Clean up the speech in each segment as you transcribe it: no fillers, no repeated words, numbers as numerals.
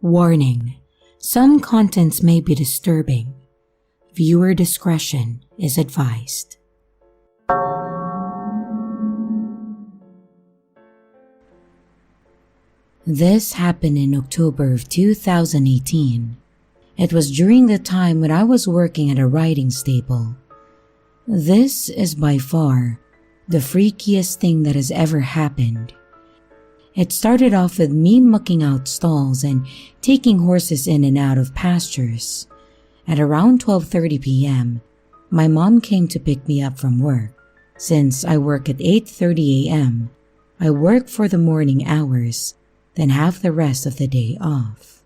Warning: some contents may be disturbing. Viewer discretion is advised. This happened in October of 2018. It was during the time when I was working at a riding stable. This is by far the freakiest thing that has ever happened. It started off with me mucking out stalls and taking horses in and out of pastures. At around 12:30 p.m., my mom came to pick me up from work. Since I work at 8:30 a.m., I work for the morning hours, then have the rest of the day off.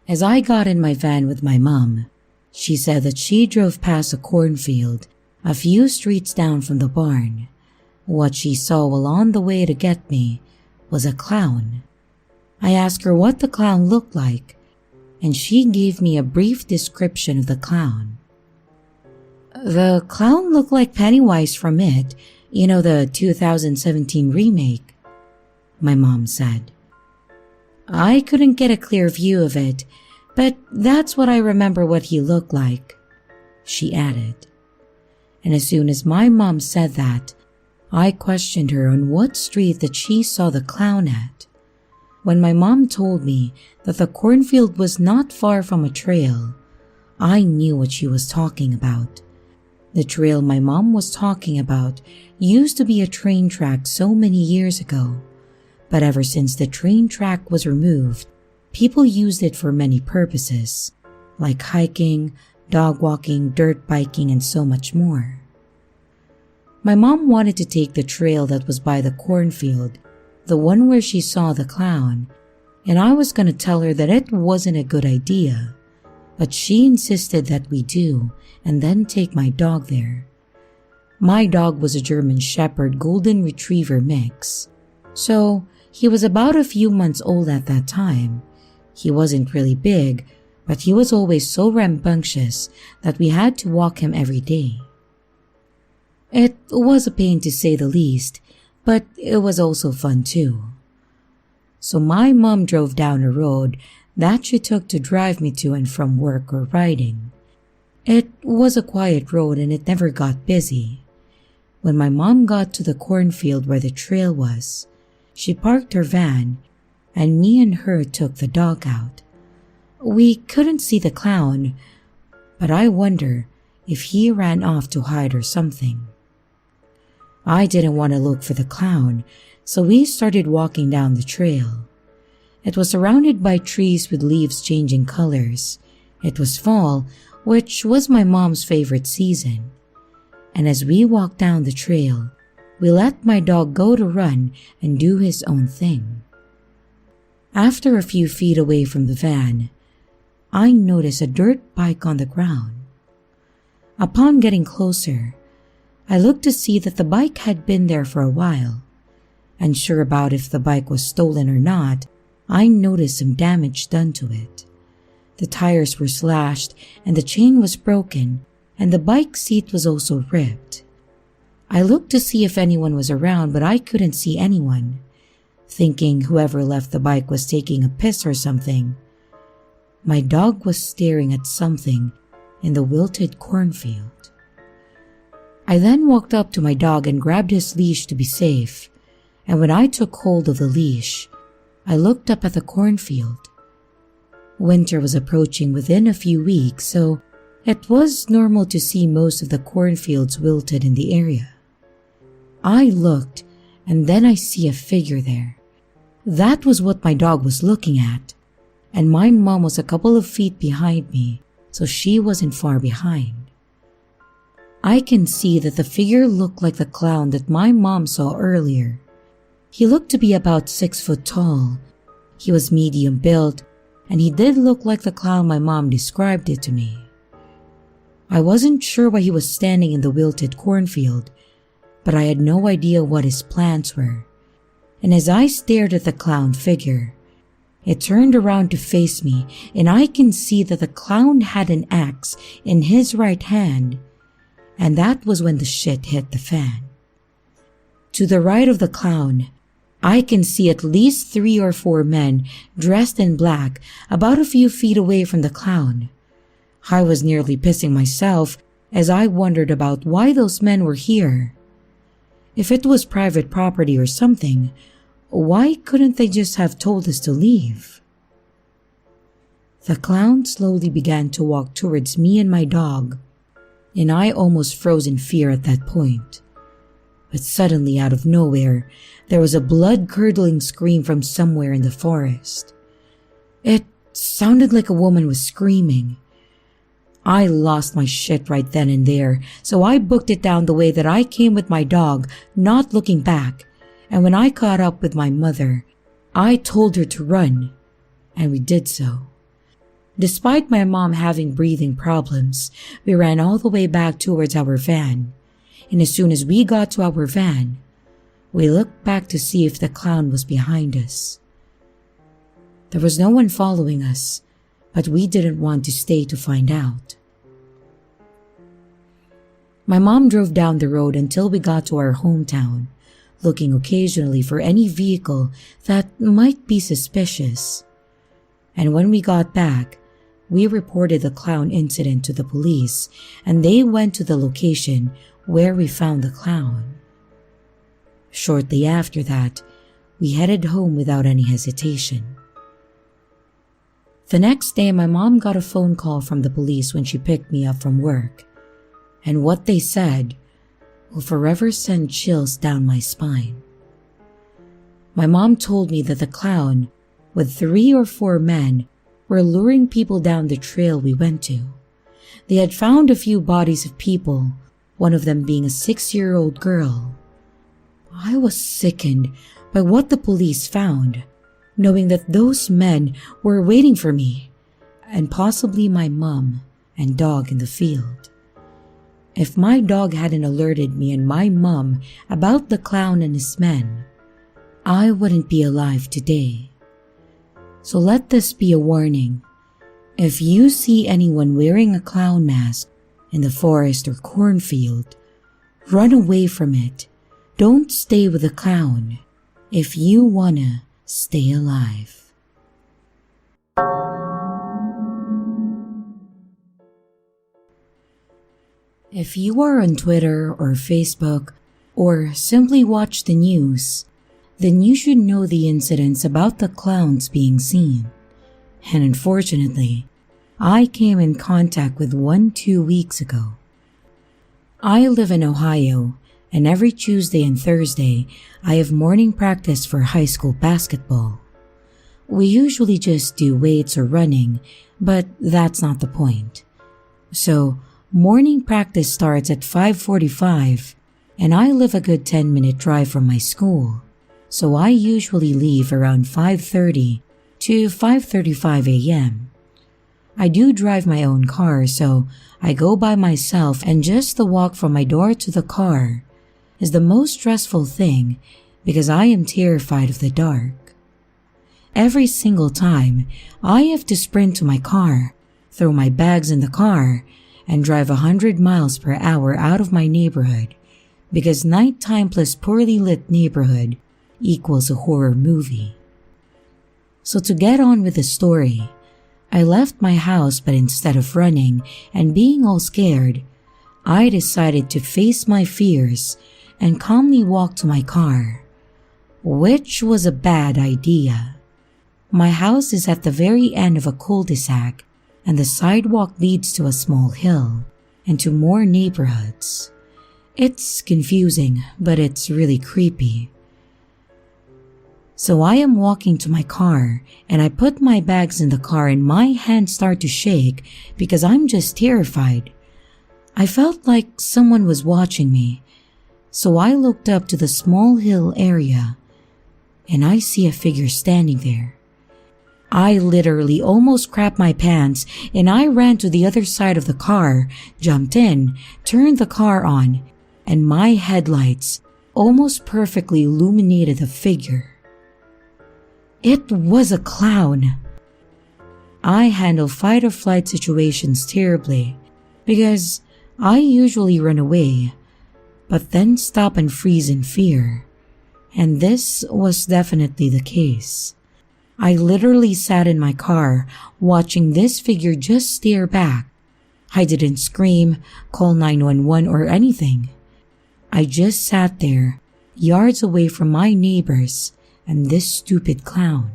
As I got in my van with my mom, she said that she drove past a cornfield a few streets down from the barn. What she saw while on the way to get me was a clown. I asked her what the clown looked like, and she gave me a brief description of the clown. The clown looked like Pennywise from It, the 2017 remake, my mom said. I couldn't get a clear view of it, but that's what I remember what he looked like, she added. And as soon as my mom said that, I questioned her on what street that she saw the clown at. When my mom told me that the cornfield was not far from a trail, I knew what she was talking about. The trail my mom was talking about used to be a train track so many years ago, but ever since the train track was removed, people used it for many purposes, like hiking, dog walking, dirt biking, and so much more. My mom wanted to take the trail that was by the cornfield, the one where she saw the clown, and I was going to tell her that it wasn't a good idea, but she insisted that we do and then take my dog there. My dog was a German Shepherd Golden Retriever mix, so he was about a few months old at that time. He wasn't really big, but he was always so rambunctious that we had to walk him every day. It was a pain to say the least, but it was also fun too. So my mom drove down a road that she took to drive me to and from work or riding. It was a quiet road and it never got busy. When my mom got to the cornfield where the trail was, she parked her van and me and her took the dog out. We couldn't see the clown, but I wonder if he ran off to hide or something. I didn't want to look for the clown, so we started walking down the trail. It was surrounded by trees with leaves changing colors. It was fall, which was my mom's favorite season. And as we walked down the trail, we let my dog go to run and do his own thing. After a few feet away from the van, I noticed a dirt bike on the ground. Upon getting closer, I looked to see that the bike had been there for a while. Unsure about if the bike was stolen or not, I noticed some damage done to it. The tires were slashed and the chain was broken, and the bike seat was also ripped. I looked to see if anyone was around, but I couldn't see anyone, thinking whoever left the bike was taking a piss or something. My dog was staring at something in the wilted cornfield. I then walked up to my dog and grabbed his leash to be safe, and when I took hold of the leash, I looked up at the cornfield. Winter was approaching within a few weeks, so it was normal to see most of the cornfields wilted in the area. I looked, and then I see a figure there. That was what my dog was looking at, and my mom was a couple of feet behind me, so she wasn't far behind. I can see that the figure looked like the clown that my mom saw earlier. He looked to be about 6 foot tall. He was medium built, and he did look like the clown my mom described it to me. I wasn't sure why he was standing in the wilted cornfield, but I had no idea what his plans were. And as I stared at the clown figure, it turned around to face me, and I can see that the clown had an axe in his right hand. And that was when the shit hit the fan. To the right of the clown, I can see at least 3 or 4 men dressed in black about a few feet away from the clown. I was nearly pissing myself as I wondered about why those men were here. If it was private property or something, why couldn't they just have told us to leave? The clown slowly began to walk towards me and my dog, and I almost froze in fear at that point. But suddenly, out of nowhere, there was a blood-curdling scream from somewhere in the forest. It sounded like a woman was screaming. I lost my shit right then and there, so I booked it down the way that I came with my dog, not looking back, and when I caught up with my mother, I told her to run, and we did so. Despite my mom having breathing problems, we ran all the way back towards our van, and as soon as we got to our van, we looked back to see if the clown was behind us. There was no one following us, but we didn't want to stay to find out. My mom drove down the road until we got to our hometown, looking occasionally for any vehicle that might be suspicious. And when we got back, we reported the clown incident to the police, and they went to the location where we found the clown. Shortly after that, we headed home without any hesitation. The next day, my mom got a phone call from the police when she picked me up from work, and what they said will forever send chills down my spine. My mom told me that the clown, with 3 or 4 men, were luring people down the trail we went to. They had found a few bodies of people, one of them being a 6-year-old girl. I was sickened by what the police found, knowing that those men were waiting for me, and possibly my mom and dog in the field. If my dog hadn't alerted me and my mom about the clown and his men, I wouldn't be alive today. So let this be a warning. If you see anyone wearing a clown mask in the forest or cornfield, run away from it. Don't stay with the clown if you wanna stay alive. If you are on Twitter or Facebook or simply watch the news, then you should know the incidents about the clowns being seen. And unfortunately, I came in contact with one 2 weeks ago. I live in Ohio, and every Tuesday and Thursday, I have morning practice for high school basketball. We usually just do weights or running, but that's not the point. So, morning practice starts at 5:45, and I live a good 10-minute drive from my school, so I usually leave around 5:30 to 5:35 a.m. I do drive my own car, so I go by myself, and just the walk from my door to the car is the most stressful thing because I am terrified of the dark. Every single time, I have to sprint to my car, throw my bags in the car, and drive 100 miles per hour out of my neighborhood because nighttime plus poorly lit neighborhood equals a horror movie. So to get on with the story, I left my house, but instead of running and being all scared, I decided to face my fears and calmly walk to my car, which was a bad idea. My house is at the very end of a cul-de-sac, and the sidewalk leads to a small hill and to more neighborhoods. It's confusing, but it's really creepy. So I am walking to my car, and I put my bags in the car and my hands start to shake because I'm just terrified. I felt like someone was watching me, so I looked up to the small hill area, and I see a figure standing there. I literally almost crapped my pants, and I ran to the other side of the car, jumped in, turned the car on, and my headlights almost perfectly illuminated the figure. It was a clown. I handle fight or flight situations terribly because I usually run away, but then stop and freeze in fear. And this was definitely the case. I literally sat in my car watching this figure just stare back. I didn't scream, call 911 or anything. I just sat there, yards away from my neighbors and this stupid clown.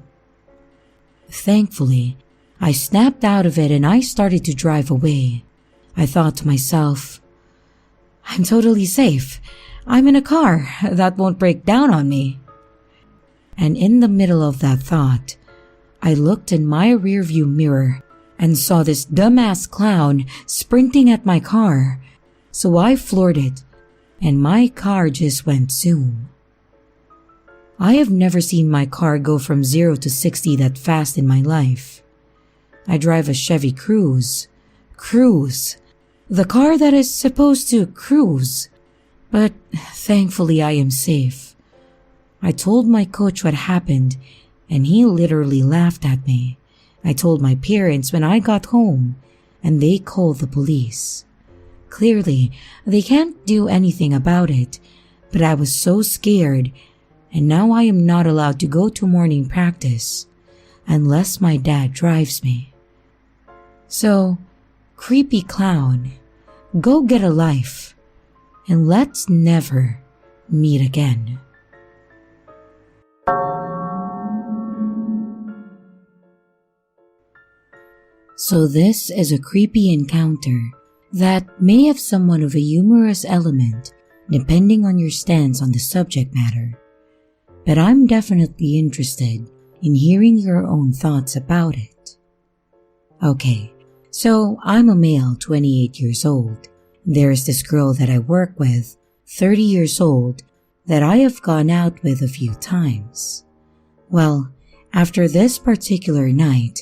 Thankfully, I snapped out of it and I started to drive away. I thought to myself, I'm totally safe. I'm in a car that won't break down on me. And in the middle of that thought, I looked in my rearview mirror and saw this dumbass clown sprinting at my car. So I floored it and my car just went zoom. I have never seen my car go from 0 to 60 that fast in my life. I drive a Chevy Cruze. Cruise. The car that is supposed to cruise. But thankfully I am safe. I told my coach what happened and he literally laughed at me. I told my parents when I got home and they called the police. Clearly, they can't do anything about it, but I was so scared and now I am not allowed to go to morning practice unless my dad drives me. So, creepy clown, go get a life and let's never meet again. So this is a creepy encounter that may have somewhat of a humorous element depending on your stance on the subject matter. But I'm definitely interested in hearing your own thoughts about it. Okay, so I'm a male, 28 years old. There's this girl that I work with, 30 years old, that I have gone out with a few times. Well, after this particular night,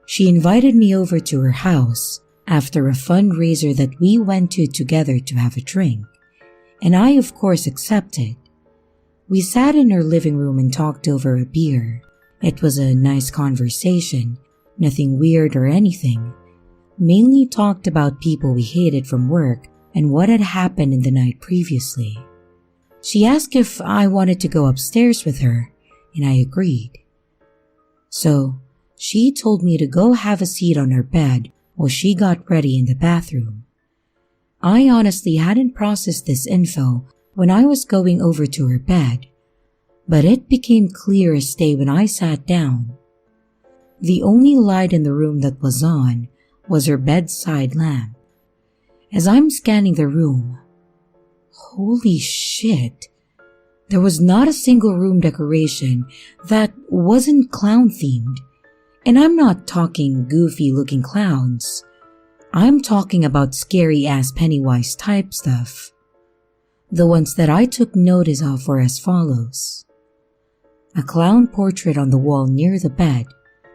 she invited me over to her house after a fundraiser that we went to together to have a drink, and I of course accepted. We sat in her living room and talked over a beer. It was a nice conversation, nothing weird or anything. Mainly talked about people we hated from work and what had happened in the night previously. She asked if I wanted to go upstairs with her, and I agreed. So, she told me to go have a seat on her bed while she got ready in the bathroom. I honestly hadn't processed this info when I was going over to her bed, but it became clear as day when I sat down. The only light in the room that was on was her bedside lamp. As I'm scanning the room, holy shit, there was not a single room decoration that wasn't clown-themed. And I'm not talking goofy-looking clowns. I'm talking about scary-ass Pennywise type stuff. The ones that I took notice of were as follows. A clown portrait on the wall near the bed,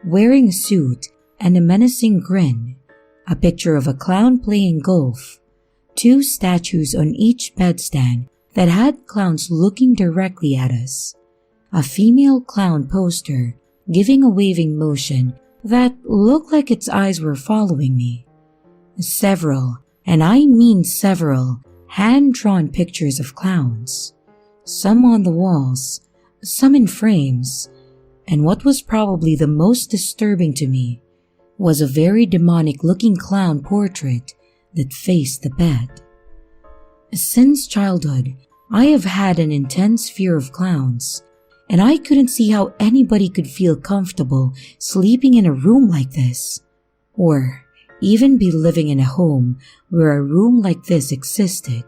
wearing a suit and a menacing grin. A picture of a clown playing golf. 2 statues on each bedstand that had clowns looking directly at us. A female clown poster giving a waving motion that looked like its eyes were following me. Several, and I mean several, hand-drawn pictures of clowns. Some on the walls, some in frames, and what was probably the most disturbing to me was a very demonic-looking clown portrait that faced the bed. Since childhood, I have had an intense fear of clowns, and I couldn't see how anybody could feel comfortable sleeping in a room like this, or even be living in a home where a room like this existed.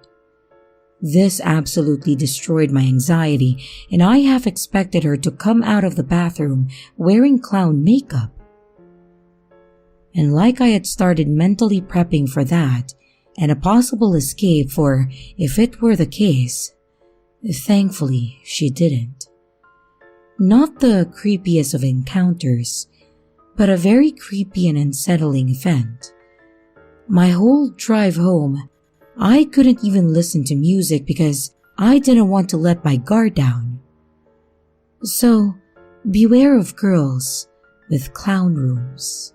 This absolutely destroyed my anxiety, and I half expected her to come out of the bathroom wearing clown makeup. And like I had started mentally prepping for that, and a possible escape for if it were the case, thankfully she didn't. Not the creepiest of encounters, but a very creepy and unsettling event. My whole drive home, I couldn't even listen to music because I didn't want to let my guard down. So, beware of girls with clown rooms.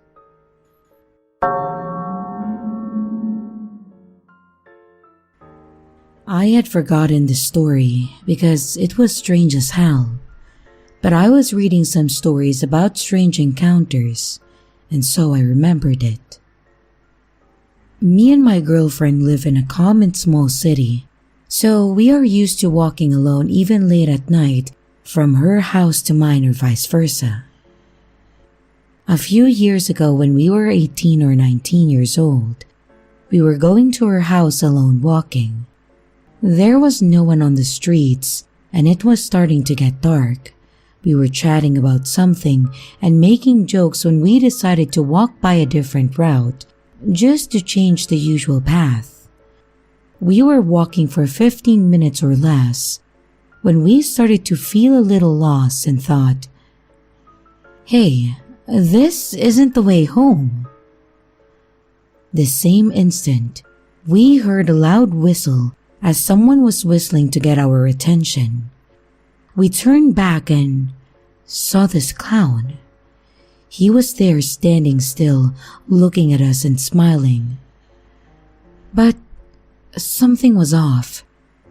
I had forgotten the story because it was strange as hell, but I was reading some stories about strange encounters, and so I remembered it. Me and my girlfriend live in a common small city, so we are used to walking alone even late at night from her house to mine or vice versa. A few years ago when we were 18 or 19 years old, we were going to her house alone walking. There was no one on the streets and it was starting to get dark. We were chatting about something and making jokes when we decided to walk by a different route just to change the usual path. We were walking for 15 minutes or less when we started to feel a little lost and thought, "Hey, this isn't the way home." The same instant, we heard a loud whistle as someone was whistling to get our attention. We turned back and saw this clown. He was there standing still, looking at us and smiling. But something was off.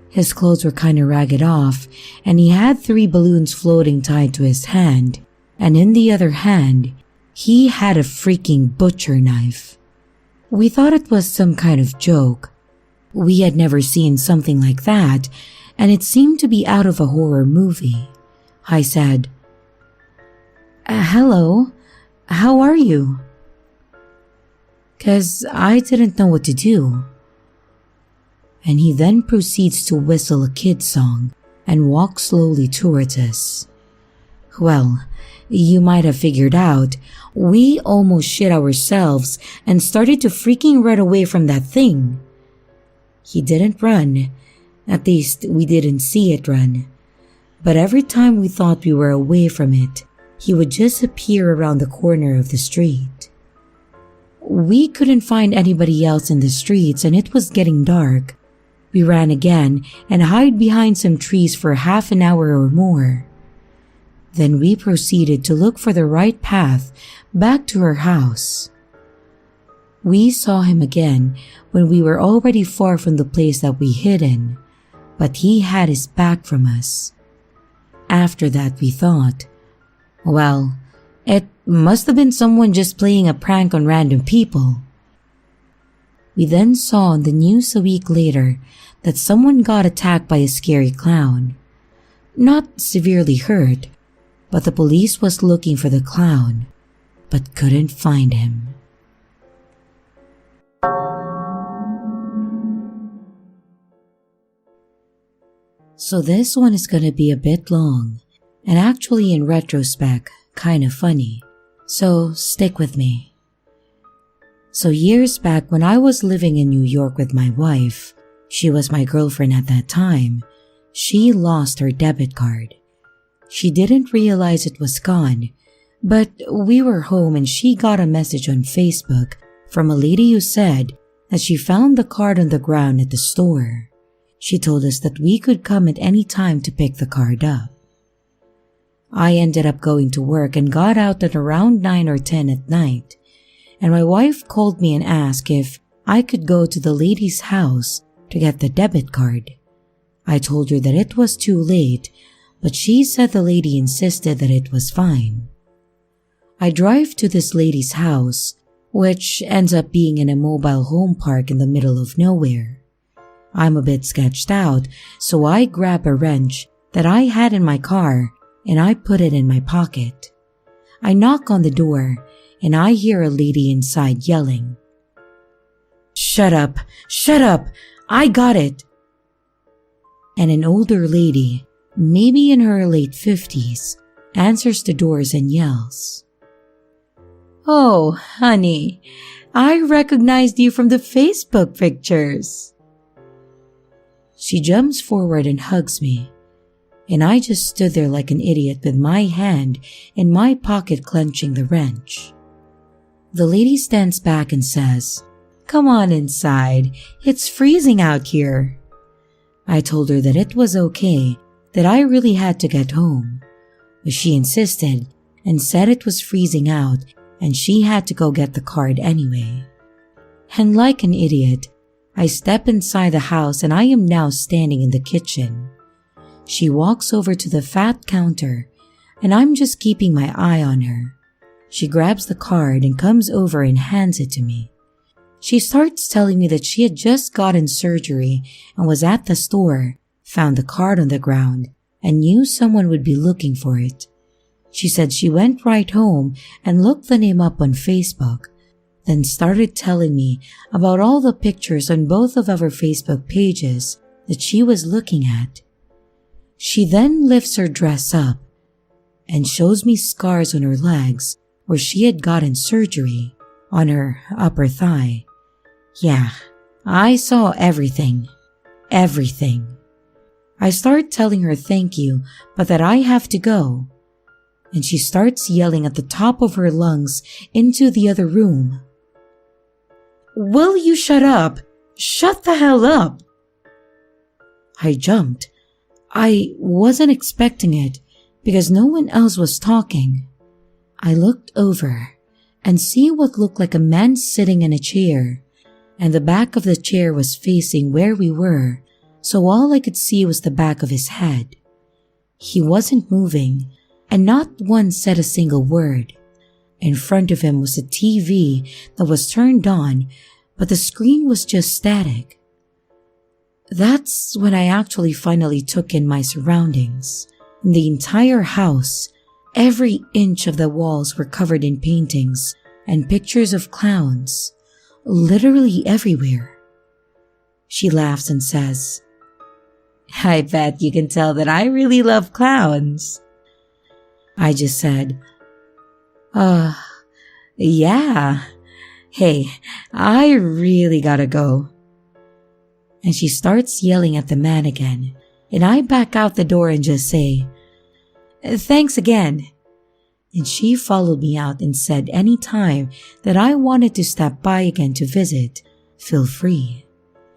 His clothes were kinda ragged off, and he had 3 balloons floating tied to his hand, and in the other hand, he had a freaking butcher knife. We thought it was some kind of joke. We had never seen something like that, and it seemed to be out of a horror movie. I said, "Hello, how are you?" 'Cause I didn't know what to do. And he then proceeds to whistle a kid song and walk slowly towards us. Well, you might have figured out, we almost shit ourselves and started to freaking run away from that thing. He didn't run, at least we didn't see it run, but every time we thought we were away from it, he would just appear around the corner of the street. We couldn't find anybody else in the streets and it was getting dark. We ran again and hid behind some trees for half an hour or more. Then we proceeded to look for the right path back to her house. We saw him again when we were already far from the place that we hid in, but he had his back from us. After that we thought, well, it must have been someone just playing a prank on random people. We then saw on the news a week later that someone got attacked by a scary clown. Not severely hurt, but the police was looking for the clown, but couldn't find him. So this one is gonna be a bit long, and actually in retrospect, kinda funny, so stick with me. So years back when I was living in New York with my wife, she was my girlfriend at that time, she lost her debit card. She didn't realize it was gone, but we were home and she got a message on Facebook from a lady who said that she found the card on the ground at the store. She told us that we could come at any time to pick the card up. I ended up going to work and got out at around 9 or 10 at night, and my wife called me and asked if I could go to the lady's house to get the debit card. I told her that it was too late, but she said the lady insisted that it was fine. I drive to this lady's house, which ends up being in a mobile home park in the middle of nowhere. I'm a bit sketched out, so I grab a wrench that I had in my car and I put it in my pocket. I knock on the door and I hear a lady inside yelling, "Shut up! Shut up! I got it!" And an older lady, maybe in her late 50s, answers the doors and yells, "Oh, honey, I recognized you from the Facebook pictures." She jumps forward and hugs me, and I just stood there like an idiot with my hand in my pocket clenching the wrench. The lady stands back and says, "Come on inside, it's freezing out here." I told her that it was okay, that I really had to get home, but she insisted and said it was freezing out and she had to go get the card anyway. And like an idiot, I step inside the house and I am now standing in the kitchen. She walks over to the fat counter and I'm just keeping my eye on her. She grabs the card and comes over and hands it to me. She starts telling me that she had just gotten surgery and was at the store, found the card on the ground, and knew someone would be looking for it. She said she went right home and looked the name up on Facebook, then started telling me about all the pictures on both of our Facebook pages that she was looking at. She then lifts her dress up and shows me scars on her legs where she had gotten surgery on her upper thigh. Yeah, I saw everything. Everything. I start telling her thank you, but that I have to go. And she starts yelling at the top of her lungs into the other room. Will you shut up? Shut the hell up! I jumped. I wasn't expecting it because no one else was talking. I looked over and see what looked like a man sitting in a chair, and the back of the chair was facing where we were, so all I could see was the back of his head. He wasn't moving, and not once said a single word. In front of him was a TV that was turned on, but the screen was just static. That's when I actually finally took in my surroundings. The entire house, every inch of the walls were covered in paintings and pictures of clowns, literally everywhere. She laughs and says, I bet you can tell that I really love clowns. I just said, yeah. Hey, I really gotta go. And she starts yelling at the man again, and I back out the door and just say, thanks again. And she followed me out and said any time that I wanted to stop by again to visit, feel free.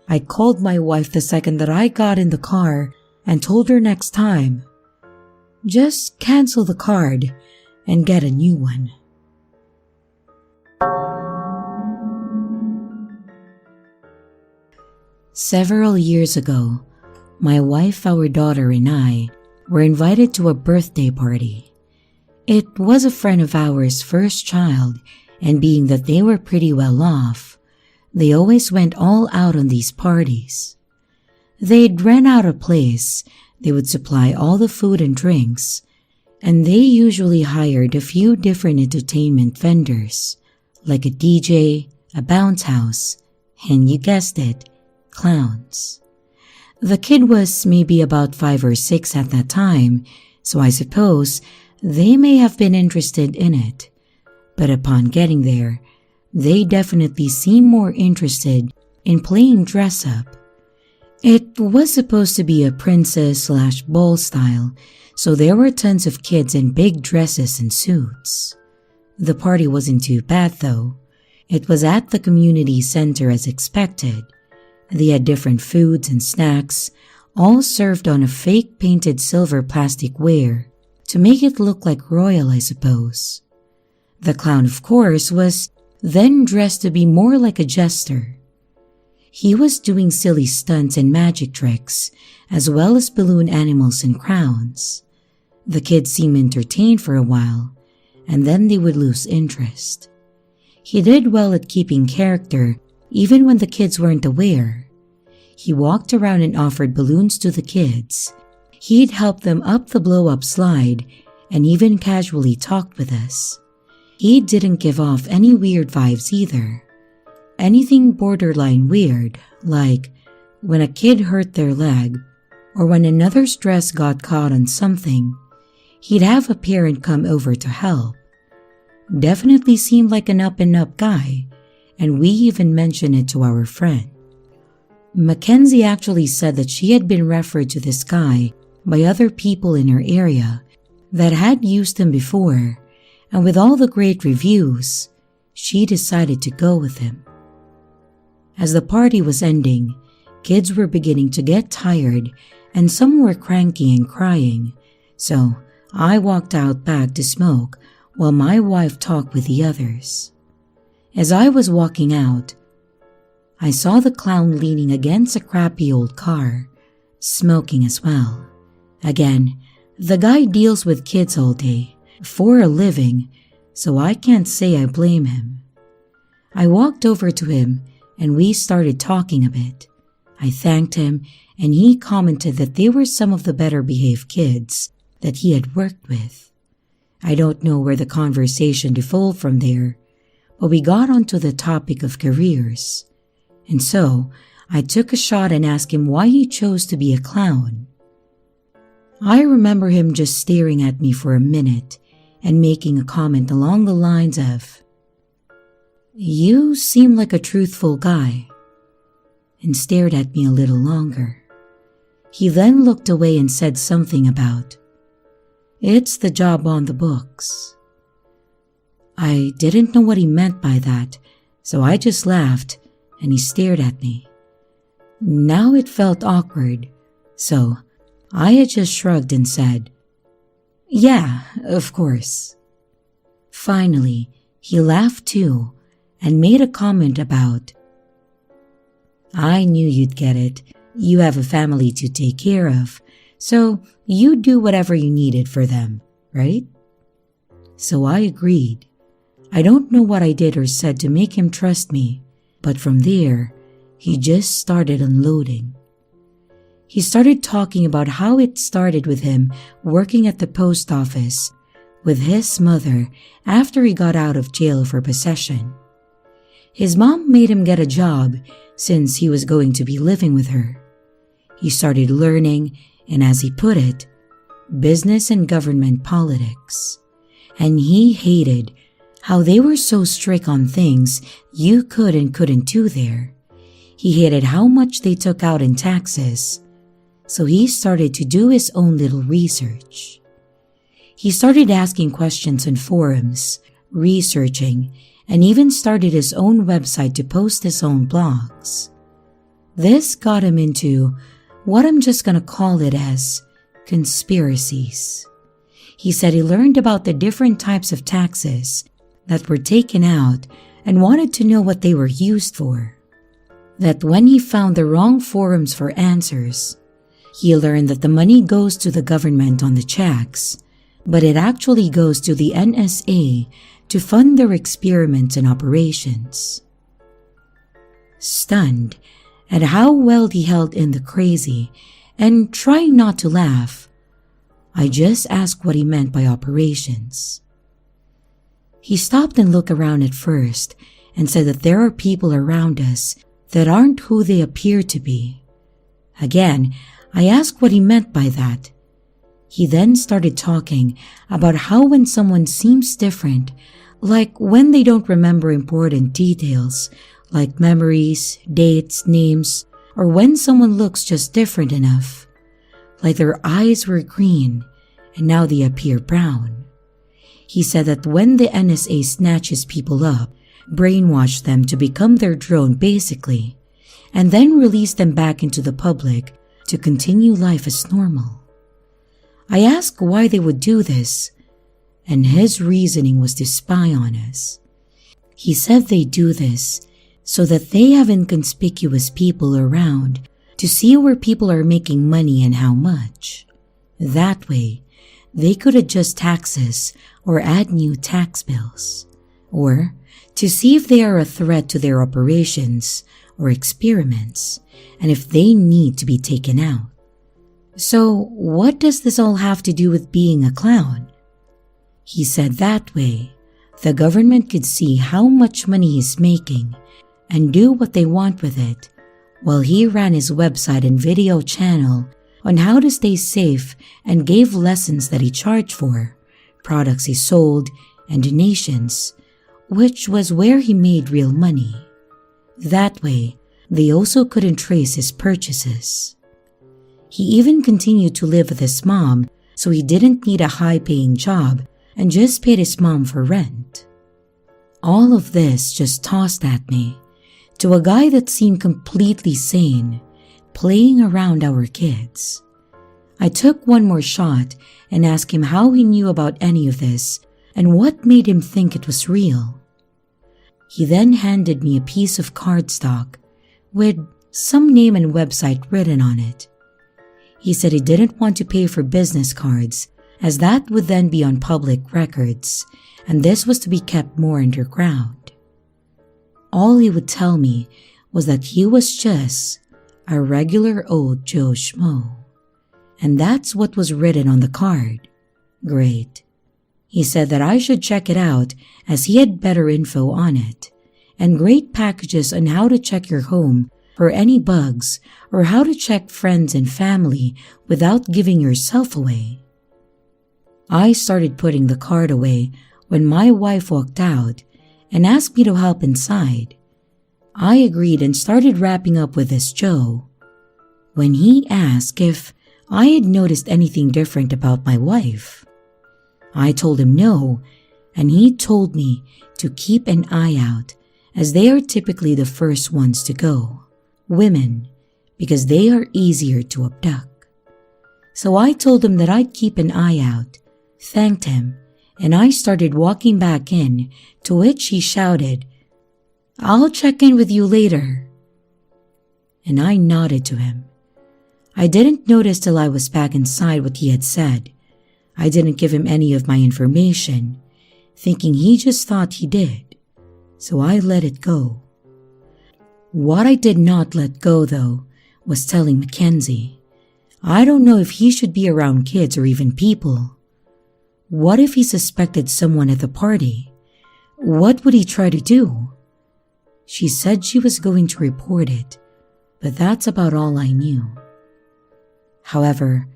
I called my wife the second that I got in the car and told her next time, just cancel the card and get a new one. Several years ago, my wife, our daughter, and I were invited to a birthday party. It was a friend of ours' first child, and being that they were pretty well off, they always went all out on these parties. They'd rent out a place, they would supply all the food and drinks, and they usually hired a few different entertainment vendors, like a DJ, a bounce house, and you guessed it, clowns. The kid was maybe about 5 or 6 at that time, so I suppose they may have been interested in it. But upon getting there, they definitely seemed more interested in playing dress up. It was supposed to be a princess/ball style, so there were tons of kids in big dresses and suits. The party wasn't too bad though. It was at the community center as expected. They had different foods and snacks, all served on a fake painted silver plastic ware to make it look like royal, I suppose. The clown, of course, was then dressed to be more like a jester. He was doing silly stunts and magic tricks, as well as balloon animals and crowns. The kids seemed entertained for a while, and then they would lose interest. He did well at keeping character, even when the kids weren't aware. He walked around and offered balloons to the kids. He'd help them up the blow-up slide and even casually talked with us. He didn't give off any weird vibes either. Anything borderline weird, like when a kid hurt their leg or when another's dress got caught on something, he'd have a parent come over to help. Definitely seemed like an up-and-up guy, and we even mentioned it to our friend. Mackenzie actually said that she had been referred to this guy by other people in her area that had used him before, and with all the great reviews, she decided to go with him. As the party was ending, kids were beginning to get tired and some were cranky and crying, so I walked out back to smoke while my wife talked with the others. As I was walking out, I saw the clown leaning against a crappy old car, smoking as well. Again, the guy deals with kids all day, for a living, so I can't say I blame him. I walked over to him and we started talking a bit. I thanked him and he commented that they were some of the better behaved kids that he had worked with. I don't know where the conversation devolved from there, but we got onto the topic of careers. And so, I took a shot and asked him why he chose to be a clown. I remember him just staring at me for a minute and making a comment along the lines of, "You seem like a truthful guy," and stared at me a little longer. He then looked away and said something about, "It's the job on the books." I didn't know what he meant by that, so I just laughed and he stared at me. Now it felt awkward, so I had just shrugged and said, "Yeah, of course." Finally, he laughed too and made a comment about, "I knew you'd get it. You have a family to take care of, so you do whatever you needed for them, right?" So I agreed. I don't know what I did or said to make him trust me, but from there, he just started unloading. He started talking about how it started with him working at the post office with his mother after he got out of jail for possession. His mom made him get a job since he was going to be living with her. He started learning, and as he put it, business and government politics. And he hated how they were so strict on things you could and couldn't do there. He hated how much they took out in taxes, so he started to do his own little research. He started asking questions on forums, researching, and even started his own website to post his own blogs. This got him into what I'm just gonna call it as conspiracies. He said he learned about the different types of taxes that were taken out and wanted to know what they were used for. That when he found the wrong forums for answers, he learned that the money goes to the government on the checks, but it actually goes to the NSA to fund their experiments and operations. Stunned at how well he held in the crazy and trying not to laugh, I just asked what he meant by operations. He stopped and looked around at first and said that there are people around us that aren't who they appear to be. Again, I asked what he meant by that. He then started talking about how when someone seems different, like when they don't remember important details, like memories, dates, names, or when someone looks just different enough, like their eyes were green and now they appear brown. He said that when the NSA snatches people up, brainwash them to become their drone basically, and then release them back into the public to continue life as normal. I asked why they would do this, and his reasoning was to spy on us. He said they do this so that they have inconspicuous people around to see where people are making money and how much. That way, they could adjust taxes or add new tax bills, or to see if they are a threat to their operations or experiments, and if they need to be taken out. So, what does this all have to do with being a clown? He said that way, the government could see how much money he's making and do what they want with it, while he ran his website and video channel on how to stay safe and gave lessons that he charged for, products he sold, and donations, which was where he made real money. That way, they also couldn't trace his purchases. He even continued to live with his mom, so he didn't need a high-paying job and just paid his mom for rent. All of this just tossed at me, to a guy that seemed completely sane, playing around our kids. I took one more shot and asked him how he knew about any of this and what made him think it was real. He then handed me a piece of cardstock with some name and website written on it. He said he didn't want to pay for business cards as that would then be on public records and this was to be kept more underground. All he would tell me was that he was just a regular old Joe Schmo. And that's what was written on the card. Great. He said that I should check it out as he had better info on it, and great packages on how to check your home for any bugs or how to check friends and family without giving yourself away. I started putting the card away when my wife walked out and asked me to help inside. I agreed and started wrapping up with this Joe when he asked if I had noticed anything different about my wife. I told him no, and he told me to keep an eye out as they are typically the first ones to go, women, because they are easier to abduct. So I told him that I'd keep an eye out, thanked him, and I started walking back in, to which he shouted, "I'll check in with you later." And I nodded to him. I didn't notice till I was back inside what he had said. I didn't give him any of my information, thinking he just thought he did, so I let it go. What I did not let go, though, was telling Mackenzie. I don't know if he should be around kids or even people. What if he suspected someone at the party? What would he try to do? She said she was going to report it, but that's about all I knew. However,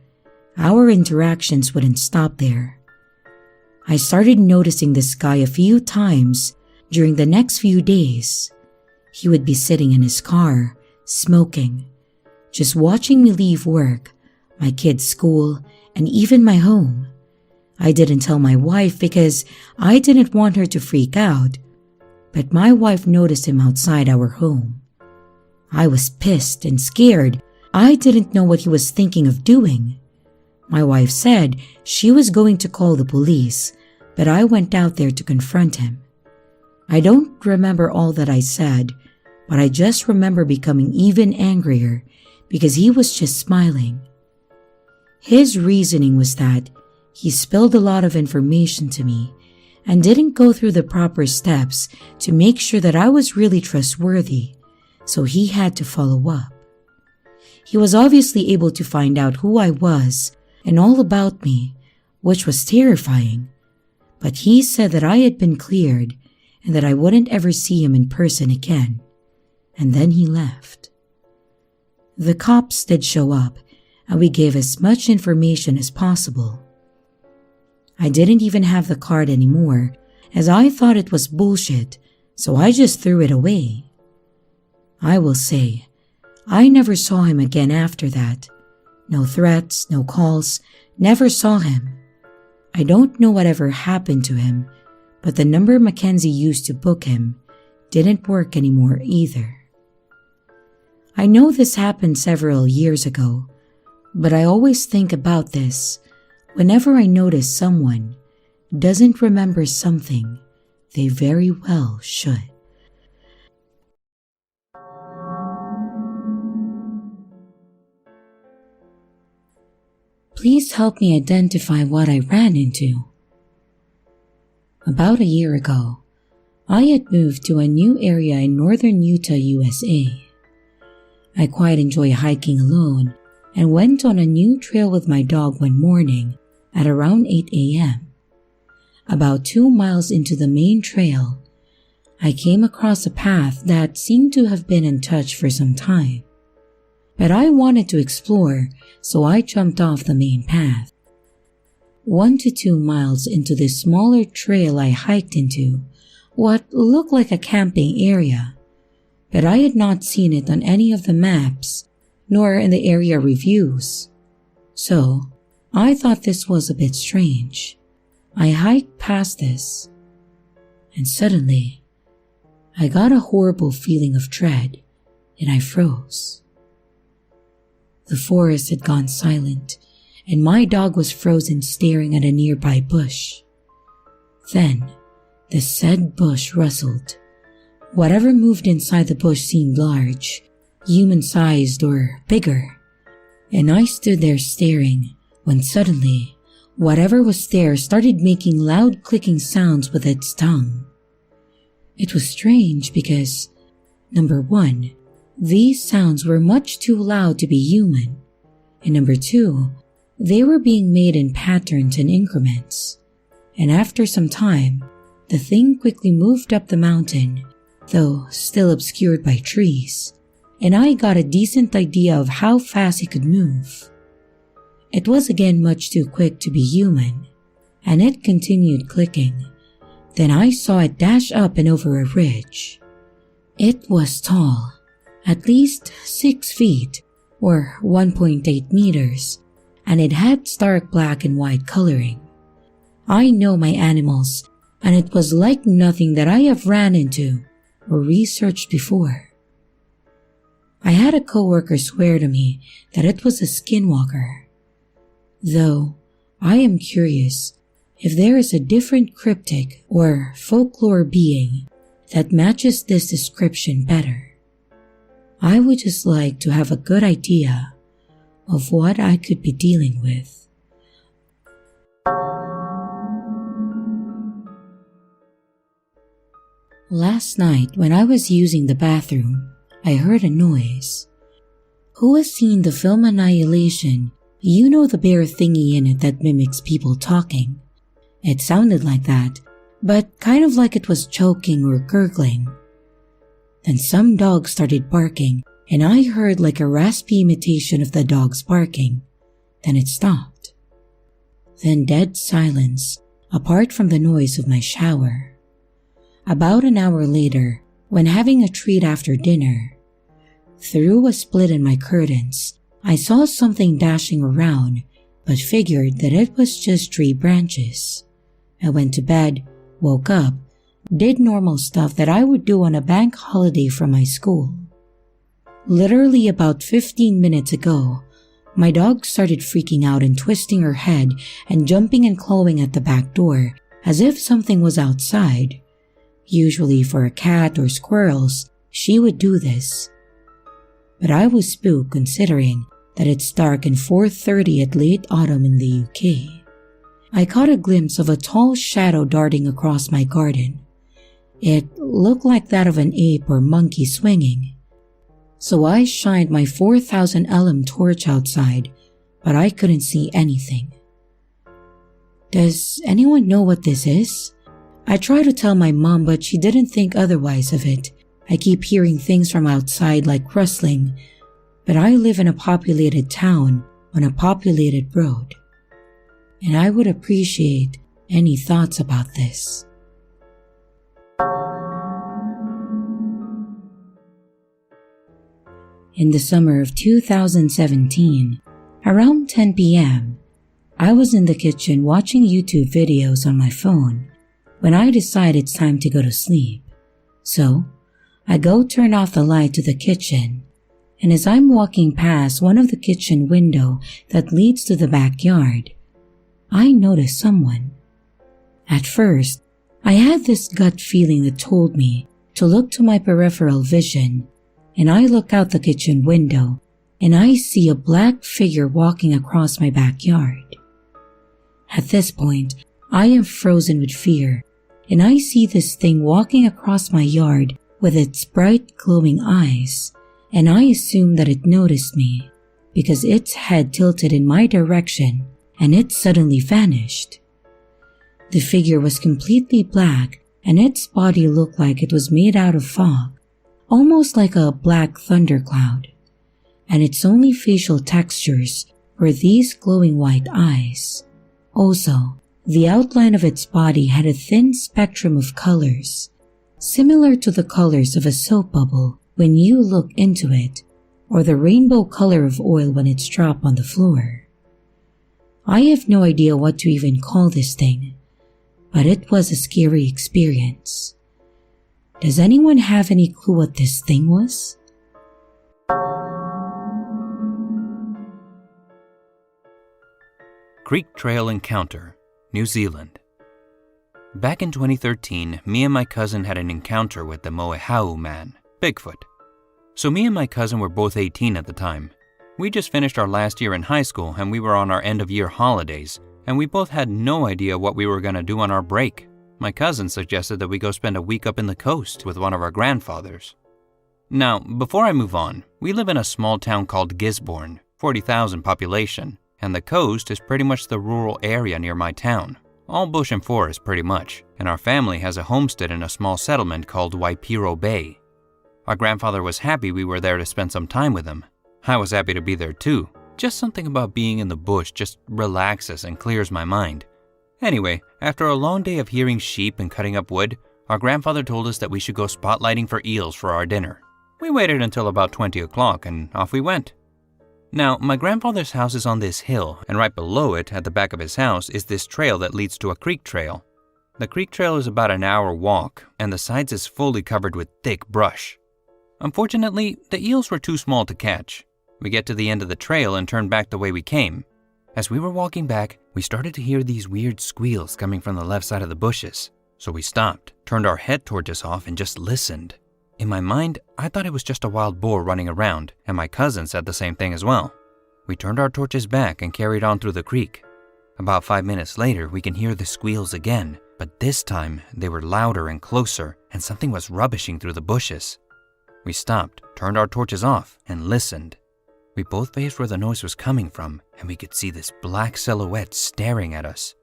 our interactions wouldn't stop there. I started noticing this guy a few times during the next few days. He would be sitting in his car, smoking, just watching me leave work, my kids' school, and even my home. I didn't tell my wife because I didn't want her to freak out, but my wife noticed him outside our home. I was pissed and scared. I didn't know what he was thinking of doing. My wife said she was going to call the police, but I went out there to confront him. I don't remember all that I said, but I just remember becoming even angrier because he was just smiling. His reasoning was that he spilled a lot of information to me and didn't go through the proper steps to make sure that I was really trustworthy, so he had to follow up. He was obviously able to find out who I was and all about me, which was terrifying, but he said that I had been cleared and that I wouldn't ever see him in person again, and then he left. The cops did show up, and we gave as much information as possible. I didn't even have the card anymore, as I thought it was bullshit, so I just threw it away. I will say, I never saw him again after that. No threats, no calls, never saw him. I don't know whatever happened to him, but the number Mackenzie used to book him didn't work anymore either. I know this happened several years ago, but I always think about this whenever I notice someone doesn't remember something they very well should. Please help me identify what I ran into. About a year ago, I had moved to a new area in northern Utah, USA. I quite enjoy hiking alone and went on a new trail with my dog one morning at around 8 a.m. About 2 miles into the main trail, I came across a path that seemed to have been untouched for some time. But I wanted to explore, so I jumped off the main path. 1 to 2 miles into the smaller trail, I hiked into what looked like a camping area, but I had not seen it on any of the maps, nor in the area reviews. So, I thought this was a bit strange. I hiked past this, and suddenly, I got a horrible feeling of dread, and I froze. The forest had gone silent, and my dog was frozen staring at a nearby bush. Then, the said bush rustled. Whatever moved inside the bush seemed large, human-sized or bigger. And I stood there staring when suddenly, whatever was there started making loud clicking sounds with its tongue. It was strange because, number one, these sounds were much too loud to be human, and number two, they were being made in patterns and increments. And after some time, the thing quickly moved up the mountain, though still obscured by trees, and I got a decent idea of how fast it could move. It was again much too quick to be human, and it continued clicking. Then I saw it dash up and over a ridge. It was tall, at least 6 feet, or 1.8 meters, and it had stark black and white coloring. I know my animals, and it was like nothing that I have ran into or researched before. I had a coworker swear to me that it was a skinwalker, though I am curious if there is a different cryptic or folklore being that matches this description better. I would just like to have a good idea of what I could be dealing with. Last night when I was using the bathroom, I heard a noise. Who has seen the film Annihilation? You know the bear thingy in it that mimics people talking. It sounded like that, but kind of like it was choking or gurgling. Then some dog started barking, and I heard like a raspy imitation of the dog's barking. Then it stopped. Then dead silence, apart from the noise of my shower. About an hour later, when having a treat after dinner, through a split in my curtains, I saw something dashing around, but figured that it was just tree branches. I went to bed, woke up, did normal stuff that I would do on a bank holiday from my school. Literally about 15 minutes ago, my dog started freaking out and twisting her head and jumping and clawing at the back door as if something was outside. Usually for a cat or squirrels, she would do this. But I was spooked considering that it's dark and 4:30 at late autumn in the UK. I caught a glimpse of a tall shadow darting across my garden. It looked like that of an ape or monkey swinging. So I shined my 4000 LM torch outside, but I couldn't see anything. Does anyone know what this is? I tried to tell my mom, but she didn't think otherwise of it. I keep hearing things from outside like rustling, but I live in a populated town on a populated road, and I would appreciate any thoughts about this. In the summer of 2017, around 10 p.m., I was in the kitchen watching YouTube videos on my phone when I decide it's time to go to sleep. So, I go turn off the light to the kitchen, and as I'm walking past one of the kitchen window that leads to the backyard, I notice someone. At first, I had this gut feeling that told me to look to my peripheral vision, and I look out the kitchen window and I see a black figure walking across my backyard. At this point, I am frozen with fear, and I see this thing walking across my yard with its bright glowing eyes, and I assume that it noticed me because its head tilted in my direction and it suddenly vanished. The figure was completely black and its body looked like it was made out of fog, almost like a black thundercloud, and its only facial textures were these glowing white eyes. Also, the outline of its body had a thin spectrum of colors, similar to the colors of a soap bubble when you look into it, or the rainbow color of oil when it's dropped on the floor. I have no idea what to even call this thing, but it was a scary experience. Does anyone have any clue what this thing was? Creek Trail Encounter, New Zealand. Back in 2013, me and my cousin had an encounter with the Moehau man, Bigfoot. So me and my cousin were both 18 at the time. We just finished our last year in high school and we were on our end-of-year holidays, and we both had no idea what we were going to do on our break. My cousin suggested that we go spend a week up in the coast with one of our grandfathers. Now, before I move on, we live in a small town called Gisborne, 40,000 population, and the coast is pretty much the rural area near my town. All bush and forest pretty much, and our family has a homestead in a small settlement called Waipiro Bay. Our grandfather was happy we were there to spend some time with him. I was happy to be there too. Just something about being in the bush just relaxes and clears my mind. Anyway, after a long day of hearing sheep and cutting up wood, our grandfather told us that we should go spotlighting for eels for our dinner. We waited until about 20 o'clock and off we went. Now, my grandfather's house is on this hill, and right below it, at the back of his house, is this trail that leads to a creek trail. The creek trail is about an hour walk, and the sides is fully covered with thick brush. Unfortunately, the eels were too small to catch. We get to the end of the trail and turn back the way we came. As we were walking back, we started to hear these weird squeals coming from the left side of the bushes. So we stopped, turned our head torches off, and just listened. In my mind, I thought it was just a wild boar running around, and my cousin said the same thing as well. We turned our torches back and carried on through the creek. About 5 minutes later, we can hear the squeals again, but this time they were louder and closer, and something was rubbishing through the bushes. We stopped, turned our torches off, and listened. We both faced where the noise was coming from, and we could see this black silhouette staring at us.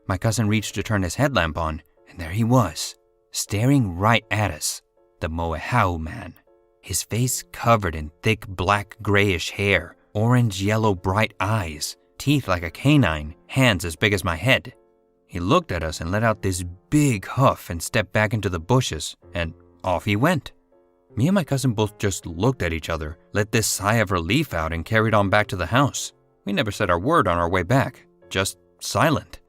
My cousin reached to turn his headlamp on, and there he was, staring right at us, the Moehau man. His face covered in thick black grayish hair, orange-yellow bright eyes, teeth like a canine, hands as big as my head. He looked at us and let out this big huff and stepped back into the bushes, and off he went. Me and my cousin both just looked at each other, let this sigh of relief out, and carried on back to the house. We never said our word on our way back, just silent.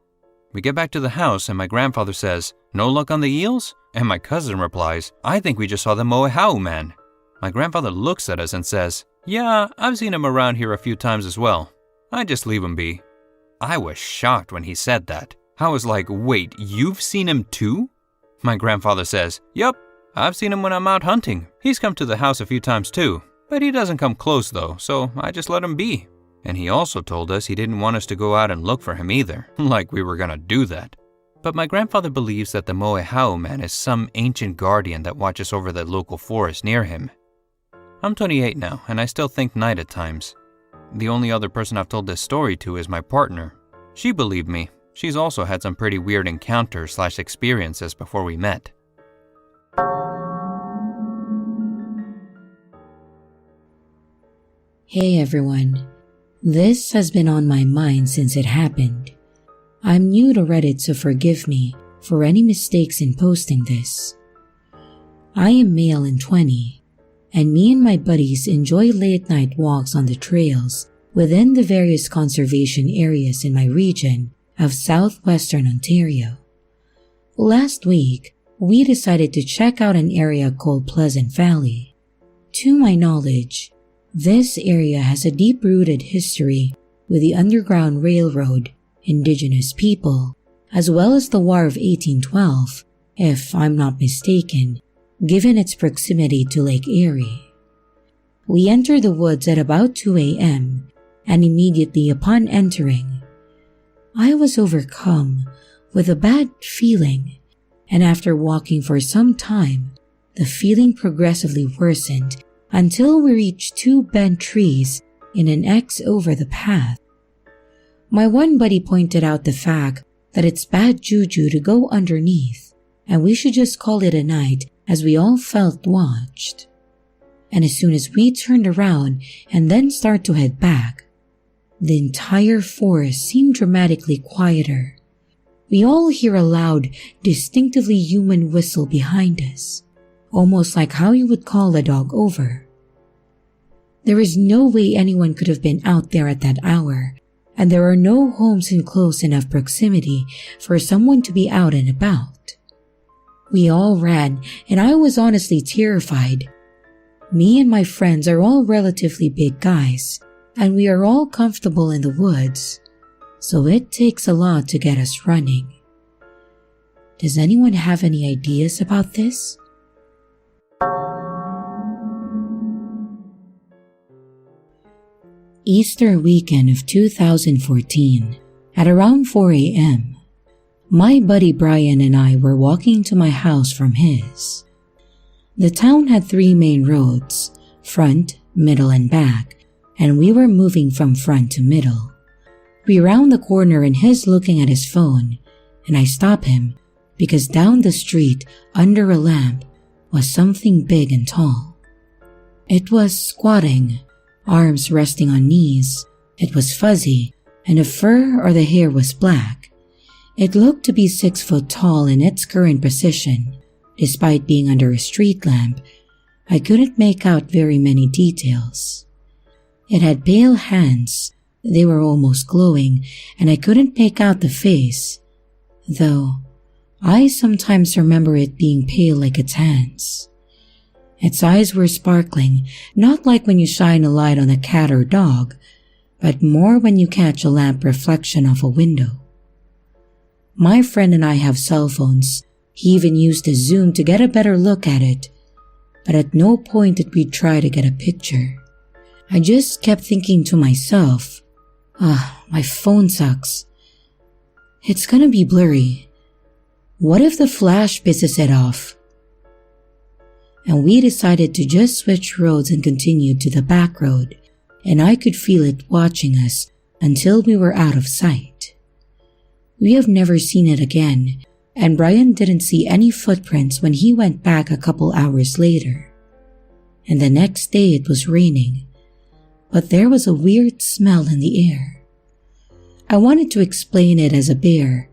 We get back to the house and my grandfather says, "No luck on the eels?" And my cousin replies, "I think we just saw the Moehau man." My grandfather looks at us and says, "Yeah, I've seen him around here a few times as well. I just leave him be." I was shocked when he said that. I was like, "Wait, you've seen him too?" My grandfather says, "Yup. I've seen him when I'm out hunting. He's come to the house a few times too, but he doesn't come close though, so I just let him be." And he also told us he didn't want us to go out and look for him either, like we were gonna do that. But my grandfather believes that the Moehau man is some ancient guardian that watches over the local forest near him. I'm 28 now, and I still think night at times. The only other person I've told this story to is my partner. She believed me. She's also had some pretty weird encounters/experiences before we met. Hey everyone, this has been on my mind since it happened. I'm new to Reddit, so forgive me for any mistakes in posting this. I am male and 20, and me and my buddies enjoy late night walks on the trails within the various conservation areas in my region of southwestern Ontario. Last week, we decided to check out an area called Pleasant Valley. To my knowledge, this area has a deep-rooted history with the Underground Railroad, Indigenous people, as well as the War of 1812, if I'm not mistaken, given its proximity to Lake Erie. We entered the woods at about 2 a.m., and immediately upon entering, I was overcome with a bad feeling, and after walking for some time, the feeling progressively worsened until we reached 2 bent trees in an X over the path. My one buddy pointed out the fact that it's bad juju to go underneath, and we should just call it a night as we all felt watched. And as soon as we turned around and then started to head back, the entire forest seemed dramatically quieter. We all hear a loud, distinctively human whistle behind us, almost like how you would call a dog over. There is no way anyone could have been out there at that hour, and there are no homes in close enough proximity for someone to be out and about. We all ran, and I was honestly terrified. Me and my friends are all relatively big guys, and we are all comfortable in the woods, so it takes a lot to get us running. Does anyone have any ideas about this? Easter weekend of 2014, at around 4 a.m., my buddy Brian and I were walking to my house from his. The town had 3 main roads, front, middle, and back, and we were moving from front to middle. We round the corner and he's looking at his phone, and I stop him because down the street, under a lamp, was something big and tall. It was squatting, arms resting on knees. It was fuzzy, and the fur or the hair was black. It looked to be 6 foot tall in its current position. Despite being under a street lamp, I couldn't make out very many details. It had pale hands. They were almost glowing, and I couldn't make out the face, though I sometimes remember it being pale like its hands. Its eyes were sparkling, not like when you shine a light on a cat or dog, but more when you catch a lamp reflection off a window. My friend and I have cell phones. He even used a zoom to get a better look at it, but at no point did we try to get a picture. I just kept thinking to myself, my phone sucks. It's gonna be blurry. What if the flash pisses it off? And we decided to just switch roads and continued to the back road, and I could feel it watching us until we were out of sight. We have never seen it again, and Brian didn't see any footprints when he went back a couple hours later. And the next day it was raining, but there was a weird smell in the air. I wanted to explain it as a bear,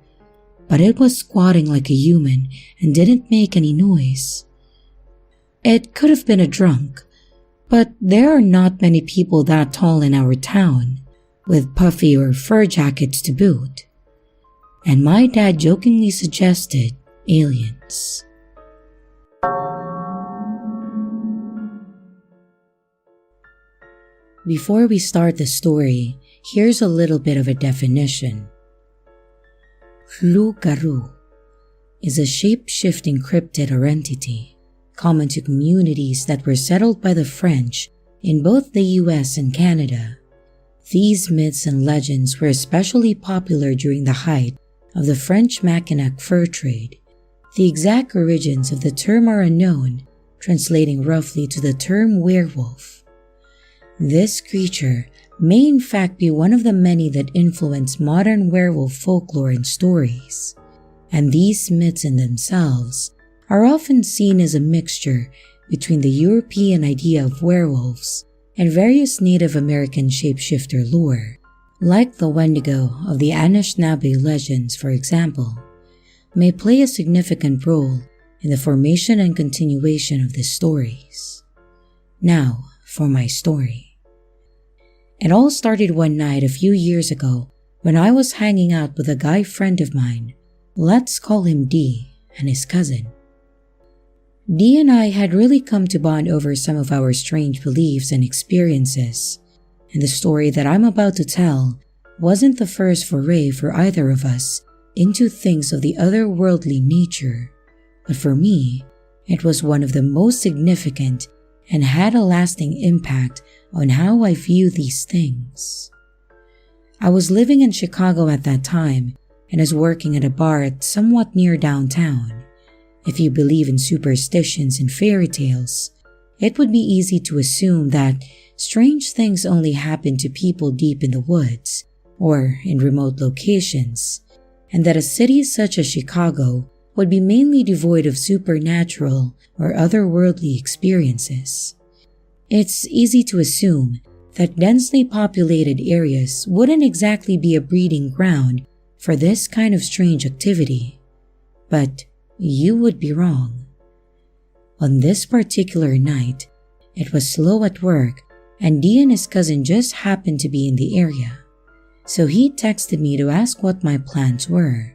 but it was squatting like a human and didn't make any noise. It could have been a drunk, but there are not many people that tall in our town, with puffy or fur jackets to boot. And my dad jokingly suggested aliens. Before we start the story, here's a little bit of a definition. Loup-garou is a shape-shifting cryptid or entity, common to communities that were settled by the French in both the US and Canada. These myths and legends were especially popular during the height of the French Mackinac fur trade. The exact origins of the term are unknown, translating roughly to the term werewolf. This creature may in fact be one of the many that influence modern werewolf folklore and stories, and these myths in themselves are often seen as a mixture between the European idea of werewolves and various Native American shapeshifter lore, like the Wendigo of the Anishinaabe legends, for example, may play a significant role in the formation and continuation of the stories. Now, for my story. It all started one night a few years ago when I was hanging out with a guy friend of mine, let's call him D, and his cousin. D and I had really come to bond over some of our strange beliefs and experiences, and the story that I'm about to tell wasn't the first foray for either of us into things of the otherworldly nature, but for me, it was one of the most significant and had a lasting impact on how I view these things. I was living in Chicago at that time and was working at a bar somewhat near downtown. If you believe in superstitions and fairy tales, it would be easy to assume that strange things only happen to people deep in the woods or in remote locations, and that a city such as Chicago would be mainly devoid of supernatural or otherworldly experiences. It's easy to assume that densely populated areas wouldn't exactly be a breeding ground for this kind of strange activity, but you would be wrong. On this particular night, it was slow at work and D and his cousin just happened to be in the area. So he texted me to ask what my plans were.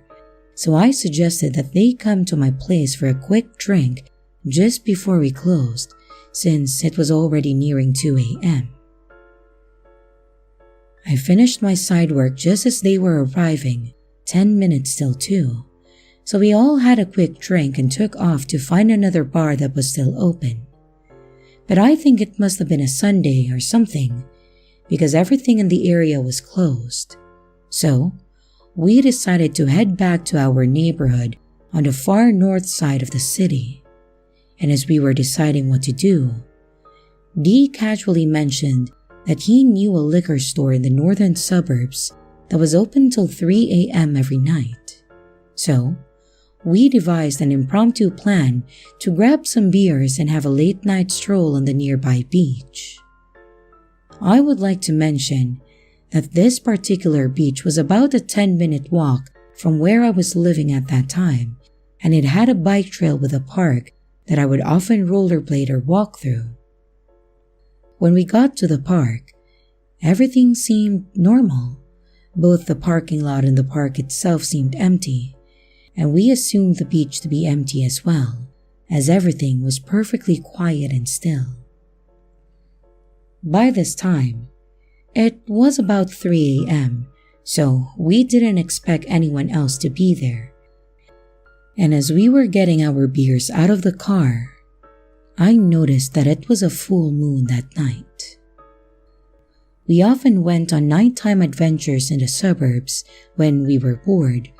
So I suggested that they come to my place for a quick drink just before we closed, since it was already nearing 2 a.m. I finished my side work just as they were arriving, 10 minutes till 2. So we all had a quick drink and took off to find another bar that was still open. But I think it must have been a Sunday or something, because everything in the area was closed. So, we decided to head back to our neighborhood on the far north side of the city. And as we were deciding what to do, Dee casually mentioned that he knew a liquor store in the northern suburbs that was open till 3 a.m. every night. So, we devised an impromptu plan to grab some beers and have a late-night stroll on the nearby beach. I would like to mention that this particular beach was about a 10-minute walk from where I was living at that time, and it had a bike trail with a park that I would often rollerblade or walk through. When we got to the park, everything seemed normal. Both the parking lot and the park itself seemed empty, and we assumed the beach to be empty as well, as everything was perfectly quiet and still. By this time, it was about 3 a.m., so we didn't expect anyone else to be there. And as we were getting our beers out of the car, I noticed that it was a full moon that night. We often went on nighttime adventures in the suburbs when we were bored,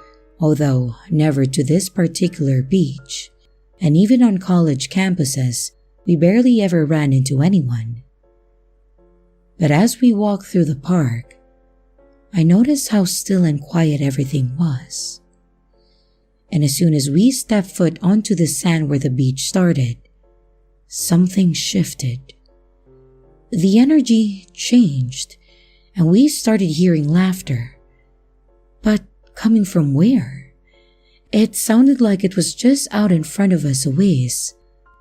although never to this particular beach, and even on college campuses, we barely ever ran into anyone. But as we walked through the park, I noticed how still and quiet everything was. And as soon as we stepped foot onto the sand where the beach started, something shifted. The energy changed, and we started hearing laughter. But coming from where? It sounded like it was just out in front of us a ways,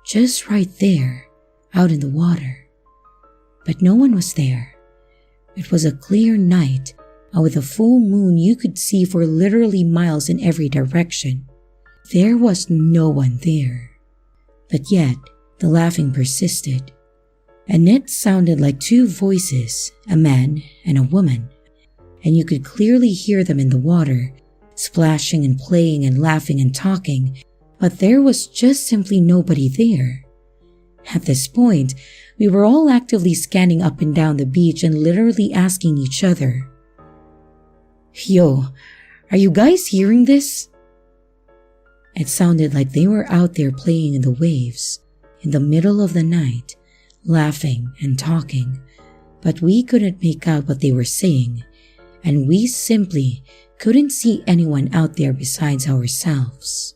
just right there, out in the water. But no one was there. It was a clear night, and with a full moon you could see for literally miles in every direction. There was no one there. But yet, the laughing persisted, and it sounded like two voices, a man and a woman, and you could clearly hear them in the water, splashing and playing and laughing and talking, but there was just simply nobody there. At this point, we were all actively scanning up and down the beach and literally asking each other, "Yo, are you guys hearing this?" It sounded like they were out there playing in the waves, in the middle of the night, laughing and talking, but we couldn't make out what they were saying, and we simply couldn't see anyone out there besides ourselves.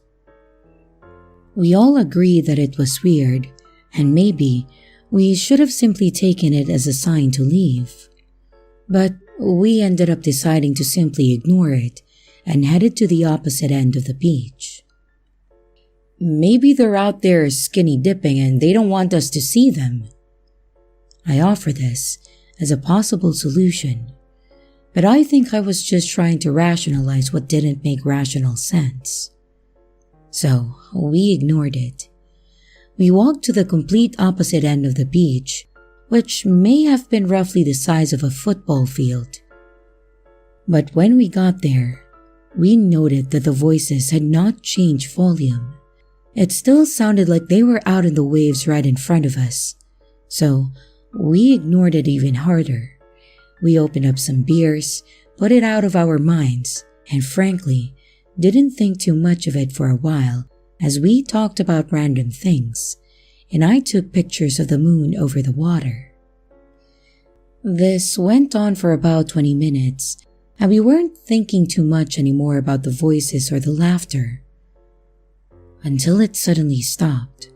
We all agreed that it was weird, and maybe we should have simply taken it as a sign to leave. But we ended up deciding to simply ignore it and headed to the opposite end of the beach. "Maybe they're out there skinny dipping and they don't want us to see them." I offer this as a possible solution, but I think I was just trying to rationalize what didn't make rational sense. So we ignored it. We walked to the complete opposite end of the beach, which may have been roughly the size of a football field. But when we got there, we noted that the voices had not changed volume. It still sounded like they were out in the waves right in front of us. So we ignored it even harder. We opened up some beers, put it out of our minds, and frankly, didn't think too much of it for a while as we talked about random things, and I took pictures of the moon over the water. This went on for about 20 minutes, and we weren't thinking too much anymore about the voices or the laughter, until it suddenly stopped.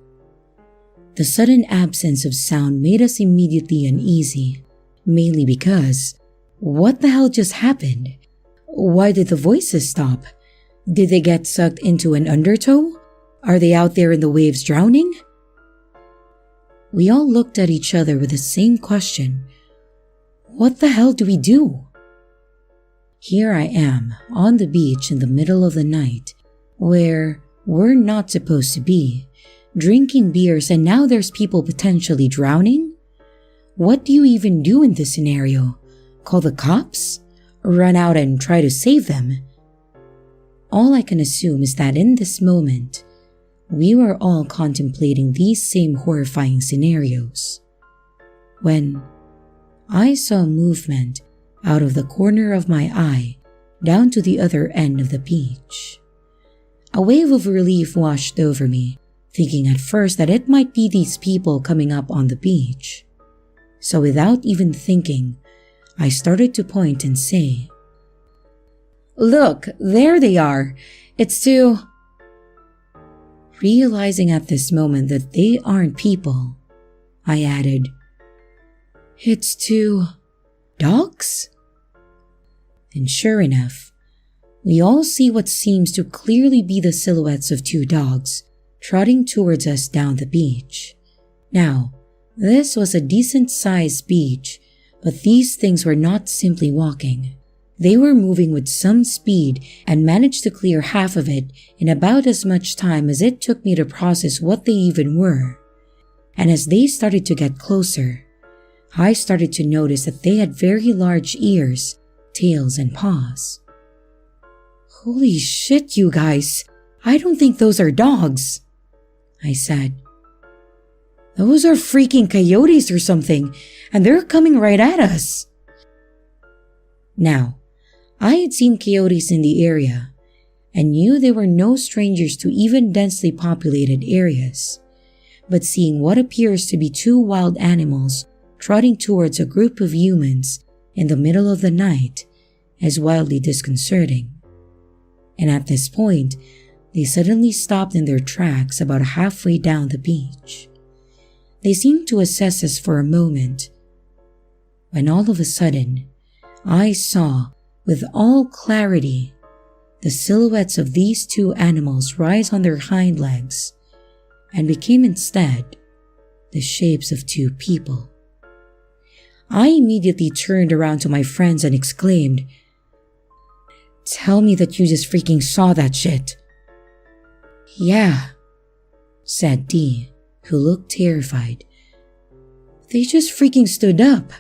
The sudden absence of sound made us immediately uneasy, mainly because, what the hell just happened? Why did the voices stop? Did they get sucked into an undertow? Are they out there in the waves drowning? We all looked at each other with the same question. What the hell do we do? Here I am, on the beach in the middle of the night, where we're not supposed to be, drinking beers, and now there's people potentially drowning? What do you even do in this scenario? Call the cops? Run out and try to save them? All I can assume is that in this moment, we were all contemplating these same horrifying scenarios, when I saw movement out of the corner of my eye down to the other end of the beach. A wave of relief washed over me, thinking at first that it might be these people coming up on the beach. So without even thinking, I started to point and say, "Look, there they are. It's two..." Realizing at this moment that they aren't people, I added, "It's two dogs?" And sure enough, we all see what seems to clearly be the silhouettes of two dogs trotting towards us down the beach. Now, this was a decent-sized beach, but these things were not simply walking. They were moving with some speed and managed to clear half of it in about as much time as it took me to process what they even were. And as they started to get closer, I started to notice that they had very large ears, tails, and paws. "Holy shit, you guys! I don't think those are dogs," I said. "Those are freaking coyotes or something, and they're coming right at us." Now, I had seen coyotes in the area and knew they were no strangers to even densely populated areas, but seeing what appears to be two wild animals trotting towards a group of humans in the middle of the night is wildly disconcerting. And at this point, they suddenly stopped in their tracks about halfway down the beach. They seemed to assess us for a moment, when all of a sudden, I saw, with all clarity, the silhouettes of these two animals rise on their hind legs and became instead the shapes of two people. I immediately turned around to my friends and exclaimed, "Tell me that you just freaking saw that shit." "Yeah," said Dee, who looked terrified. "They just freaking stood up."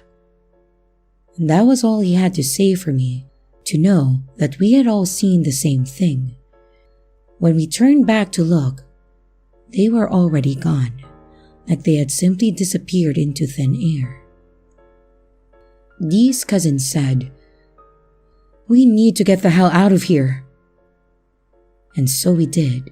And that was all he had to say for me to know that we had all seen the same thing. When we turned back to look, they were already gone, like they had simply disappeared into thin air. Dee's cousin said, "We need to get the hell out of here." And so we did,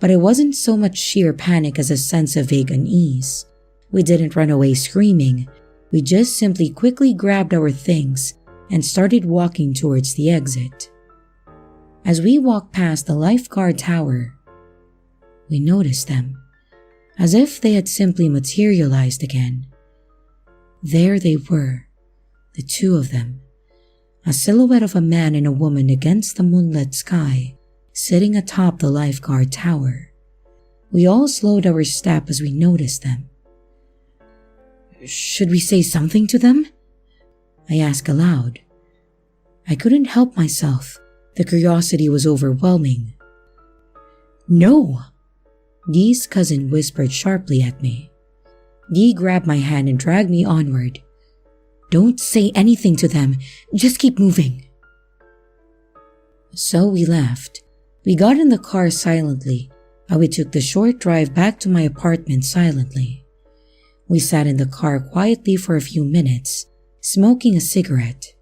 but it wasn't so much sheer panic as a sense of vague unease. We didn't run away screaming, we just simply quickly grabbed our things and started walking towards the exit. As we walked past the lifeguard tower, we noticed them, as if they had simply materialized again. There they were, the two of them, a silhouette of a man and a woman against the moonlit sky, sitting atop the lifeguard tower. We all slowed our step as we noticed them. "Should we say something to them?" I asked aloud. I couldn't help myself. The curiosity was overwhelming. "No," Dee's cousin whispered sharply at me. Dee grabbed my hand and dragged me onward. "Don't say anything to them. Just keep moving." So we left. We got in the car silently, and we took the short drive back to my apartment silently. We sat in the car quietly for a few minutes, smoking a cigarette.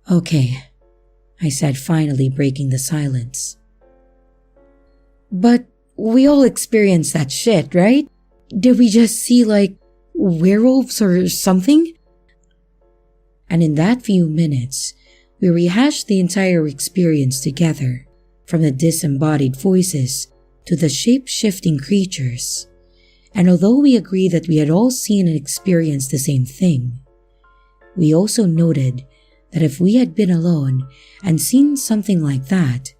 "Okay," I said, finally breaking the silence. "But we all experienced that shit, right? Did we just see, like, werewolves or something?" And in that few minutes, we rehashed the entire experience together, from the disembodied voices to the shape-shifting creatures. And although we agreed that we had all seen and experienced the same thing, we also noted that if we had been alone and seen something like that,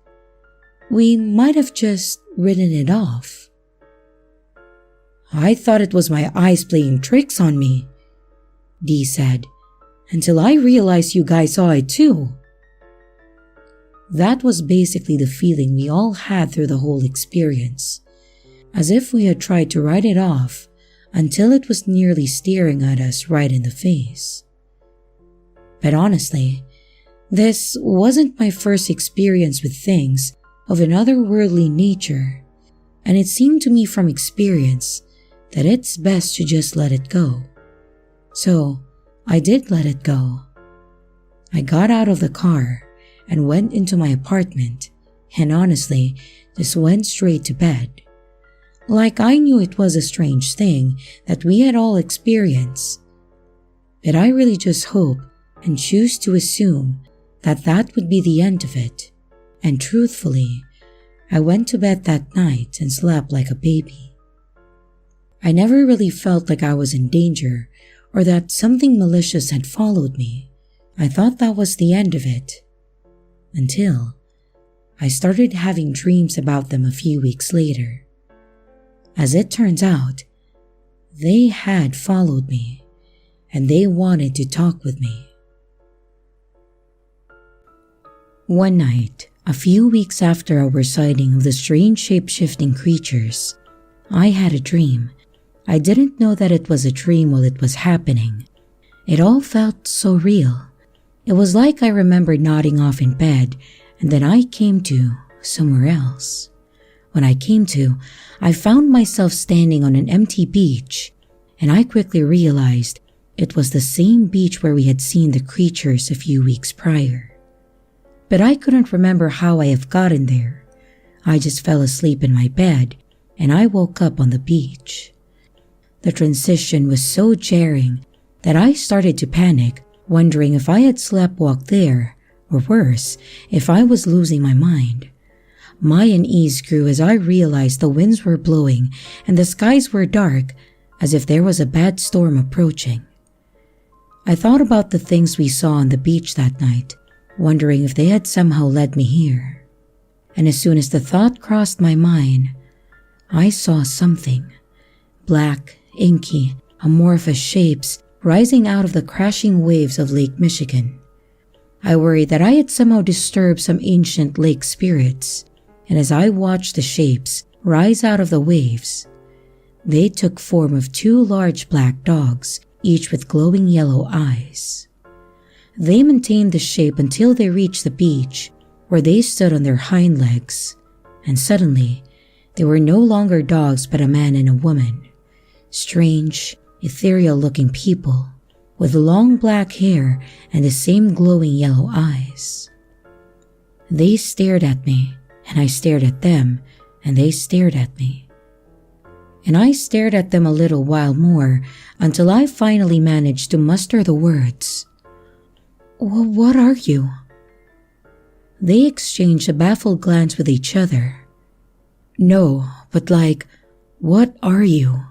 we might have just written it off. "I thought it was my eyes playing tricks on me," Dee said, "until I realized you guys saw it too." That was basically the feeling we all had through the whole experience, as if we had tried to write it off until it was nearly staring at us right in the face. But honestly, this wasn't my first experience with things of an otherworldly nature, and it seemed to me from experience that it's best to just let it go. So, I did let it go. I got out of the car and went into my apartment, and honestly, just went straight to bed. Like I knew it was a strange thing that we had all experienced. But I really just hope and choose to assume that that would be the end of it. And truthfully, I went to bed that night and slept like a baby. I never really felt like I was in danger or that something malicious had followed me. I thought that was the end of it. Until I started having dreams about them a few weeks later. As it turns out, they had followed me and they wanted to talk with me. One night, a few weeks after our sighting of the strange shape-shifting creatures, I had a dream. I didn't know that it was a dream while it was happening. It all felt so real. It was like I remembered nodding off in bed and then I came to somewhere else. When I came to, I found myself standing on an empty beach, and I quickly realized it was the same beach where we had seen the creatures a few weeks prior. But I couldn't remember how I have gotten there. I just fell asleep in my bed, and I woke up on the beach. The transition was so jarring that I started to panic, wondering if I had sleptwalked there, or worse, if I was losing my mind. My unease grew as I realized the winds were blowing and the skies were dark, as if there was a bad storm approaching. I thought about the things we saw on the beach that night, wondering if they had somehow led me here. And as soon as the thought crossed my mind, I saw something. Black, inky, amorphous shapes rising out of the crashing waves of Lake Michigan. I worried that I had somehow disturbed some ancient lake spirits, and as I watched the shapes rise out of the waves, they took form of two large black dogs, each with glowing yellow eyes. They maintained the shape until they reached the beach, where they stood on their hind legs, and suddenly, they were no longer dogs but a man and a woman. Strange, ethereal-looking people, with long black hair and the same glowing yellow eyes. They stared at me, and I stared at them, and they stared at me. And I stared at them a little while more until I finally managed to muster the words. "What are you?" They exchanged a baffled glance with each other. "No, but what are you?"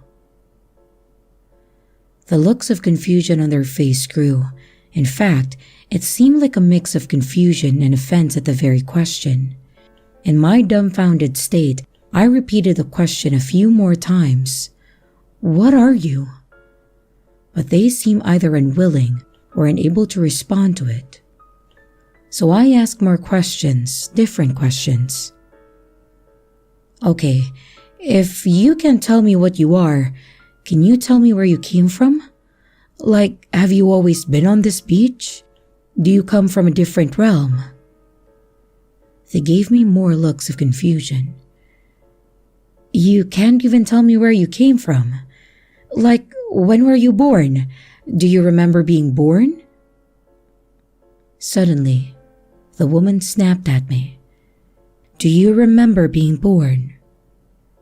The looks of confusion on their face grew. In fact, it seemed like a mix of confusion and offense at the very question. In my dumbfounded state, I repeated the question a few more times. "What are you?" But they seemed either unwilling or unable to respond to it. So I asked more questions, different questions. "Okay, if you can't tell me what you are, can you tell me where you came from? Have you always been on this beach? Do you come from a different realm?" They gave me more looks of confusion. "You can't even tell me where you came from. When were you born? Do you remember being born?" Suddenly, the woman snapped at me. "Do you remember being born?"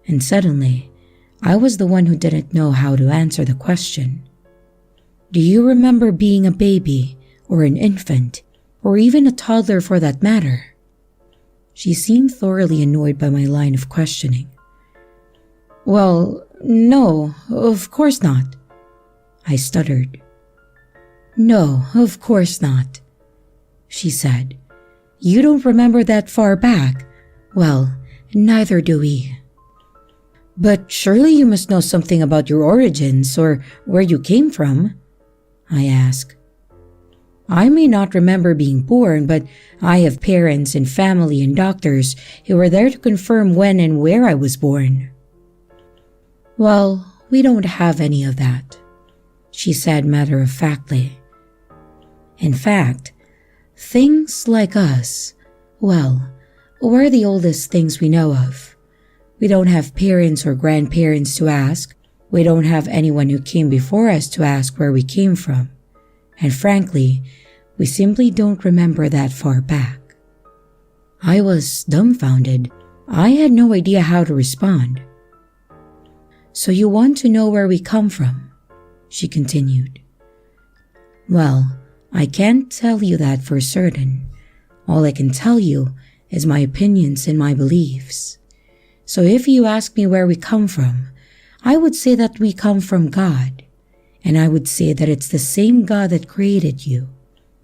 And suddenly, I was the one who didn't know how to answer the question. "Do you remember being a baby, or an infant, or even a toddler for that matter?" She seemed thoroughly annoyed by my line of questioning. "Well, no, of course not," I stuttered. "No, of course not," she said. "You don't remember that far back. Well, neither do we." "But surely you must know something about your origins or where you came from," I asked. "I may not remember being born, but I have parents and family and doctors who were there to confirm when and where I was born." "Well, we don't have any of that," she said matter-of-factly. "In fact, things like us, we're the oldest things we know of. We don't have parents or grandparents to ask. We don't have anyone who came before us to ask where we came from. and frankly, we simply don't remember that far back. I was dumbfounded. I had no idea how to respond. "So you want to know where we come from?" she continued. "Well, I can't tell you that for certain. All I can tell you is my opinions and my beliefs. So if you ask me where we come from, I would say that we come from God. And I would say that it's the same God that created you,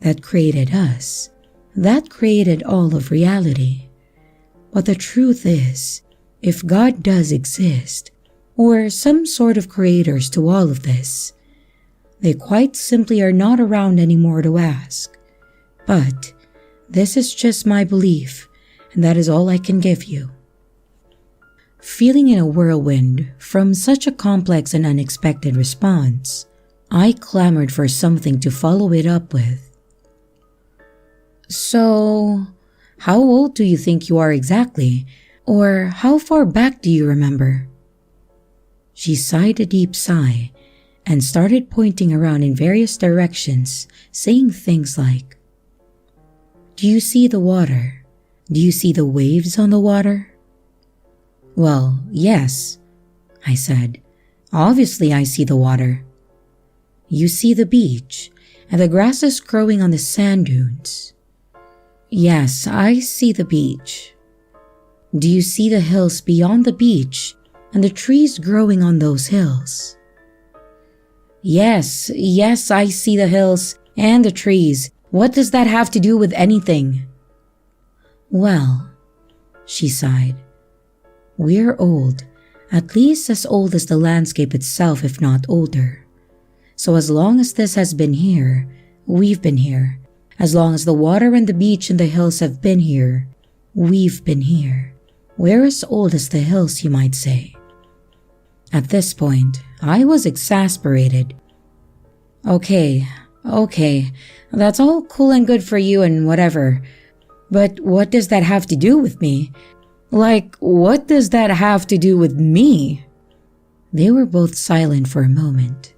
that created us, that created all of reality. But the truth is, if God does exist, or some sort of creators to all of this, they quite simply are not around anymore to ask. But this is just my belief, and that is all I can give you." Feeling in a whirlwind from such a complex and unexpected response, I clamored for something to follow it up with. "So, how old do you think you are exactly? Or how far back do you remember?" She sighed a deep sigh and started pointing around in various directions, saying things like, "Do you see the water? Do you see the waves on the water?" "Well, yes," I said. "Obviously I see the water." "You see the beach and the grasses growing on the sand dunes?" "Yes, I see the beach." "Do you see the hills beyond the beach and the trees growing on those hills?" Yes, I see the hills and the trees. What does that have to do with anything?" "Well," she sighed, "we're old, at least as old as the landscape itself, if not older. So as long as this has been here, we've been here. As long as the water and the beach and the hills have been here, we've been here. We're as old as the hills, you might say." At this point, I was exasperated. Okay, that's all cool and good for you and whatever. But what does that have to do with me? Like, what does that have to do with me? They were both silent for a moment.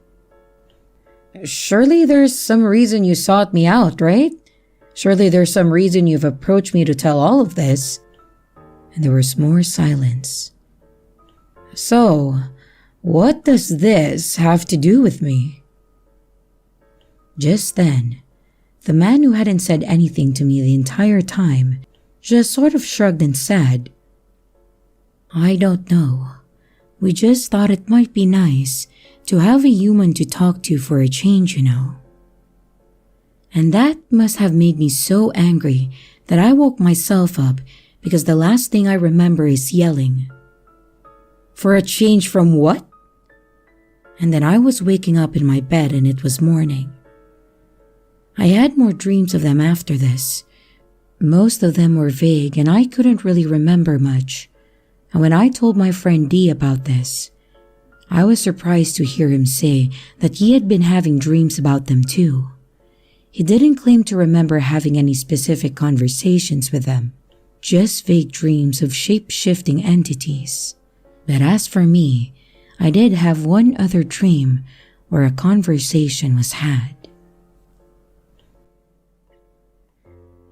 "Surely there's some reason you sought me out, right? Surely there's some reason you've approached me to tell all of this." And there was more silence. "So, what does this have to do with me?" Just then, the man who hadn't said anything to me the entire time just sort of shrugged and said, "I don't know. We just thought it might be nice to have a human to talk to for a change, you know." And that must have made me so angry that I woke myself up because the last thing I remember is yelling, "For a change from what?" And then I was waking up in my bed and it was morning. I had more dreams of them after this. Most of them were vague and I couldn't really remember much. And when I told my friend D about this, I was surprised to hear him say that he had been having dreams about them too. He didn't claim to remember having any specific conversations with them, just vague dreams of shape-shifting entities. But as for me, I did have one other dream where a conversation was had.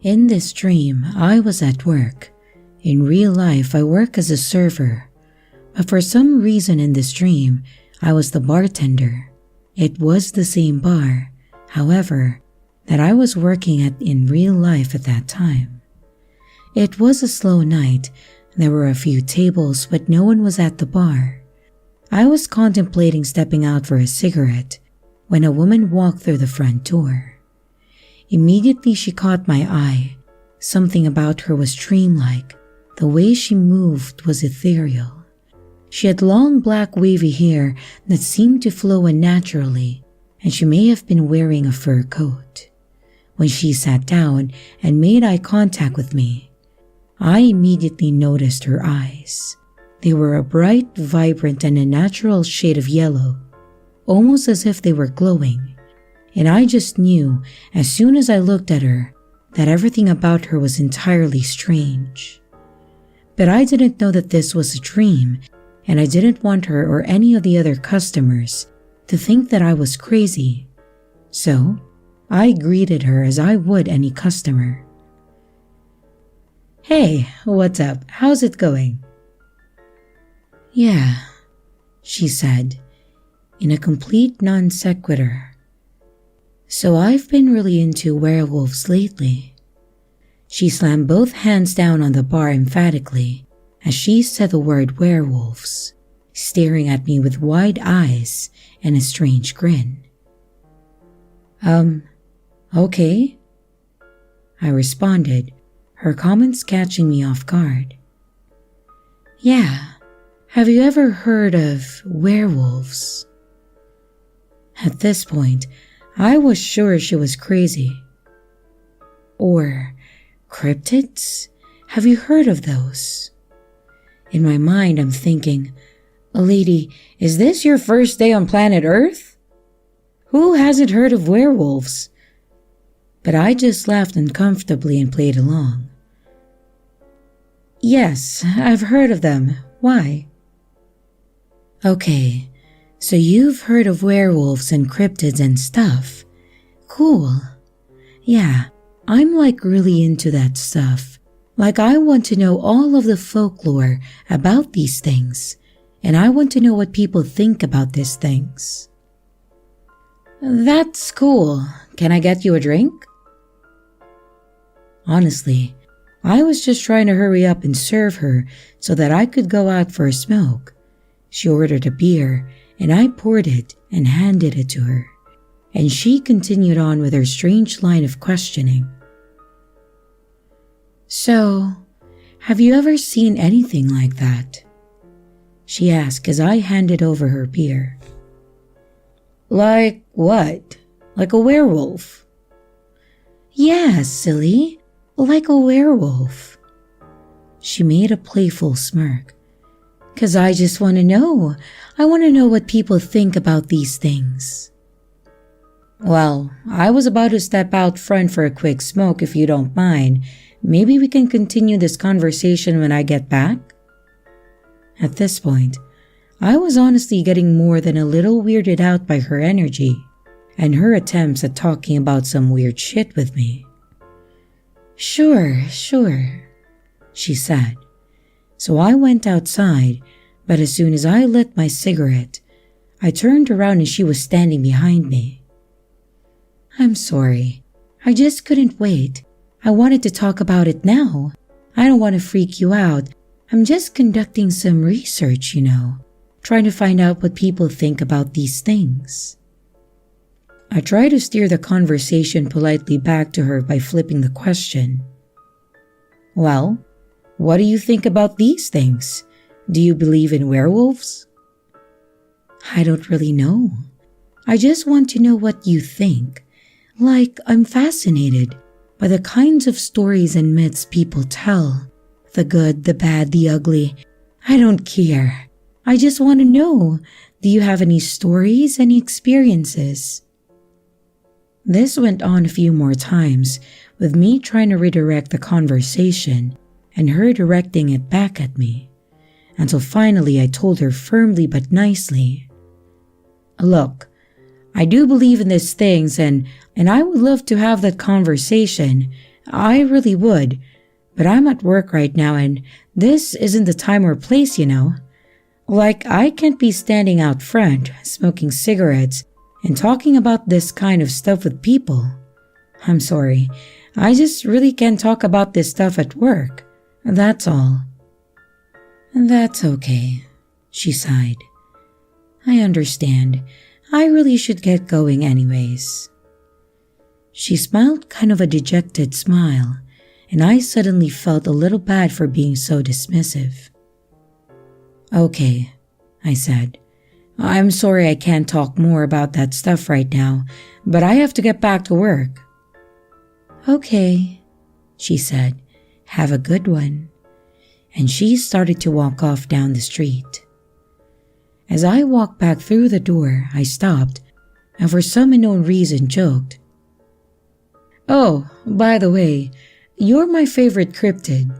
In this dream, I was at work. In real life, I work as a server. But for some reason in this dream, I was the bartender. It was the same bar, however, that I was working at in real life at that time. It was a slow night. There were a few tables, but no one was at the bar. I was contemplating stepping out for a cigarette when a woman walked through the front door. Immediately she caught my eye. Something about her was dreamlike. The way she moved was ethereal. She had long black wavy hair that seemed to flow unnaturally, and she may have been wearing a fur coat. When she sat down and made eye contact with me, I immediately noticed her eyes. They were a bright, vibrant, and a natural shade of yellow, almost as if they were glowing. And I just knew, as soon as I looked at her, that everything about her was entirely strange. But I didn't know that this was a dream, and I didn't want her or any of the other customers to think that I was crazy. So, I greeted her as I would any customer. "Hey, what's up? How's it going?" "Yeah," she said, in a complete non sequitur. "So I've been really into werewolves lately." She slammed both hands down on the bar emphatically as she said the word werewolves, staring at me with wide eyes and a strange grin. Okay," I responded, her comments catching me off guard. "Yeah, have you ever heard of werewolves?" At this point, I was sure she was crazy. "Or cryptids? Have you heard of those?" In my mind, I'm thinking, "Lady, is this your first day on planet Earth? Who hasn't heard of werewolves?" But I just laughed uncomfortably and played along. "Yes, I've heard of them. Why?" "Okay, so you've heard of werewolves and cryptids and stuff. Cool. Yeah, I'm like really into that stuff. Like I want to know all of the folklore about these things, and I want to know what people think about these things." "That's cool. Can I get you a drink?" Honestly, I was just trying to hurry up and serve her so that I could go out for a smoke. She ordered a beer, and I poured it and handed it to her, and she continued on with her strange line of questioning. "So, have you ever seen anything like that?" she asked as I handed over her beer. "Like what? Like a werewolf?" "Yeah, silly. Like a werewolf." She made a playful smirk. "'Cause I just want to know. I want to know what people think about these things." "Well, I was about to step out front for a quick smoke if you don't mind. Maybe we can continue this conversation when I get back?" At this point, I was honestly getting more than a little weirded out by her energy and her attempts at talking about some weird shit with me. Sure, she said. So I went outside, but as soon as I lit my cigarette, I turned around and she was standing behind me. "I'm sorry. I just couldn't wait. I wanted to talk about it now. I don't want to freak you out. I'm just conducting some research, trying to find out what people think about these things." I tried to steer the conversation politely back to her by flipping the question. "Well, what do you think about these things? Do you believe in werewolves?" "I don't really know. I just want to know what you think. Like, I'm fascinated by the kinds of stories and myths people tell. The good, the bad, the ugly. I don't care. I just want to know. Do you have any stories, any experiences?" This went on a few more times, with me trying to redirect the conversation and her directing it back at me, until finally I told her firmly but nicely, "Look, I do believe in these things and I would love to have that conversation. I really would, but I'm at work right now and this isn't the time or place, Like, I can't be standing out front, smoking cigarettes, and talking about this kind of stuff with people. I'm sorry, I just really can't talk about this stuff at work. That's all." "That's okay," she sighed. "I understand. I really should get going anyways." She smiled kind of a dejected smile, and I suddenly felt a little bad for being so dismissive. "Okay," I said. "I'm sorry I can't talk more about that stuff right now, but I have to get back to work." "Okay," she said. "Have a good one." And she started to walk off down the street. As I walked back through the door, I stopped and for some unknown reason joked, "Oh, by the way, you're my favorite cryptid."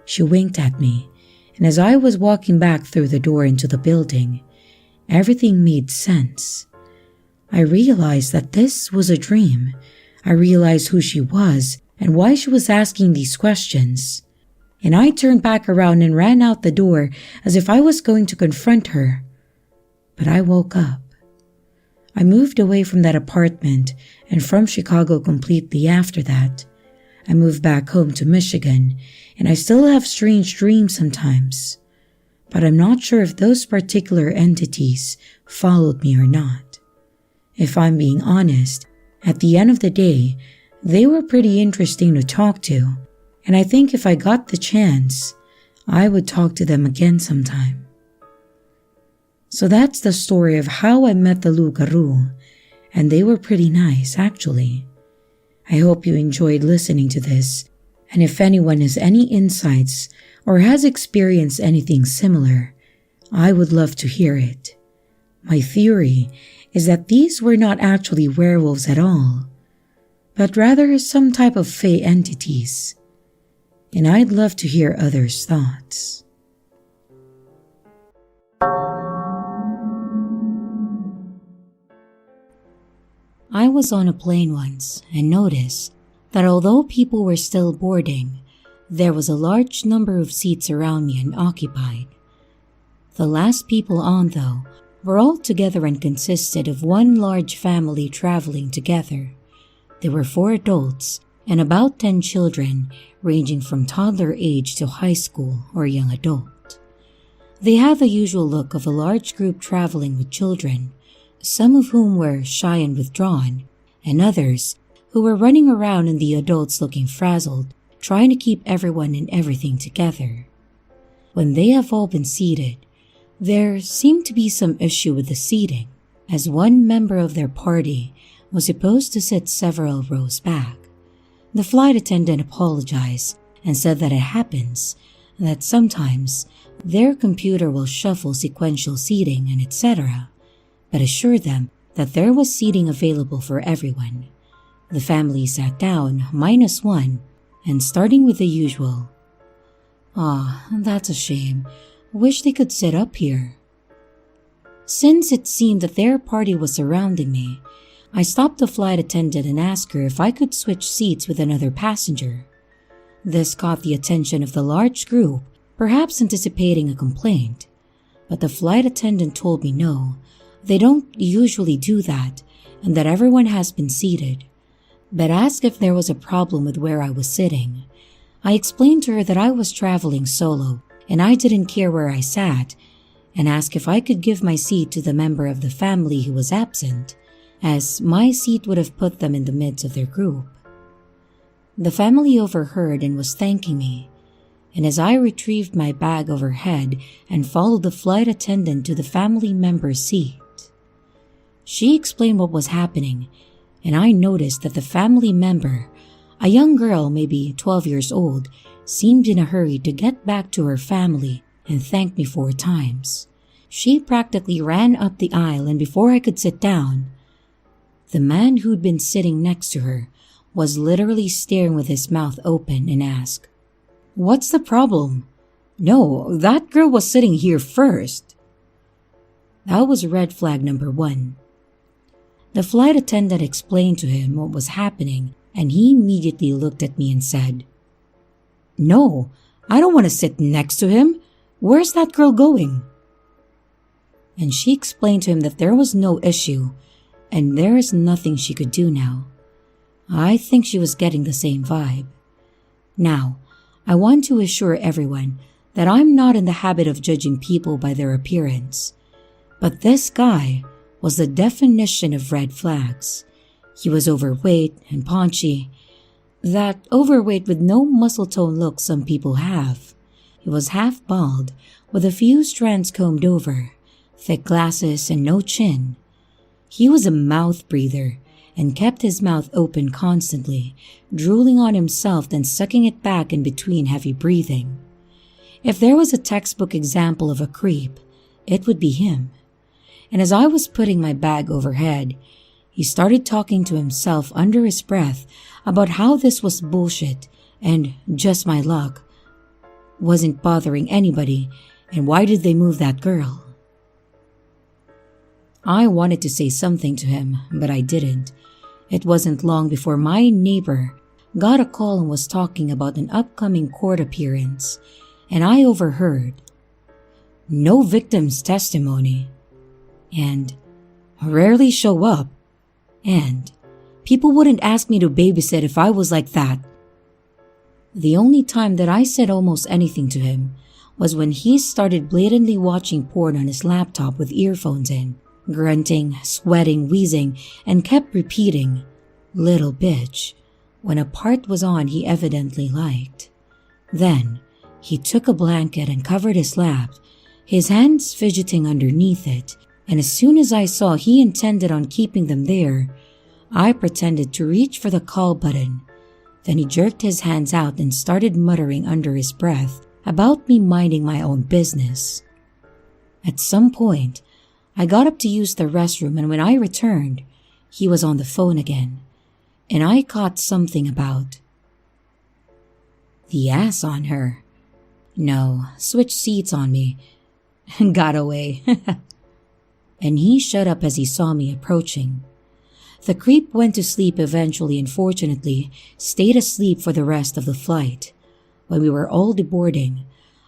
She winked at me, and as I was walking back through the door into the building, everything made sense. I realized that this was a dream. I realized who she was and why she was asking these questions. And I turned back around and ran out the door as if I was going to confront her. But I woke up. I moved away from that apartment and from Chicago completely after that. I moved back home to Michigan, and I still have strange dreams sometimes. But I'm not sure if those particular entities followed me or not. If I'm being honest, at the end of the day, they were pretty interesting to talk to, and I think if I got the chance, I would talk to them again sometime. So that's the story of how I met the Lugaru, and they were pretty nice actually. I hope you enjoyed listening to this, and if anyone has any insights or has experienced anything similar, I would love to hear it. My theory is that these were not actually werewolves at all, but rather some type of fey entities, and I'd love to hear others' thoughts. I was on a plane once and noticed that although people were still boarding, there was a large number of seats around me unoccupied. The last people on, though, were all together and consisted of one large family traveling together. There were 4 adults and about 10 children, ranging from toddler age to high school or young adult. They had the usual look of a large group traveling with children, some of whom were shy and withdrawn, and others who were running around and the adults looking frazzled, trying to keep everyone and everything together. When they have all been seated, there seemed to be some issue with the seating, as one member of their party was supposed to sit several rows back. The flight attendant apologized and said that it happens, that sometimes their computer will shuffle sequential seating and etc., but assured them that there was seating available for everyone. The family sat down, -1, and starting with the usual, that's a shame. Wish they could sit up here." Since it seemed that their party was surrounding me, I stopped the flight attendant and asked her if I could switch seats with another passenger. This caught the attention of the large group, perhaps anticipating a complaint. But the flight attendant told me no, they don't usually do that, and that everyone has been seated, but asked if there was a problem with where I was sitting. I explained to her that I was traveling solo and I didn't care where I sat, and asked if I could give my seat to the member of the family who was absent, as my seat would have put them in the midst of their group. The family overheard and was thanking me, and as I retrieved my bag overhead and followed the flight attendant to the family member's seat, she explained what was happening, and I noticed that the family member, a young girl maybe 12 years old, seemed in a hurry to get back to her family and thanked me 4 times. She practically ran up the aisle, and before I could sit down, the man who'd been sitting next to her was literally staring with his mouth open and asked, "What's the problem? No, that girl was sitting here first." That was red flag number 1. The flight attendant explained to him what was happening, and he immediately looked at me and said, "No, I don't want to sit next to him. Where's that girl going?" And she explained to him that there was no issue, and there is nothing she could do now. I think she was getting the same vibe. Now, I want to assure everyone that I'm not in the habit of judging people by their appearance, but this guy was the definition of red flags. He was overweight and paunchy, that overweight with no muscle tone look some people have. He was half bald, with a few strands combed over, thick glasses and no chin. He was a mouth breather and kept his mouth open constantly, drooling on himself then sucking it back in between heavy breathing. If there was a textbook example of a creep, it would be him. And as I was putting my bag overhead, he started talking to himself under his breath about how this was bullshit and just my luck, wasn't bothering anybody, and why did they move that girl? I wanted to say something to him, but I didn't. It wasn't long before my neighbor got a call and was talking about an upcoming court appearance, and I overheard, "No victim's testimony," and "Rarely show up," and "People wouldn't ask me to babysit if I was like that." The only time that I said almost anything to him was when he started blatantly watching porn on his laptop with earphones in, grunting, sweating, wheezing, and kept repeating, "Little bitch," when a part was on he evidently liked. Then, he took a blanket and covered his lap, his hands fidgeting underneath it, and as soon as I saw he intended on keeping them there, I pretended to reach for the call button. Then he jerked his hands out and started muttering under his breath about me minding my own business. At some point, I got up to use the restroom, and when I returned, he was on the phone again, and I caught something about the ass on her. No, switched seats on me. Got away. And he shut up as he saw me approaching. The creep went to sleep eventually and fortunately stayed asleep for the rest of the flight. When we were all deboarding,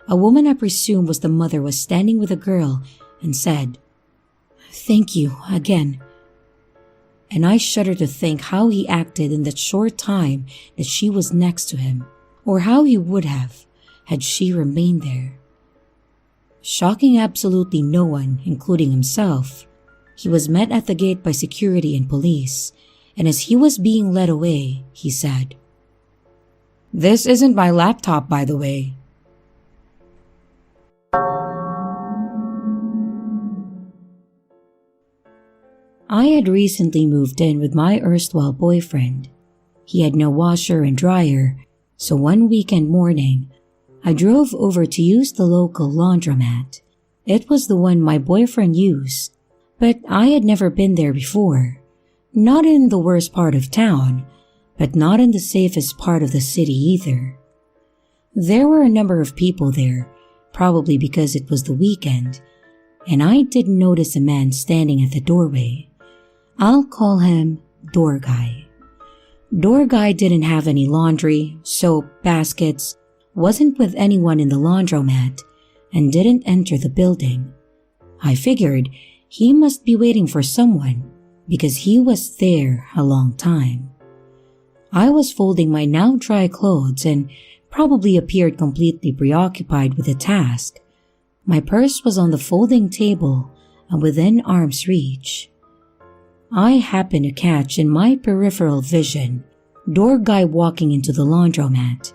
a woman I presume was the mother was standing with a girl and said, "Thank you again." And I shudder to think how he acted in that short time that she was next to him, or how he would have had she remained there. Shocking absolutely no one, including himself, he was met at the gate by security and police, and as he was being led away, he said, "This isn't my laptop, by the way." I had recently moved in with my erstwhile boyfriend. He had no washer and dryer, so one weekend morning, I drove over to use the local laundromat. It was the one my boyfriend used, but I had never been there before. Not in the worst part of town, but not in the safest part of the city either. There were a number of people there, probably because it was the weekend, and I did notice a man standing at the doorway. I'll call him Door Guy. Door Guy didn't have any laundry, soap, baskets, wasn't with anyone in the laundromat, and didn't enter the building. I figured he must be waiting for someone because he was there a long time. I was folding my now dry clothes and probably appeared completely preoccupied with the task. My purse was on the folding table and within arm's reach. I happened to catch in my peripheral vision Door Guy walking into the laundromat,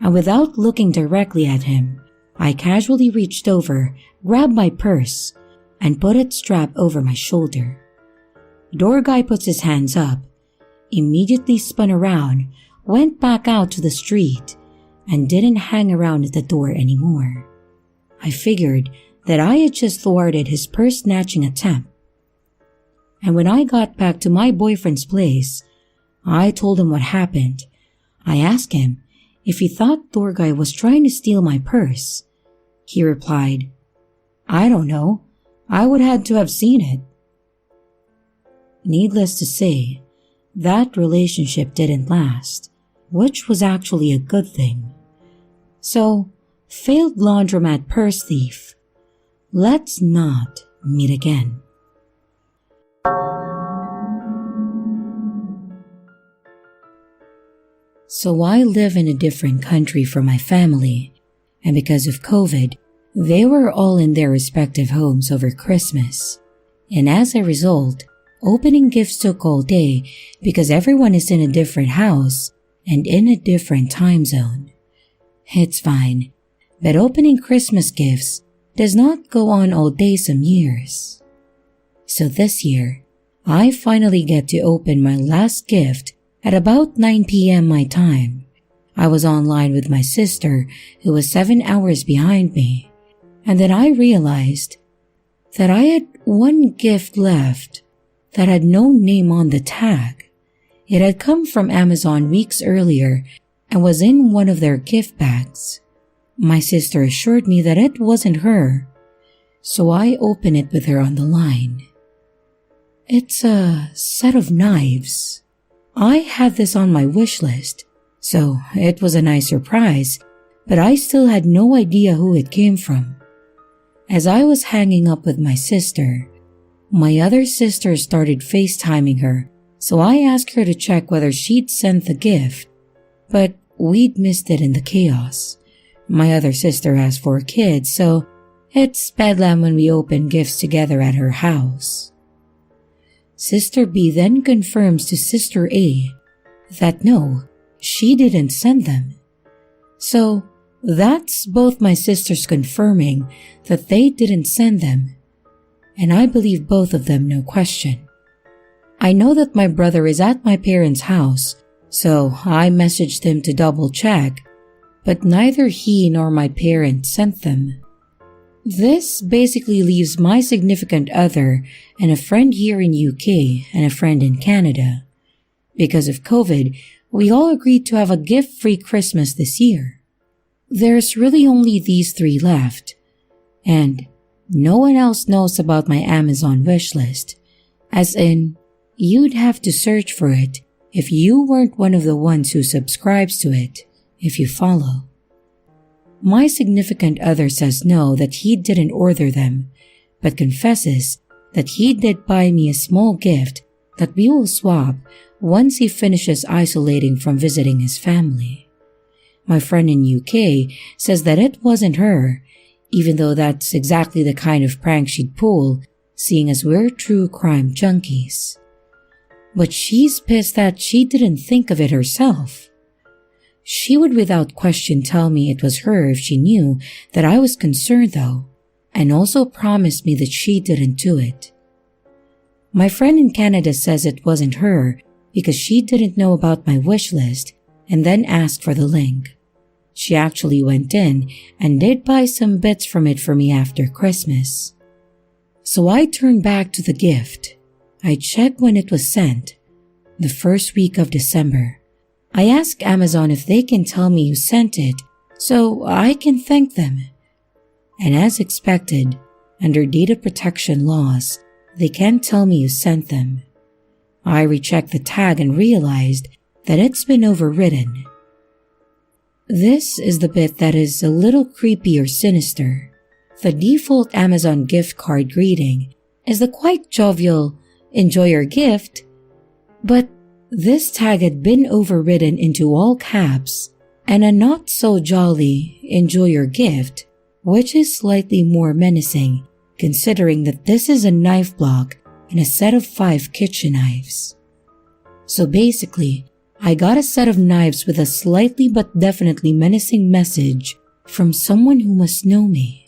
and without looking directly at him, I casually reached over, grabbed my purse, and put it strapped over my shoulder. Door Guy puts his hands up, immediately spun around, went back out to the street, and didn't hang around at the door anymore. I figured that I had just thwarted his purse-snatching attempt. And when I got back to my boyfriend's place, I told him what happened. I asked him if he thought Door Guy was trying to steal my purse. He replied, "I don't know. I would had to have seen it." Needless to say, that relationship didn't last, which was actually a good thing. So, failed laundromat purse thief, let's not meet again. So I live in a different country from my family, and because of COVID, they were all in their respective homes over Christmas. And as a result, opening gifts took all day because everyone is in a different house and in a different time zone. It's fine, but opening Christmas gifts does not go on all day some years. So this year, I finally get to open my last gift at about 9 p.m. my time. I was online with my sister, who was 7 hours behind me, and then I realized that I had one gift left that had no name on the tag. It had come from Amazon weeks earlier and was in one of their gift bags. My sister assured me that it wasn't her, so I opened it with her on the line. It's a set of knives. I had this on my wish list, so it was a nice surprise, but I still had no idea who it came from. As I was hanging up with my sister, my other sister started FaceTiming her, so I asked her to check whether she'd sent the gift, but we'd missed it in the chaos. My other sister has 4 kids, so it's bedlam when we open gifts together at her house. Sister B then confirms to Sister A that no, she didn't send them. So that's both my sisters confirming that they didn't send them, and I believe both of them, no question. I know that my brother is at my parents' house, so I messaged him to double check, but neither he nor my parents sent them. This basically leaves my significant other and a friend here in UK and a friend in Canada. Because of COVID, we all agreed to have a gift-free Christmas this year. There's really only these 3 left, and no one else knows about my Amazon wishlist, as in, you'd have to search for it if you weren't one of the ones who subscribes to it, if you follow. My significant other says no, that he didn't order them, but confesses that he did buy me a small gift that we will swap once he finishes isolating from visiting his family. My friend in UK says that it wasn't her, even though that's exactly the kind of prank she'd pull, seeing as we're true crime junkies. But she's pissed that she didn't think of it herself. She would without question tell me it was her if she knew that I was concerned though, and also promised me that she didn't do it. My friend in Canada says it wasn't her because she didn't know about my wish list and then asked for the link. She actually went in and did buy some bits from it for me after Christmas. So I turned back to the gift. I checked when it was sent, the first week of December. I asked Amazon if they can tell me who sent it so I can thank them. And as expected, under data protection laws, they can't tell me who sent them. I rechecked the tag and realized that it's been overwritten. This is the bit that is a little creepy or sinister. The default Amazon gift card greeting is the quite jovial, "Enjoy your gift," but this tag had been overwritten into all caps and a not so jolly "Enjoy your gift," which is slightly more menacing considering that this is a knife block and a set of 5 kitchen knives. So basically, I got a set of knives with a slightly but definitely menacing message from someone who must know me.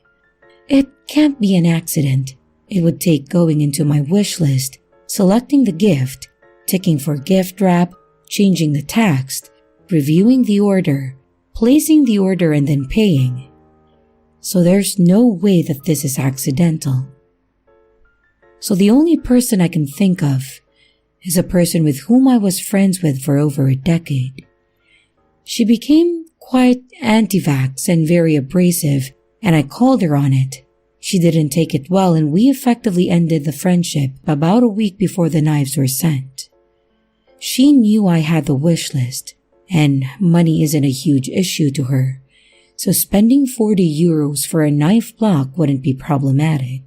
It can't be an accident. It would take going into my wish list, selecting the gift, ticking for gift wrap, changing the text, reviewing the order, placing the order and then paying. So there's no way that this is accidental. So the only person I can think of is a person with whom I was friends with for over a decade. She became quite anti-vax and very abrasive, and I called her on it. She didn't take it well, and we effectively ended the friendship about a week before the knives were sent. She knew I had the wish list, and money isn't a huge issue to her, so spending 40 euros for a knife block wouldn't be problematic.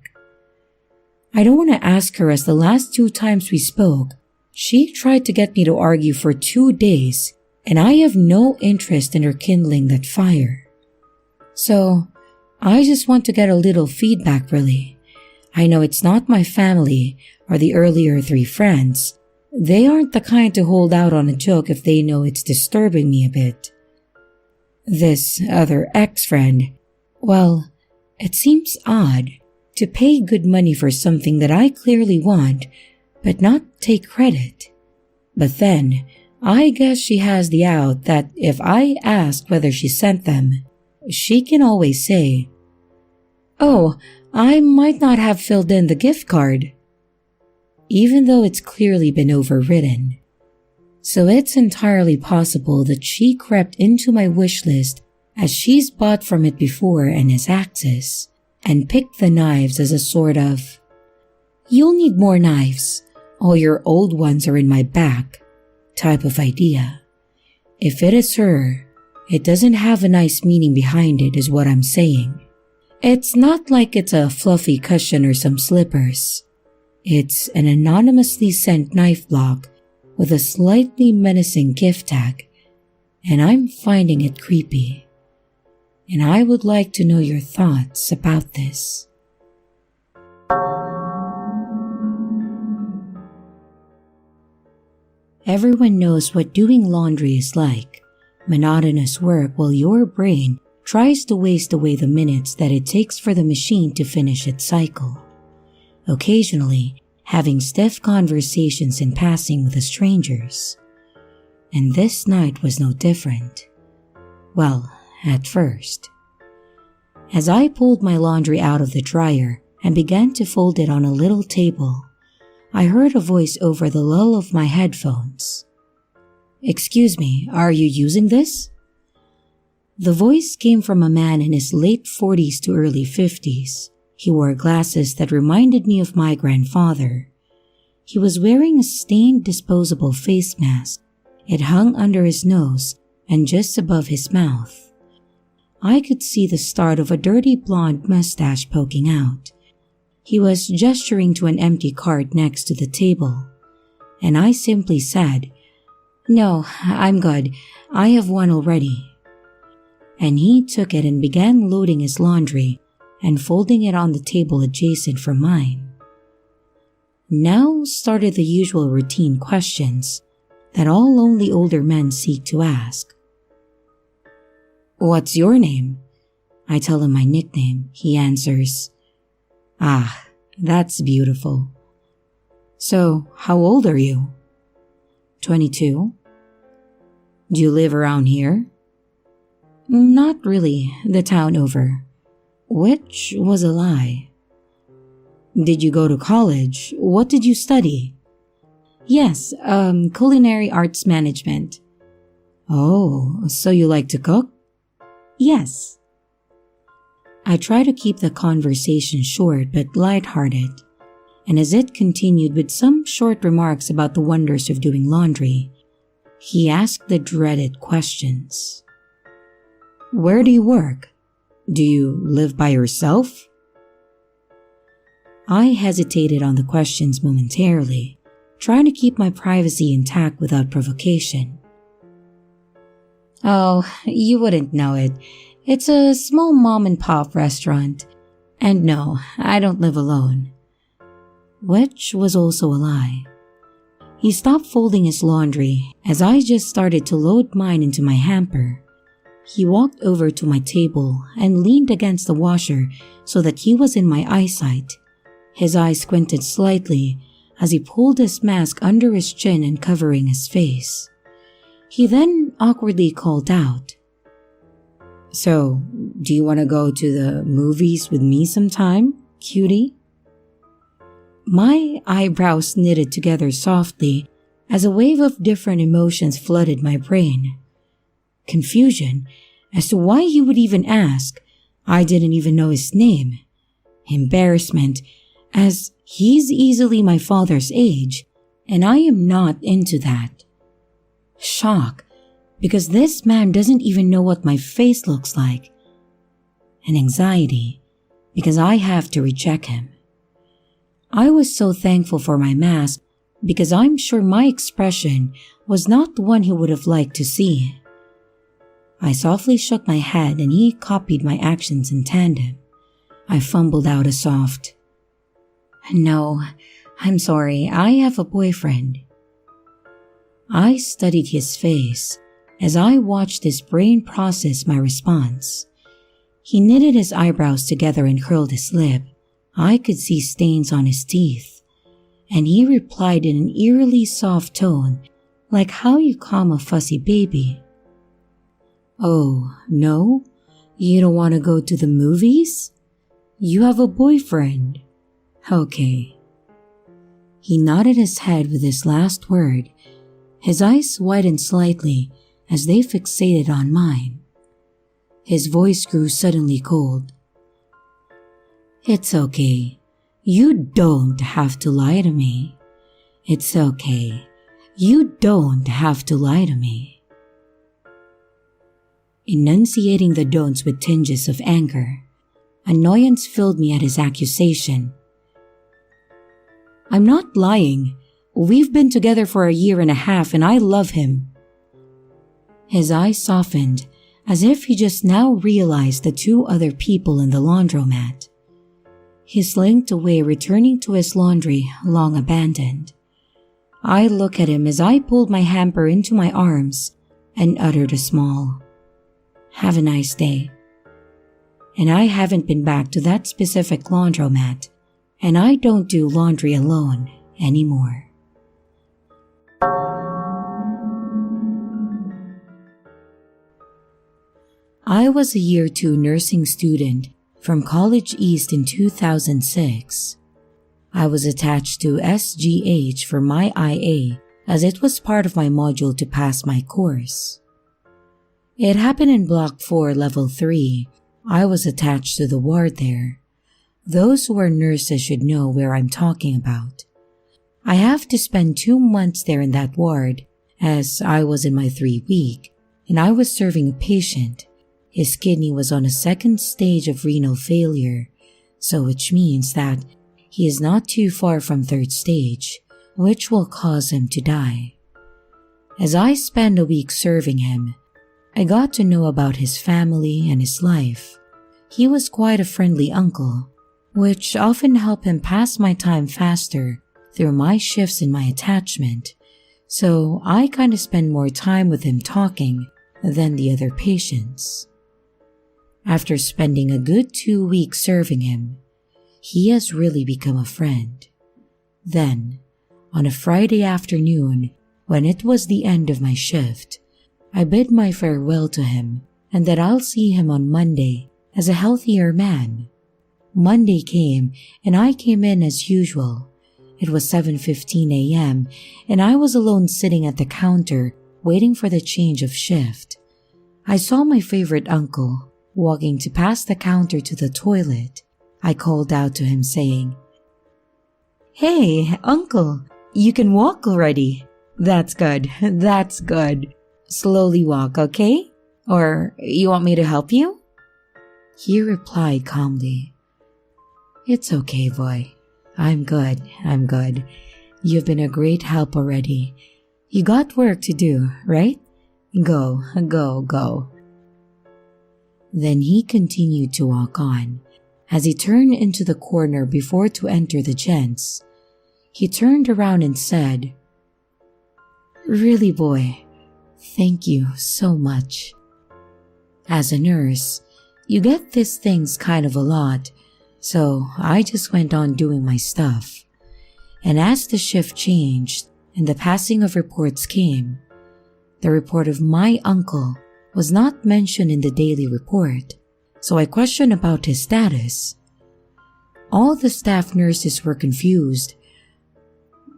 I don't want to ask her, as the last 2 times we spoke, she tried to get me to argue for 2 days, and I have no interest in her kindling that fire. So, I just want to get a little feedback really. I know it's not my family or the earlier 3 friends. They aren't the kind to hold out on a joke if they know it's disturbing me a bit. This other ex-friend, well, it seems odd to pay good money for something that I clearly want, but not take credit. But then, I guess she has the out that if I ask whether she sent them, she can always say, "Oh, I might not have filled in the gift card," even though it's clearly been overwritten. So it's entirely possible that she crept into my wish list as she's bought from it before and has access, and picked the knives as a sort of, "You'll need more knives. all your old ones are in my back type of idea. If it is her, it doesn't have a nice meaning behind it is what I'm saying. It's not like it's a fluffy cushion or some slippers. It's an anonymously sent knife block with a slightly menacing gift tag, and I'm finding it creepy. And I would like to know your thoughts about this. Everyone knows what doing laundry is like. Monotonous work while your brain tries to waste away the minutes that it takes for the machine to finish its cycle. Occasionally, having stiff conversations in passing with the strangers. And this night was no different. Well, at first. As I pulled my laundry out of the dryer and began to fold it on a little table, I heard a voice over the lull of my headphones. "Excuse me, are you using this?" The voice came from a man in his late 40s to early 50s. He wore glasses that reminded me of my grandfather. He was wearing a stained disposable face mask. It hung under his nose and just above his mouth. I could see the start of a dirty blonde mustache poking out. He was gesturing to an empty cart next to the table, and I simply said, "No, I'm good. I have one already." And he took it and began loading his laundry and folding it on the table adjacent from mine. Now started the usual routine questions that all lonely older men seek to ask. "What's your name?" I tell him my nickname. He answers, "Ah, that's beautiful." "So, how old are you?" 22. "Do you live around here?" "Not really, the town over." Which was a lie. "Did you go to college? What did you study?" "Yes, culinary arts management." "Oh, so you like to cook?" "Yes." I try to keep the conversation short but lighthearted, and as it continued with some short remarks about the wonders of doing laundry, he asked the dreaded questions. "Where do you work? Do you live by yourself?" I hesitated on the questions momentarily, trying to keep my privacy intact without provocation. "Oh, you wouldn't know it. It's a small mom-and-pop restaurant. And no, I don't live alone." Which was also a lie. He stopped folding his laundry as I just started to load mine into my hamper. He walked over to my table and leaned against the washer so that he was in my eyesight. His eyes squinted slightly as he pulled his mask under his chin and covering his face. He then awkwardly called out, "So, do you want to go to the movies with me sometime, cutie?" My eyebrows knitted together softly as a wave of different emotions flooded my brain. Confusion as to why he would even ask. I didn't even know his name. Embarrassment as he's easily my father's age and I am not into that. Shock because this man doesn't even know what my face looks like. And anxiety because I have to recheck him. I was so thankful for my mask because I'm sure my expression was not the one he would have liked to see. I softly shook my head and he copied my actions in tandem. I fumbled out a soft, "No, I'm sorry, I have a boyfriend." I studied his face as I watched his brain process my response. He knitted his eyebrows together and curled his lip. I could see stains on his teeth. And he replied in an eerily soft tone, like how you calm a fussy baby. "Oh, no? You don't want to go to the movies? You have a boyfriend. Okay." He nodded his head with his last word. His eyes widened slightly as they fixated on mine. His voice grew suddenly cold. "It's okay. You don't have to lie to me. It's okay. You don't have to lie to me. Enunciating the don'ts with tinges of anger, annoyance filled me at his accusation. I'm not lying. We've been together for 1.5 years and I love him. His eyes softened as if he just now realized the 2 other people in the laundromat. He slinked away, returning to his laundry long abandoned. I looked at him as I pulled my hamper into my arms and uttered a small, "Have a nice day." And I haven't been back to that specific laundromat, and I don't do laundry alone anymore. I was a year 2 nursing student from College East in 2006. I was attached to SGH for my IA as it was part of my module to pass my course. It happened in Block 4, Level 3. I was attached to the ward there. Those who are nurses should know where I'm talking about. I have to spend 2 months there in that ward as I was in my 3rd week and I was serving a patient. His kidney was on a 2nd stage of renal failure, so which means that he is not too far from 3rd stage, which will cause him to die. As I spent a week serving him, I got to know about his family and his life. He was quite a friendly uncle, which often helped him pass my time faster through my shifts in my attachment, so I kinda spend more time with him talking than the other patients. After spending a good 2 weeks serving him, he has really become a friend. Then, on a Friday afternoon, when it was the end of my shift, I bid my farewell to him and that I'll see him on Monday as a healthier man. Monday came and I came in as usual. It was 7:15 a.m. and I was alone sitting at the counter waiting for the change of shift. I saw my favorite uncle walking to pass the counter to the toilet. I called out to him saying, "Hey, uncle, you can walk already." "That's good, that's good. Slowly walk, okay? Or you want me to help you?" He replied calmly, "It's okay, boy. I'm good. You've been a great help already. You got work to do, right? Go. Then he continued to walk on. As he turned into the corner before to enter the gents, he turned around and said, "Really, boy, thank you so much." As a nurse, you get these things kind of a lot, so I just went on doing my stuff. And as the shift changed and the passing of reports came, the report of my uncle was not mentioned in the daily report, so I questioned about his status. All the staff nurses were confused.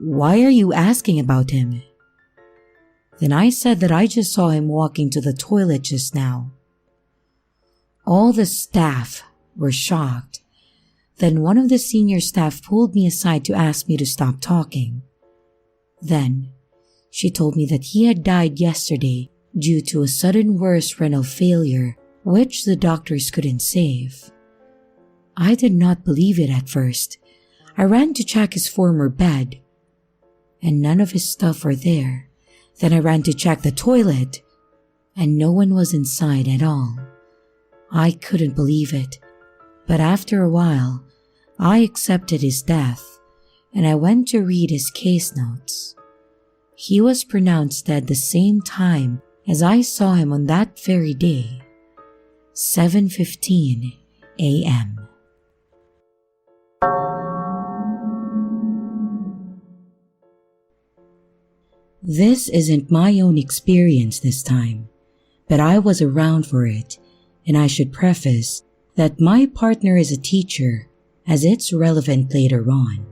"Why are you asking about him?" Then I said that I just saw him walking to the toilet just now. All the staff were shocked. Then one of the senior staff pulled me aside to ask me to stop talking. Then she told me that he had died yesterday due to a sudden worse renal failure which the doctors couldn't save. I did not believe it at first. I ran to check his former bed, and none of his stuff were there. Then I ran to check the toilet, and no one was inside at all. I couldn't believe it, but after a while, I accepted his death, and I went to read his case notes. He was pronounced dead the same time as I saw him on that very day, 7:15 a.m. This isn't my own experience this time, but I was around for it, and I should preface that my partner is a teacher as it's relevant later on.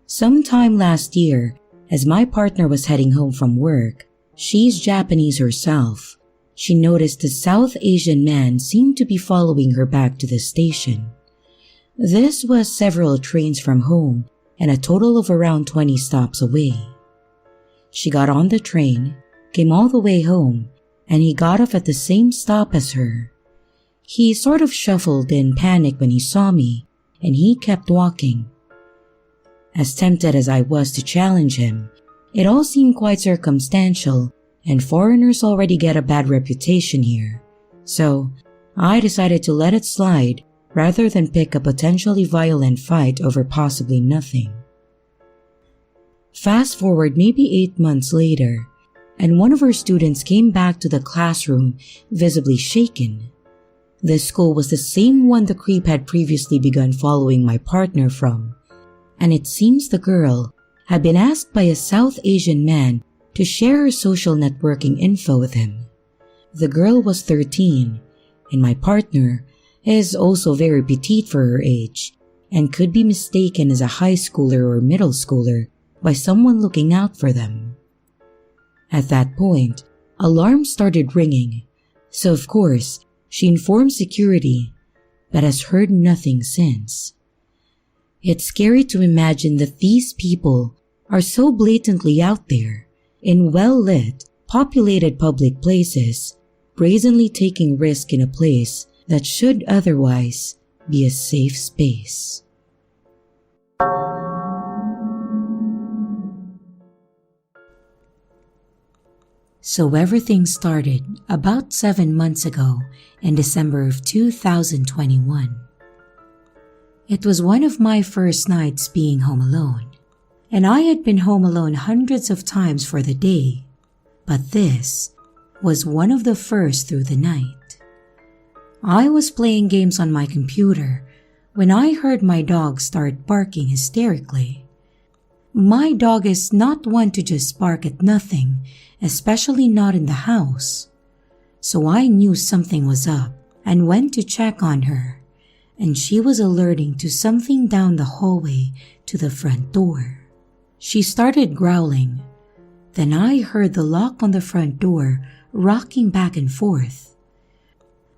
Sometime last year, as my partner was heading home from work, she's Japanese herself, she noticed a South Asian man seemed to be following her back to the station. This was several trains from home, and a total of around 20 stops away. She got on the train, came all the way home, and he got off at the same stop as her. He sort of shuffled in panic when he saw me, and he kept walking. As tempted as I was to challenge him, it all seemed quite circumstantial, and foreigners already get a bad reputation here. So, I decided to let it slide rather than pick a potentially violent fight over possibly nothing. Fast forward maybe 8 months later, and one of our students came back to the classroom visibly shaken. This school was the same one the creep had previously begun following my partner from, and it seems the girl had been asked by a South Asian man to share her social networking info with him. The girl was 13, and my partner is also very petite for her age and could be mistaken as a high schooler or middle schooler by someone looking out for them. At that point, alarms started ringing, so of course, she informed security, but has heard nothing since. It's scary to imagine that these people are so blatantly out there, in well-lit, populated public places, brazenly taking risk in a place that should otherwise be a safe space. So everything started about 7 months ago in December of 2021. It was one of my first nights being home alone, and I had been home alone hundreds of times for the day, but this was one of the first through the night. I was playing games on my computer when I heard my dog start barking hysterically. My dog is not one to just bark at nothing, especially not in the house. So I knew something was up and went to check on her, and she was alerting to something down the hallway to the front door. She started growling. Then I heard the lock on the front door rocking back and forth.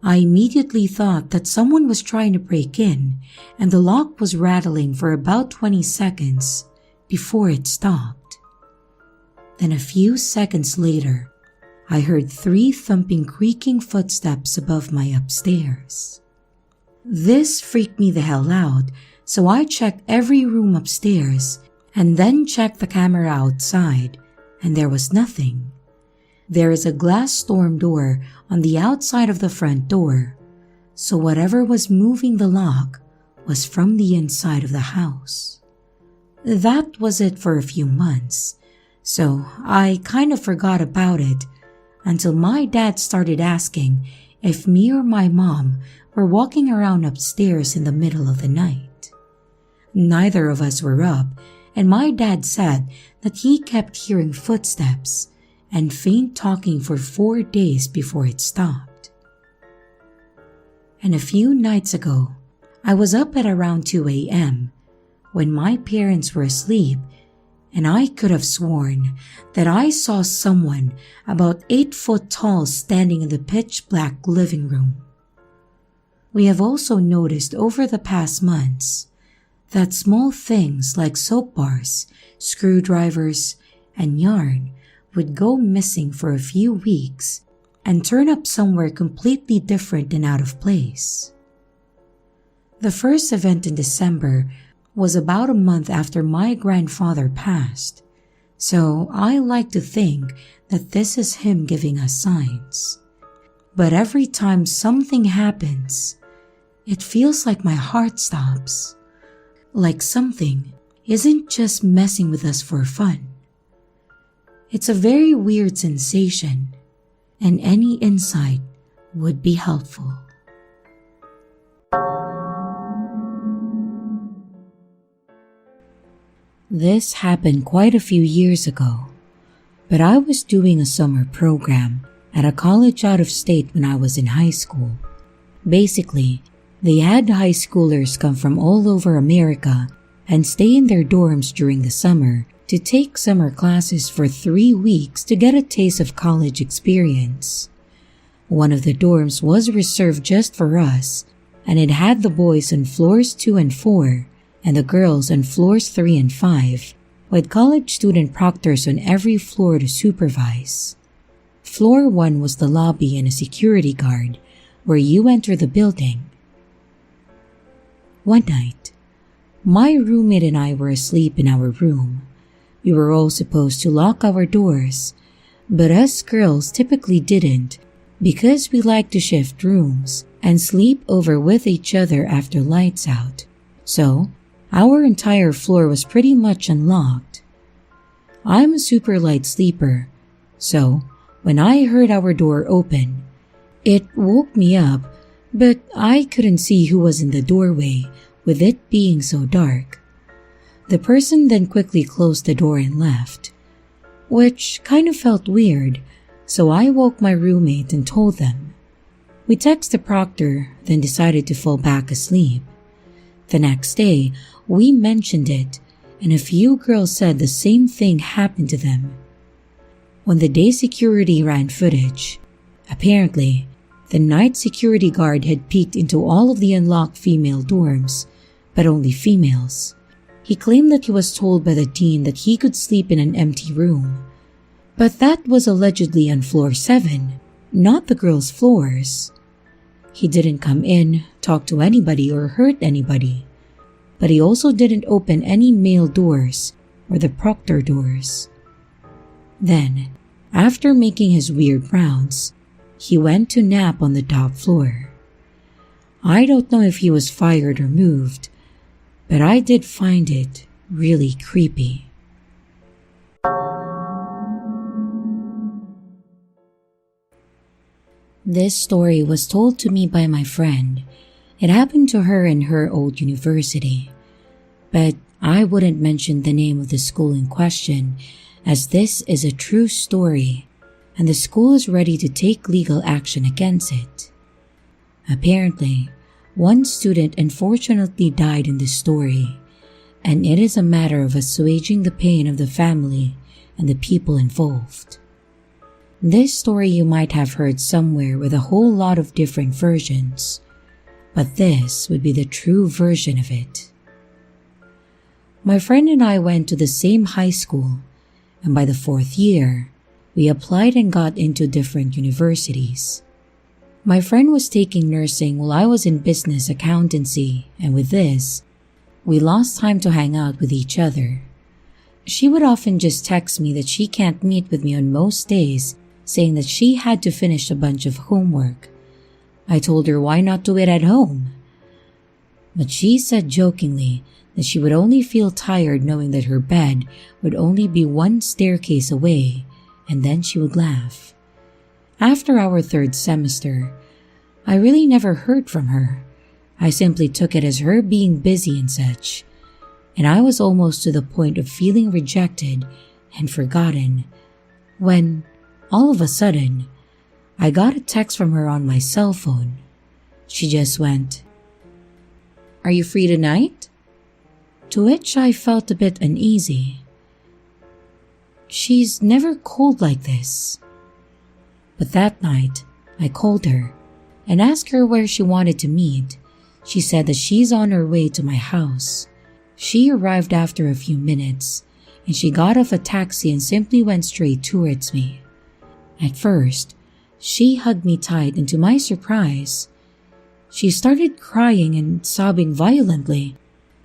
I immediately thought that someone was trying to break in, and the lock was rattling for about 20 seconds before it stopped. Then a few seconds later, I heard 3 thumping, creaking footsteps above my upstairs. This freaked me the hell out, so I checked every room upstairs and then checked the camera outside, and there was nothing. There is a glass storm door on the outside of the front door, so whatever was moving the lock was from the inside of the house. That was it for a few months, so I kind of forgot about it until my dad started asking if me or my mom were walking around upstairs in the middle of the night. Neither of us were up, and my dad said that he kept hearing footsteps and faint talking for 4 days before it stopped. And a few nights ago, I was up at around 2 a.m. when my parents were asleep, and I could have sworn that I saw someone about 8 foot tall standing in the pitch black living room. We have also noticed over the past months that small things like soap bars, screwdrivers, and yarn would go missing for a few weeks and turn up somewhere completely different and out of place. The first event in December was about a month after my grandfather passed, so I like to think that this is him giving us signs. But every time something happens, it feels like my heart stops, like something isn't just messing with us for fun. It's a very weird sensation, and any insight would be helpful. This happened quite a few years ago, but I was doing a summer program at a college out of state when I was in high school. Basically, they had high schoolers come from all over America and stay in their dorms during the summer to take summer classes for 3 weeks to get a taste of college experience. One of the dorms was reserved just for us, and it had the boys on floors 2 and 4, and the girls on floors 3 and 5, with college student proctors on every floor to supervise. Floor 1 was the lobby and a security guard where you enter the building. One night, my roommate and I were asleep in our room. We were all supposed to lock our doors, but us girls typically didn't because we like to shift rooms and sleep over with each other after lights out. So, our entire floor was pretty much unlocked. I'm a super light sleeper, so when I heard our door open, it woke me up, but I couldn't see who was in the doorway with it being so dark. The person then quickly closed the door and left, which kind of felt weird, so I woke my roommate and told them. We texted the proctor, then decided to fall back asleep. The next day, we mentioned it, and a few girls said the same thing happened to them. When the day security ran footage, apparently, the night security guard had peeked into all of the unlocked female dorms, but only females. He claimed that he was told by the dean that he could sleep in an empty room, but that was allegedly on floor 7, not the girls' floors. He didn't come in, talk to anybody, or hurt anybody, but he also didn't open any male doors or the proctor doors. Then, after making his weird rounds, he went to nap on the top floor. I don't know if he was fired or moved, but I did find it really creepy. This story was told to me by my friend. It happened to her in her old university, but I wouldn't mention the name of the school in question as this is a true story and the school is ready to take legal action against it. Apparently, one student unfortunately died in this story, and it is a matter of assuaging the pain of the family and the people involved. This story you might have heard somewhere with a whole lot of different versions, but this would be the true version of it. My friend and I went to the same high school, and by the 4th year, we applied and got into different universities. My friend was taking nursing while I was in business accountancy, and with this, we lost time to hang out with each other. She would often just text me that she can't meet with me on most days, saying that she had to finish a bunch of homework. I told her why not do it at home? But she said jokingly that she would only feel tired knowing that her bed would only be 1 staircase away, and then she would laugh. After our 3rd semester, I really never heard from her. I simply took it as her being busy and such, and I was almost to the point of feeling rejected and forgotten when, all of a sudden, I got a text from her on my cell phone. She just went, "Are you free tonight?" To which I felt a bit uneasy. She's never called like this. But that night, I called her and asked her where she wanted to meet. She said that she's on her way to my house. She arrived after a few minutes, and she got off a taxi and simply went straight towards me. At first, she hugged me tight, and to my surprise, she started crying and sobbing violently,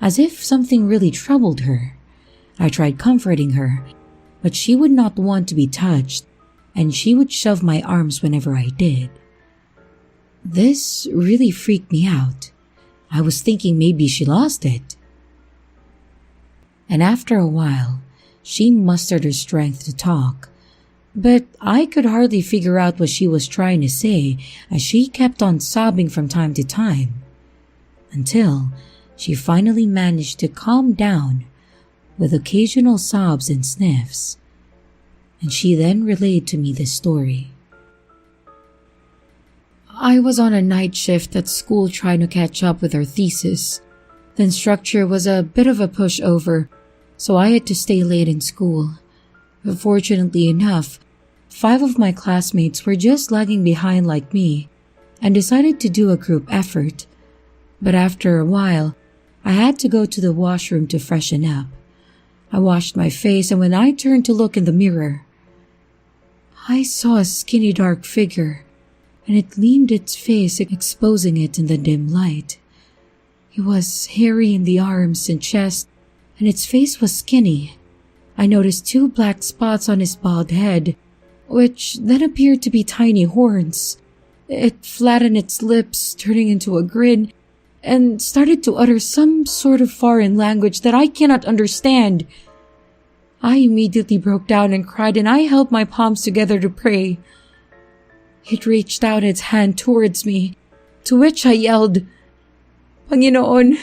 as if something really troubled her. I tried comforting her, but she would not want to be touched, and she would shove my arms whenever I did. This really freaked me out. I was thinking maybe she lost it. And after a while, she mustered her strength to talk, but I could hardly figure out what she was trying to say as she kept on sobbing from time to time, until she finally managed to calm down with occasional sobs and sniffs, and she then relayed to me this story. I was on a night shift at school trying to catch up with our thesis. The instructor was a bit of a pushover, so I had to stay late in school. But fortunately enough, 5 of my classmates were just lagging behind like me and decided to do a group effort. But after a while, I had to go to the washroom to freshen up. I washed my face, and when I turned to look in the mirror, I saw a skinny dark figure, and it leaned its face, exposing it in the dim light. It was hairy in the arms and chest, and its face was skinny. I noticed 2 black spots on his bald head, which then appeared to be tiny horns. It flattened its lips, turning into a grin, and started to utter some sort of foreign language that I cannot understand. I immediately broke down and cried, and I held my palms together to pray. It reached out its hand towards me, to which I yelled, "Panginoon!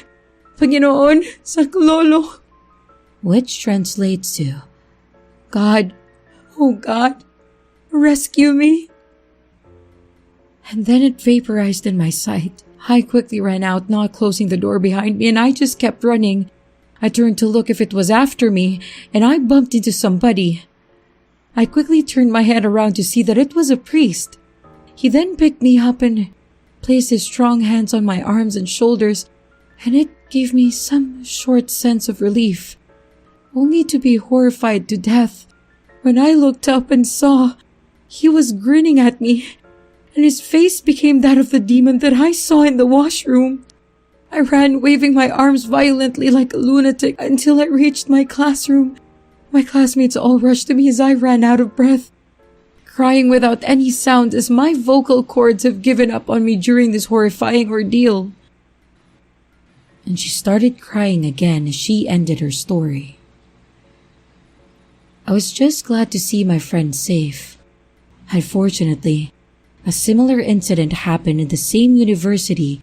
Panginoon! Saklolo!" which translates to, "God, oh God, rescue me!" And then it vaporized in my sight. I quickly ran out, not closing the door behind me, and I just kept running. I turned to look if it was after me, and I bumped into somebody. I quickly turned my head around to see that it was a priest. He then picked me up and placed his strong hands on my arms and shoulders, and it gave me some short sense of relief, only to be horrified to death when I looked up and saw he was grinning at me, and his face became that of the demon that I saw in the washroom. I ran, waving my arms violently like a lunatic, until I reached my classroom. My classmates all rushed to me as I ran out of breath, crying without any sound as my vocal cords have given up on me during this horrifying ordeal. And she started crying again as she ended her story. I was just glad to see my friend safe. Unfortunately, a similar incident happened in the same university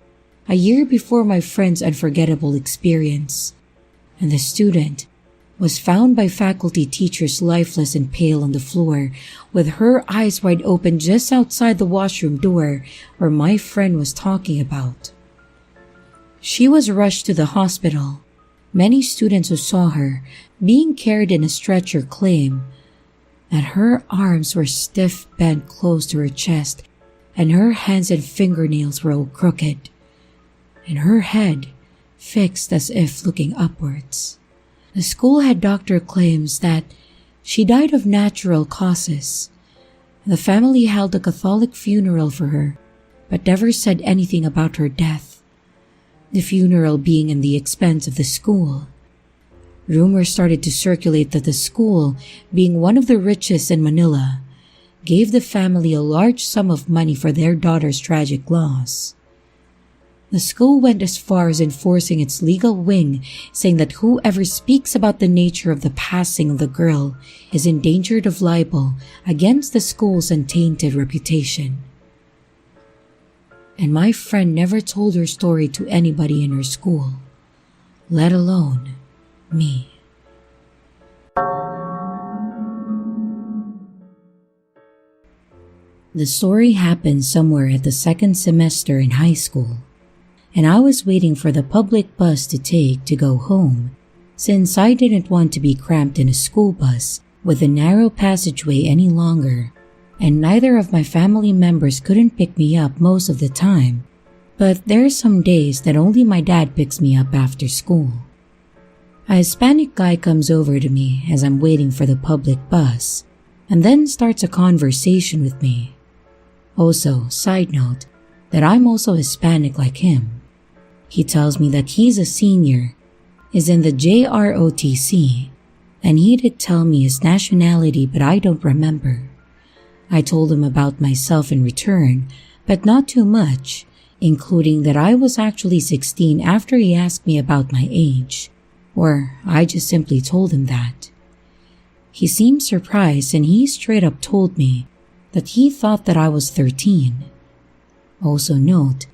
a year before my friend's unforgettable experience, and the student was found by faculty teachers lifeless and pale on the floor, with her eyes wide open just outside the washroom door where my friend was talking about. She was rushed to the hospital. Many students who saw her being carried in a stretcher claim that her arms were stiff, bent close to her chest, and her hands and fingernails were all crooked, and her head fixed as if looking upwards. The school head doctor claims that she died of natural causes. The family held a Catholic funeral for her, but never said anything about her death, the funeral being in the expense of the school. Rumors started to circulate that the school, being one of the richest in Manila, gave the family a large sum of money for their daughter's tragic loss. The school went as far as enforcing its legal wing, saying that whoever speaks about the nature of the passing of the girl is endangered of libel against the school's untainted reputation. And my friend never told her story to anybody in her school, let alone me. The story happened somewhere at the second semester in high school, and I was waiting for the public bus to take to go home, since I didn't want to be cramped in a school bus with a narrow passageway any longer, and neither of my family members couldn't pick me up most of the time, but there are some days that only my dad picks me up after school. A Hispanic guy comes over to me as I'm waiting for the public bus, and then starts a conversation with me. Also, side note, that I'm also Hispanic like him. He tells me that he's a senior, is in the JROTC, and he did tell me his nationality, but I don't remember. I told him about myself in return, but not too much, including that I was actually 16 after he asked me about my age, or I just simply told him that. He seemed surprised, and he straight up told me that he thought that I was 13. Also note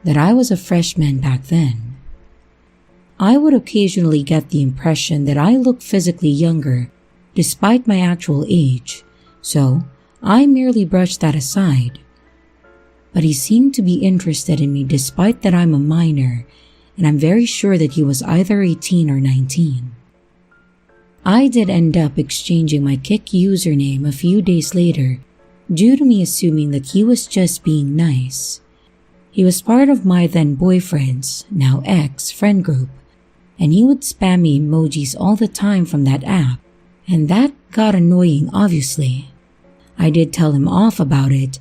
that I was a freshman back then. I would occasionally get the impression that I looked physically younger despite my actual age, so I merely brushed that aside. But he seemed to be interested in me despite that I'm a minor, and I'm very sure that he was either 18 or 19. I did end up exchanging my Kik username a few days later due to me assuming that he was just being nice. He was part of my then boyfriend's, now ex, friend group, and he would spam me emojis all the time from that app, and that got annoying obviously. I did tell him off about it,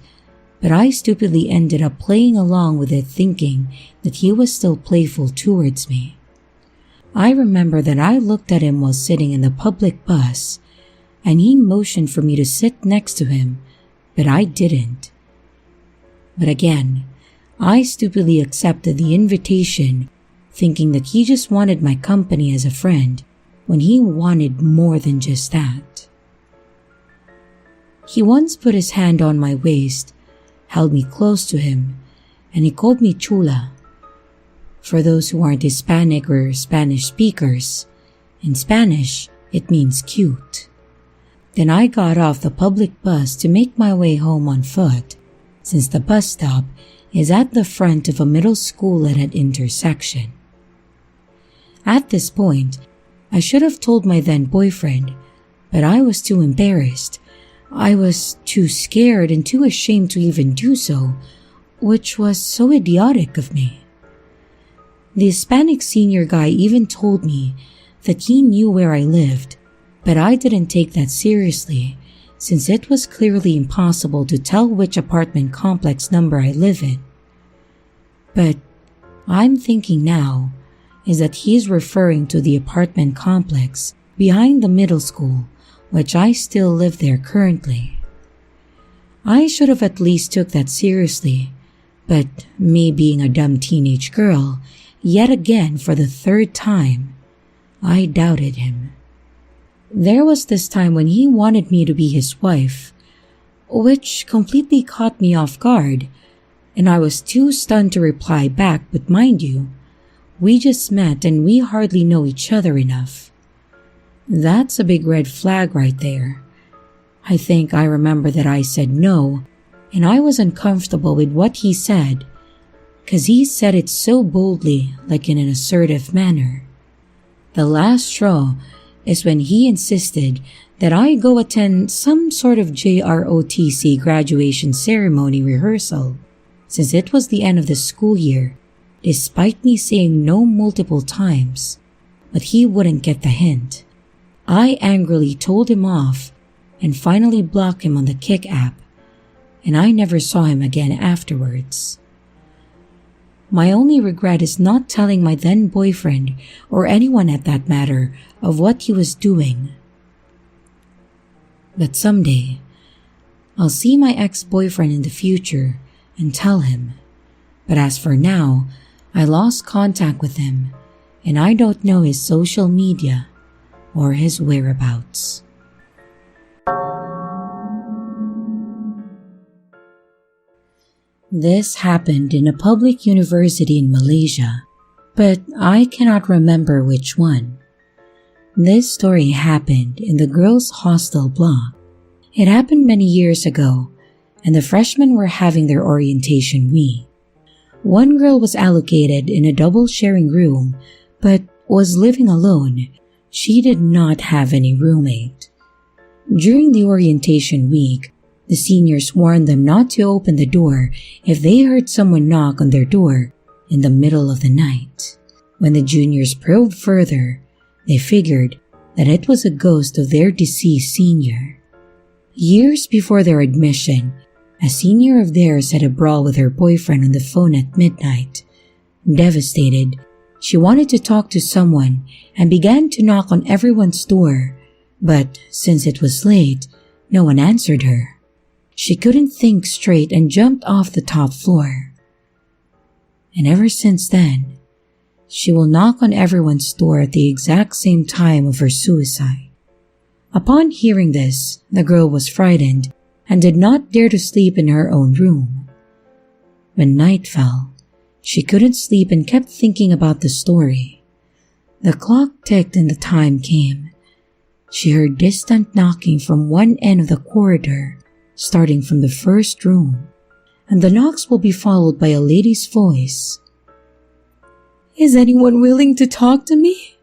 but I stupidly ended up playing along with it thinking that he was still playful towards me. I remember that I looked at him while sitting in the public bus, and he motioned for me to sit next to him, but I didn't. But again, I stupidly accepted the invitation, thinking that he just wanted my company as a friend when he wanted more than just that. He once put his hand on my waist, held me close to him, and he called me chula. For those who aren't Hispanic or Spanish speakers, in Spanish, it means cute. Then I got off the public bus to make my way home on foot, since the bus stop is at the front of a middle school at an intersection. At this point, I should have told my then boyfriend, but I was too embarrassed. I was too scared and too ashamed to even do so, which was so idiotic of me. The Hispanic senior guy even told me that he knew where I lived, but I didn't take that seriously since it was clearly impossible to tell which apartment complex number I live in. But I'm thinking now is that he's referring to the apartment complex behind the middle school, which I still live there currently. I should have at least took that seriously, but me being a dumb teenage girl, yet again for the third time, I doubted him. There was this time when he wanted me to be his wife, which completely caught me off guard, and I was too stunned to reply back, but mind you, we just met and we hardly know each other enough. That's a big red flag right there. I think I remember that I said no, and I was uncomfortable with what he said, 'cause he said it so boldly, like in an assertive manner. The last straw is when he insisted that I go attend some sort of JROTC graduation ceremony rehearsal, since it was the end of the school year, despite me saying no multiple times, but he wouldn't get the hint. I angrily told him off and finally blocked him on the Kick app, and I never saw him again afterwards. My only regret is not telling my then boyfriend, or anyone at that matter, of what he was doing. But someday, I'll see my ex-boyfriend in the future and tell him. But as for now, I lost contact with him, and I don't know his social media or his whereabouts. This happened in a public university in Malaysia, but I cannot remember which one. This story happened in the girls' hostel block. It happened many years ago, and the freshmen were having their orientation week. One girl was allocated in a double sharing room, but was living alone. She did not have any roommate. During the orientation week, the seniors warned them not to open the door if they heard someone knock on their door in the middle of the night. When the juniors probed further, they figured that it was a ghost of their deceased senior. Years before their admission, a senior of theirs had a brawl with her boyfriend on the phone at midnight. Devastated, she wanted to talk to someone and began to knock on everyone's door, but since it was late, no one answered her. She couldn't think straight and jumped off the top floor. And ever since then, she will knock on everyone's door at the exact same time of her suicide. Upon hearing this, the girl was frightened and did not dare to sleep in her own room. When night fell, she couldn't sleep and kept thinking about the story. The clock ticked and the time came. She heard distant knocking from one end of the corridor, starting from the first room, and the knocks will be followed by a lady's voice. "Is anyone willing to talk to me?"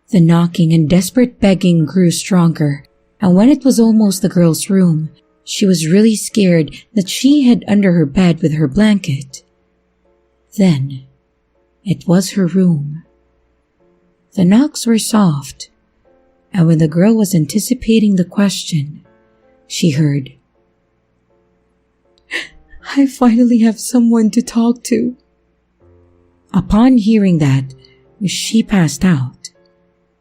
The knocking and desperate begging grew stronger, and when it was almost the girl's room, she was really scared that she hid under her bed with her blanket. Then, it was her room. The knocks were soft, and when the girl was anticipating the question, she heard, "I finally have someone to talk to." Upon hearing that, she passed out.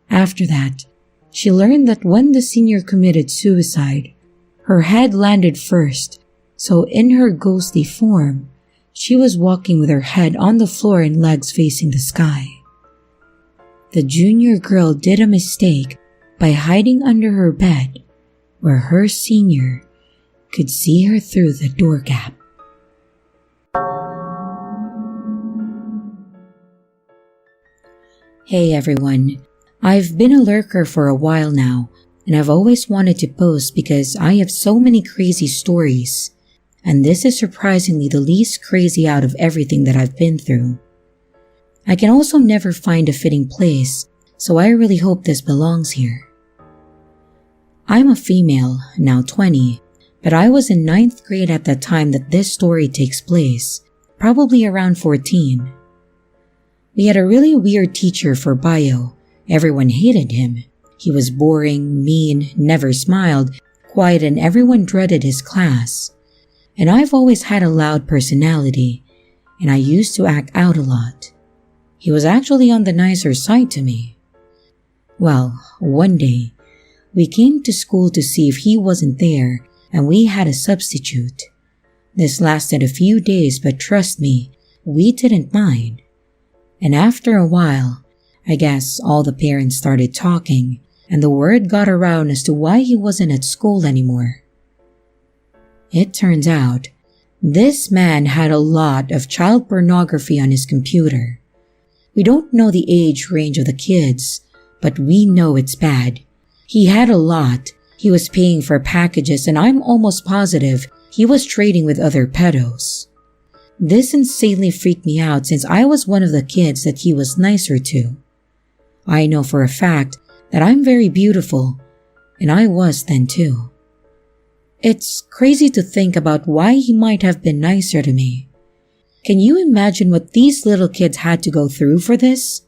After that, she learned that when the senior committed suicide, her head landed first, so in her ghostly form, she was walking with her head on the floor and legs facing the sky. The junior girl did a mistake by hiding under her bed, where her senior could see her through the door gap. Hey everyone, I've been a lurker for a while now, and I've always wanted to post because I have so many crazy stories, and this is surprisingly the least crazy out of everything that I've been through. I can also never find a fitting place, so I really hope this belongs here. I'm a female, now 20, but I was in 9th grade at the time that this story takes place, probably around 14. We had a really weird teacher for bio. Everyone hated him. He was boring, mean, never smiled, quiet, and everyone dreaded his class. And I've always had a loud personality, and I used to act out a lot. He was actually on the nicer side to me. Well, one day, we came to school to see if he wasn't there, and we had a substitute. This lasted a few days, but trust me, we didn't mind. And after a while, I guess all the parents started talking, and the word got around as to why he wasn't at school anymore. It turns out, this man had a lot of child pornography on his computer. We don't know the age range of the kids, but we know it's bad. He had a lot. He was paying for packages, and I'm almost positive he was trading with other pedos. This insanely freaked me out since I was one of the kids that he was nicer to. I know for a fact that I'm very beautiful, and I was then too. It's crazy to think about why he might have been nicer to me. Can you imagine what these little kids had to go through for this?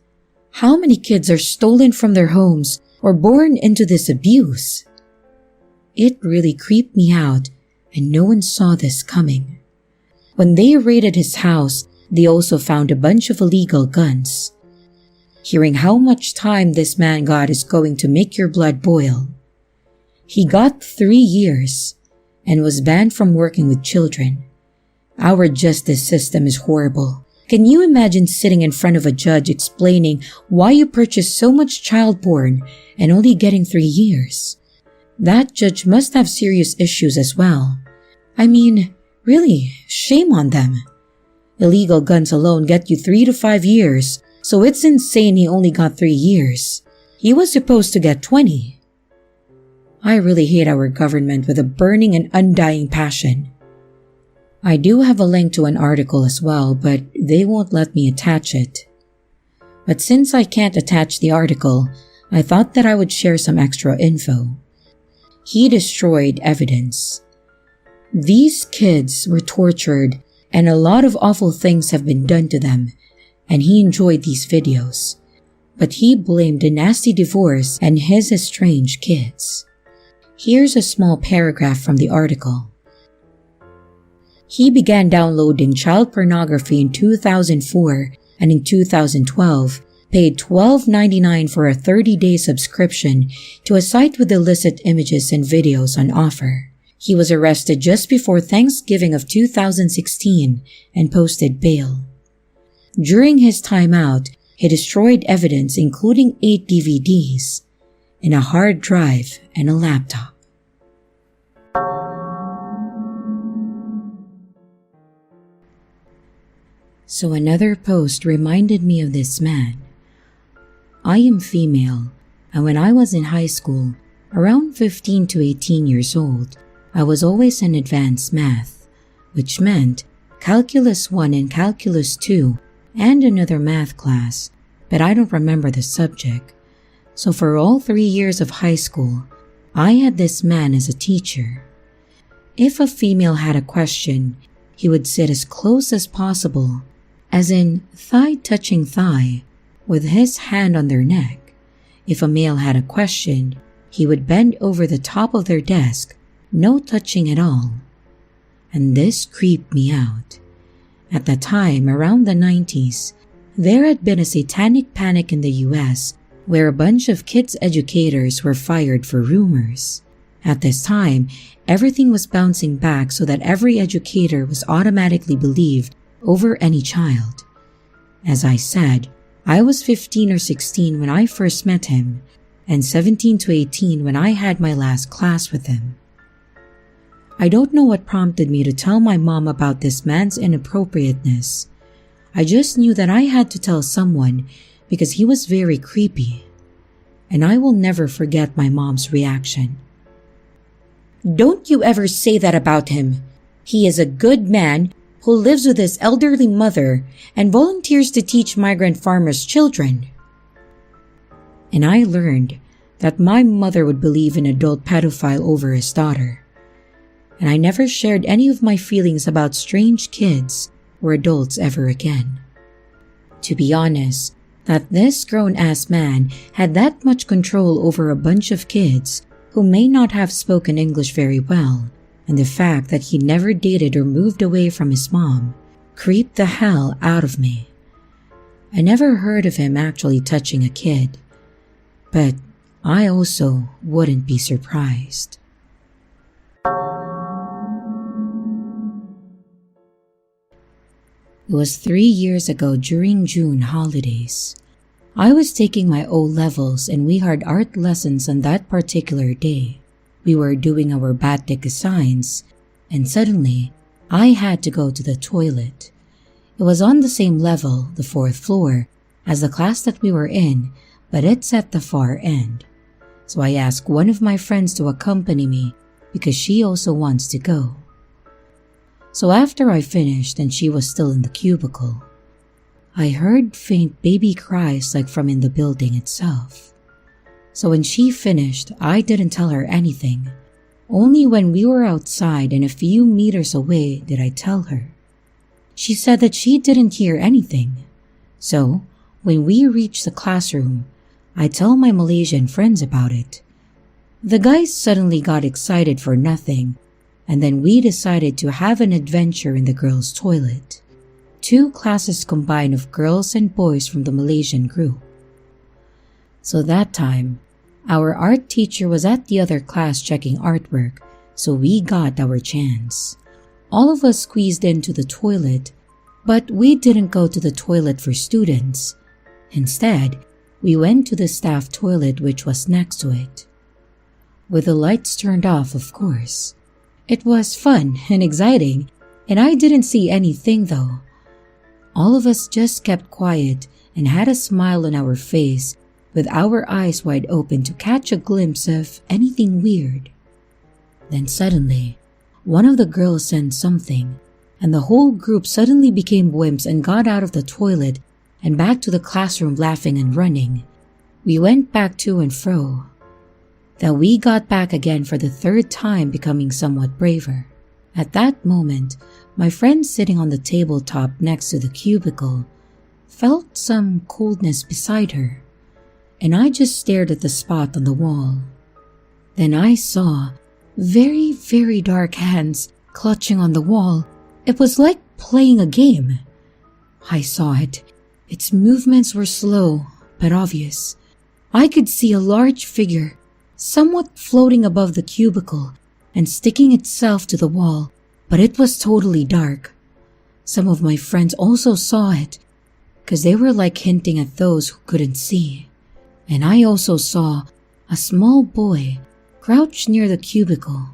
How many kids are stolen from their homes or born into this abuse? It really creeped me out, and no one saw this coming. When they raided his house, they also found a bunch of illegal guns. Hearing how much time this man got is going to make your blood boil. He got 3 years and was banned from working with children. Our justice system is horrible. Can you imagine sitting in front of a judge explaining why you purchased so much child porn and only getting 3 years? That judge must have serious issues as well. I mean, really, shame on them. Illegal guns alone get you 3 to 5 years, so it's insane he only got 3 years. He was supposed to get 20. I really hate our government with a burning and undying passion. I do have a link to an article as well, but they won't let me attach it. But since I can't attach the article, I thought that I would share some extra info. He destroyed evidence. These kids were tortured, and a lot of awful things have been done to them, and he enjoyed these videos. But he blamed a nasty divorce and his estranged kids. Here's a small paragraph from the article. He began downloading child pornography in 2004, and in 2012, paid $12.99 for a 30-day subscription to a site with illicit images and videos on offer. He was arrested just before Thanksgiving of 2016 and posted bail. During his time out, he destroyed evidence including 8 DVDs, and a hard drive and a laptop. So another post reminded me of this man. I am female, and when I was in high school, around 15 to 18 years old, I was always in advanced math, which meant Calculus 1 and Calculus 2 and another math class, but I don't remember the subject. So for all 3 years of high school, I had this man as a teacher. If a female had a question, he would sit as close as possible, as in thigh touching thigh, with his hand on their neck. If a male had a question, he would bend over the top of their desk, no touching at all. And this creeped me out. At the time, around the 90s, there had been a satanic panic in the US where a bunch of kids educators were fired for rumors. At this time, everything was bouncing back so that every educator was automatically believed over any child. As I said, I was 15 or 16 when I first met him, and 17 to 18 when I had my last class with him. I don't know what prompted me to tell my mom about this man's inappropriateness. I just knew that I had to tell someone because he was very creepy. And I will never forget my mom's reaction. "Don't you ever say that about him. He is a good man who lives with his elderly mother and volunteers to teach migrant farmers' children." And I learned that my mother would believe an adult pedophile over his daughter. And I never shared any of my feelings about strange kids or adults ever again. To be honest, that this grown-ass man had that much control over a bunch of kids who may not have spoken English very well, and the fact that he never dated or moved away from his mom creeped the hell out of me. I never heard of him actually touching a kid, but I also wouldn't be surprised. It was 3 years ago during June holidays. I was taking my O-levels and we had art lessons on that particular day. We were doing our batik designs, and suddenly I had to go to the toilet. It was on the same level, the 4th floor, as the class that we were in, but it's at the far end. So I asked one of my friends to accompany me because she also wants to go. So after I finished and she was still in the cubicle, I heard faint baby cries like from in the building itself. So when she finished, I didn't tell her anything. Only when we were outside and a few meters away did I tell her. She said that she didn't hear anything. So when we reached the classroom, I tell my Malaysian friends about it. The guys suddenly got excited for nothing, and then we decided to have an adventure in the girls' toilet. 2 classes combined of girls and boys from the Malaysian group. So that time, our art teacher was at the other class checking artwork, so we got our chance. All of us squeezed into the toilet, but we didn't go to the toilet for students. Instead, we went to the staff toilet which was next to it. With the lights turned off, of course. It was fun and exciting, and I didn't see anything though. All of us just kept quiet and had a smile on our face with our eyes wide open to catch a glimpse of anything weird. Then suddenly, one of the girls said something, and the whole group suddenly became wimps and got out of the toilet and back to the classroom laughing and running. We went back to and fro. Then we got back again for the 3rd time, becoming somewhat braver. At that moment, my friend sitting on the tabletop next to the cubicle felt some coldness beside her, and I just stared at the spot on the wall. Then I saw very, very dark hands clutching on the wall. It was like playing a game. I saw it. Its movements were slow, but obvious. I could see a large figure somewhat floating above the cubicle and sticking itself to the wall, but it was totally dark. Some of my friends also saw it, because they were like hinting at those who couldn't see. And I also saw a small boy crouched near the cubicle,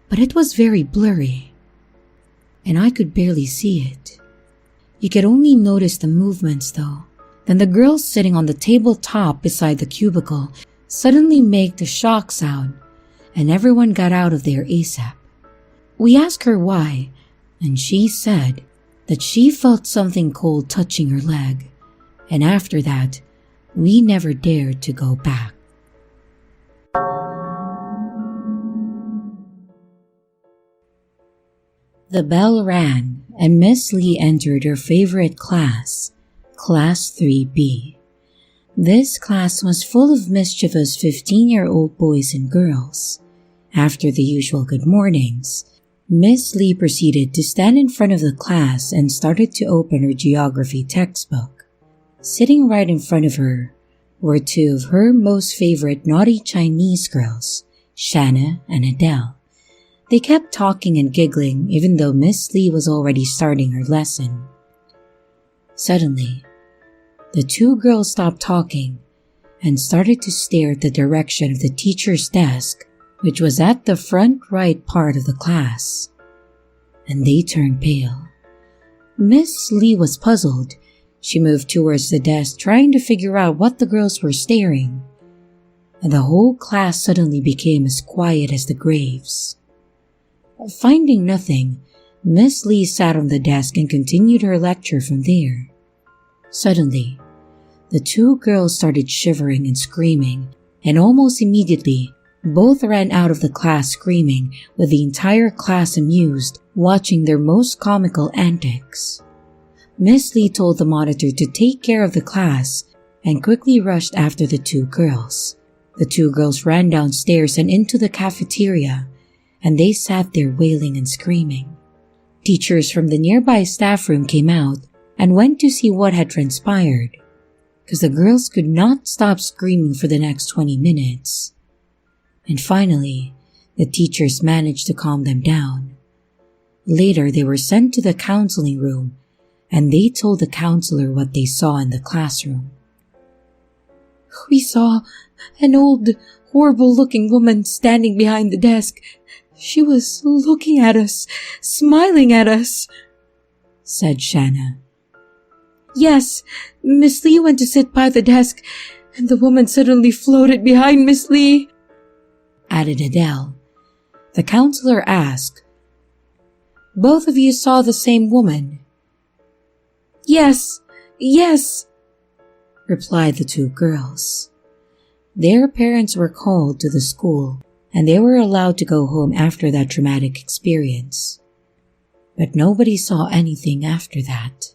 but it was very blurry, and I could barely see it. You could only notice the movements though. Then the girl sitting on the tabletop beside the cubicle suddenly made the shock sound, and everyone got out of there ASAP. We asked her why, and she said that she felt something cold touching her leg, and after that, we never dared to go back. The bell rang, and Miss Lee entered her favorite class, Class 3B. This class was full of mischievous 15-year-old boys and girls. After the usual good mornings, Miss Lee proceeded to stand in front of the class and started to open her geography textbook. Sitting right in front of her were two of her most favorite naughty Chinese girls, Shanna and Adele. They kept talking and giggling even though Miss Lee was already starting her lesson. Suddenly, the two girls stopped talking and started to stare at the direction of the teacher's desk, which was at the front right part of the class. And they turned pale. Miss Lee was puzzled. She moved towards the desk trying to figure out what the girls were staring. And the whole class suddenly became as quiet as the graves. Finding nothing, Miss Lee sat on the desk and continued her lecture from there. Suddenly, the two girls started shivering and screaming, and almost immediately, both ran out of the class screaming, with the entire class amused, watching their most comical antics. Miss Lee told the monitor to take care of the class and quickly rushed after the two girls. The two girls ran downstairs and into the cafeteria, and they sat there wailing and screaming. Teachers from the nearby staff room came out and went to see what had transpired, because the girls could not stop screaming for the next 20 minutes. And finally, the teachers managed to calm them down. Later, they were sent to the counseling room, and they told the counselor what they saw in the classroom. "We saw an old, horrible-looking woman standing behind the desk. She was looking at us, smiling at us," said Shanna. "Yes, Miss Lee went to sit by the desk, and the woman suddenly floated behind Miss Lee," added Adele. The counselor asked, "Both of you saw the same woman?" Yes, replied the two girls. Their parents were called to the school, and they were allowed to go home after that traumatic experience. But nobody saw anything after that.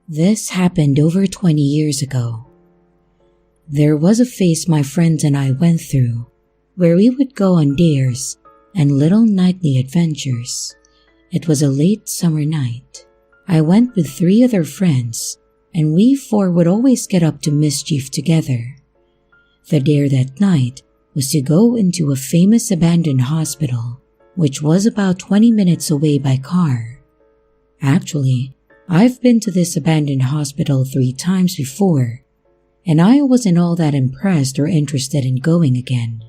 This happened over 20 years ago. There was a phase my friends and I went through where we would go on dares and little nightly adventures. It was a late summer night. I went with 3 other friends, and we 4 would always get up to mischief together. The dare that night was to go into a famous abandoned hospital, which was about 20 minutes away by car. Actually, I've been to this abandoned hospital 3 times before, and I wasn't all that impressed or interested in going again.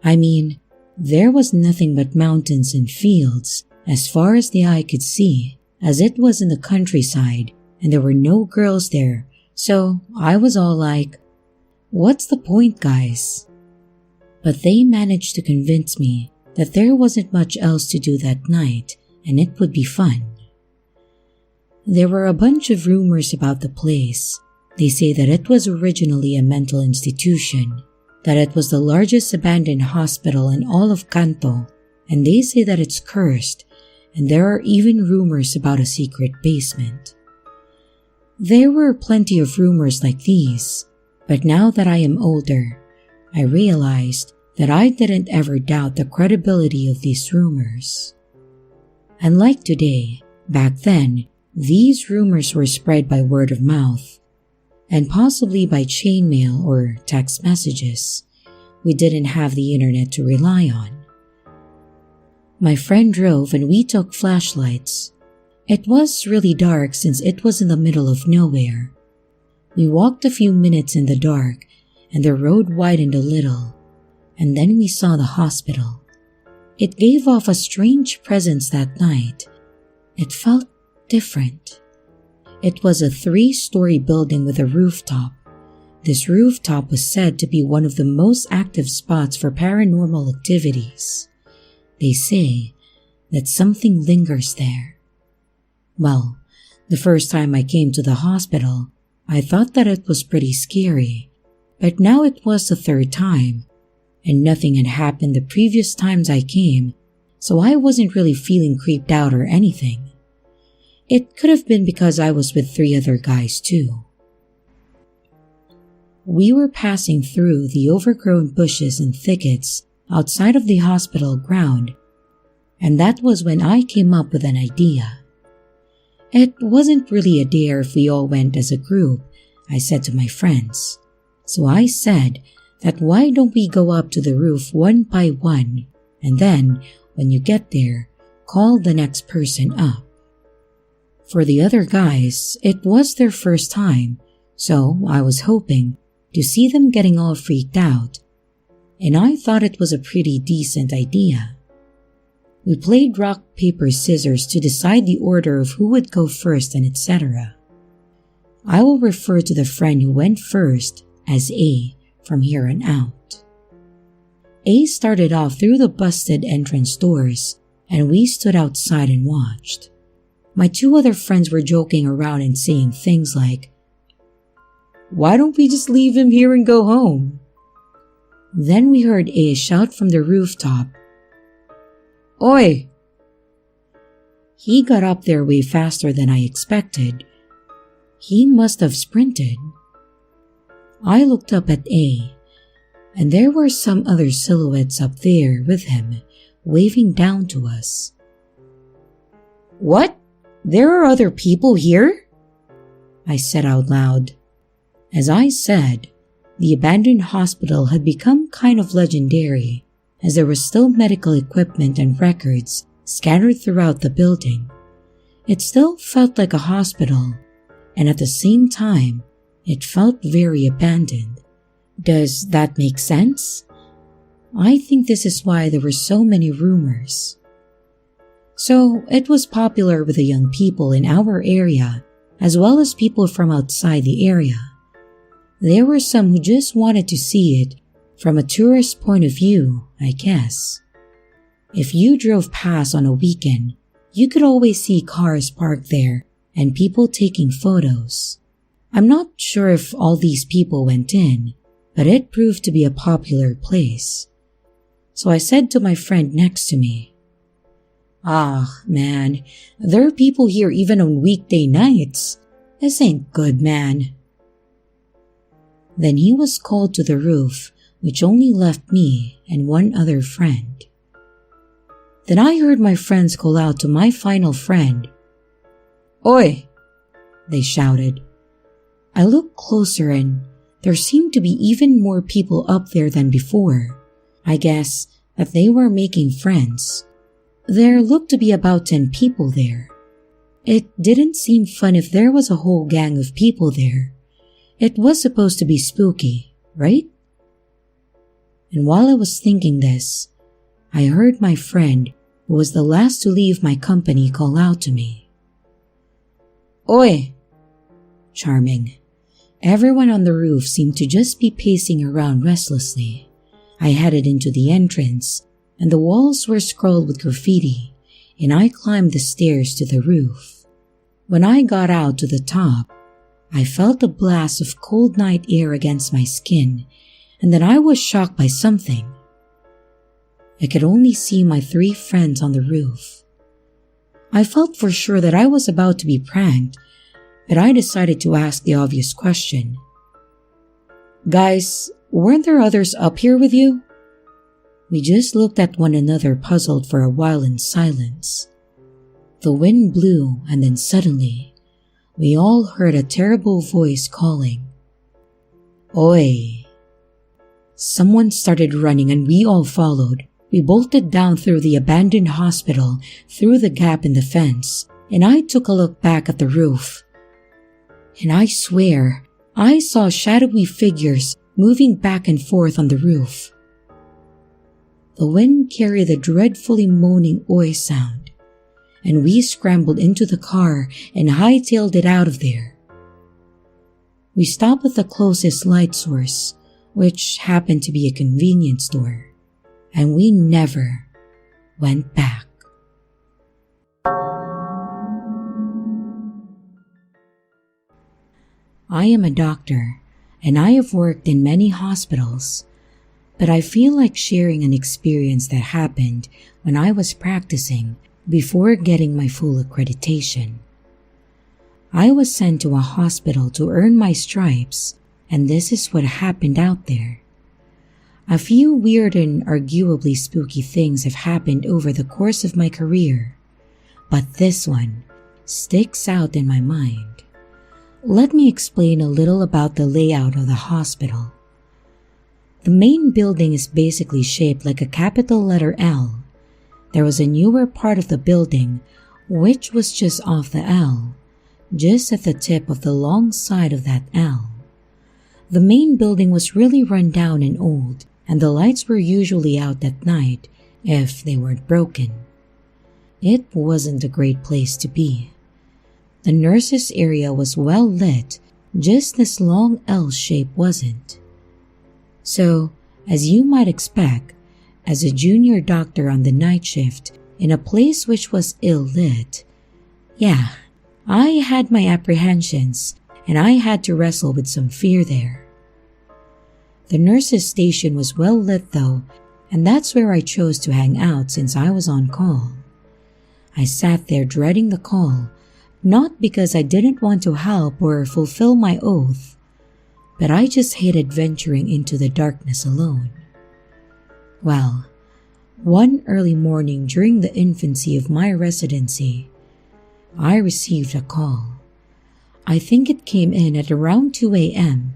I mean, there was nothing but mountains and fields as far as the eye could see, as it was in the countryside and there were no girls there, so I was all like, what's the point, guys? But they managed to convince me that there wasn't much else to do that night and it would be fun. There were a bunch of rumors about the place. They say that it was originally a mental institution, that it was the largest abandoned hospital in all of Kanto, and they say that it's cursed, and there are even rumors about a secret basement. There were plenty of rumors like these, but now that I am older, I realized that I didn't ever doubt the credibility of these rumors. Unlike today, back then, these rumors were spread by word of mouth, and possibly by chain mail or text messages. We didn't have the internet to rely on. My friend drove and we took flashlights. It was really dark since it was in the middle of nowhere. We walked a few minutes in the dark and the road widened a little, and then we saw the hospital. It gave off a strange presence that night. It felt different. It was a 3-story building with a rooftop. This rooftop was said to be one of the most active spots for paranormal activities. They say that something lingers there. Well, the first time I came to the hospital, I thought that it was pretty scary, but now it was the 3rd time, and nothing had happened the previous times I came, so I wasn't really feeling creeped out or anything. It could have been because I was with 3 other guys too. We were passing through the overgrown bushes and thickets outside of the hospital ground, and that was when I came up with an idea. It wasn't really a dare if we all went as a group, I said to my friends. So I said that why don't we go up to the roof one by one, and then, when you get there, call the next person up. For the other guys, it was their first time, so I was hoping to see them getting all freaked out, and I thought it was a pretty decent idea. We played rock, paper, scissors to decide the order of who would go first and etc. I will refer to the friend who went first as A from here on out. A started off through the busted entrance doors, and we stood outside and watched. My 2 other friends were joking around and saying things like, "Why don't we just leave him here and go home?" Then we heard A shout from the rooftop, "Oi!" He got up there way faster than I expected. He must have sprinted. I looked up at A, and there were some other silhouettes up there with him, waving down to us. "What? There are other people here?" I said out loud. As I said, the abandoned hospital had become kind of legendary, as there was still medical equipment and records scattered throughout the building. It still felt like a hospital, and at the same time, it felt very abandoned. Does that make sense? I think this is why there were so many rumors. So, it was popular with the young people in our area, as well as people from outside the area. There were some who just wanted to see it from a tourist point of view, I guess. If you drove past on a weekend, you could always see cars parked there and people taking photos. I'm not sure if all these people went in, but it proved to be a popular place. So I said to my friend next to me, "Ah, man, there are people here even on weekday nights. This ain't good, man." Then he was called to the roof, which only left me and 1 other friend. Then I heard my friends call out to my final friend, "Oi!" they shouted. I looked closer and there seemed to be even more people up there than before. I guess that they were making friends. There looked to be about 10 people there. It didn't seem fun if there was a whole gang of people there. It was supposed to be spooky, right? And while I was thinking this, I heard my friend, who was the last to leave my company, call out to me. "Oi!" Charming. Everyone on the roof seemed to just be pacing around restlessly. I headed into the entrance, and the walls were scrawled with graffiti, and I climbed the stairs to the roof. When I got out to the top, I felt a blast of cold night air against my skin, and then I was shocked by something. I could only see my 3 friends on the roof. I felt for sure that I was about to be pranked, but I decided to ask the obvious question. "Guys, weren't there others up here with you?" We just looked at one another, puzzled for a while in silence. The wind blew, and then suddenly, we all heard a terrible voice calling, "Oi!" Someone started running and we all followed. We bolted down through the abandoned hospital, through the gap in the fence, and I took a look back at the roof. And I swear, I saw shadowy figures moving back and forth on the roof. The wind carried the dreadfully moaning "oi" sound, and we scrambled into the car and hightailed it out of there. We stopped at the closest light source, which happened to be a convenience store, and we never went back. I am a doctor, and I have worked in many hospitals. but I feel like sharing an experience that happened when I was practicing before getting my full accreditation. I was sent to a hospital to earn my stripes, and this is what happened out there. A few weird and arguably spooky things have happened over the course of my career, but this one sticks out in my mind. Let me explain a little about the layout of the hospital. The main building is basically shaped like a capital letter L. There was a newer part of the building, which was just off the L, just at the tip of the long side of that L. The main building was really run down and old, and the lights were usually out at night if they weren't broken. It wasn't a great place to be. The nurses' area was well lit, just this long L shape wasn't. So, as you might expect, as a junior doctor on the night shift in a place which was ill lit, yeah, I had my apprehensions and I had to wrestle with some fear there. The nurses' station was well lit though, and that's where I chose to hang out since I was on call. I sat there dreading the call, not because I didn't want to help or fulfill my oath, but I just hated venturing into the darkness alone. Well, one early morning during the infancy of my residency, I received a call. I think it came in at around 2 a.m.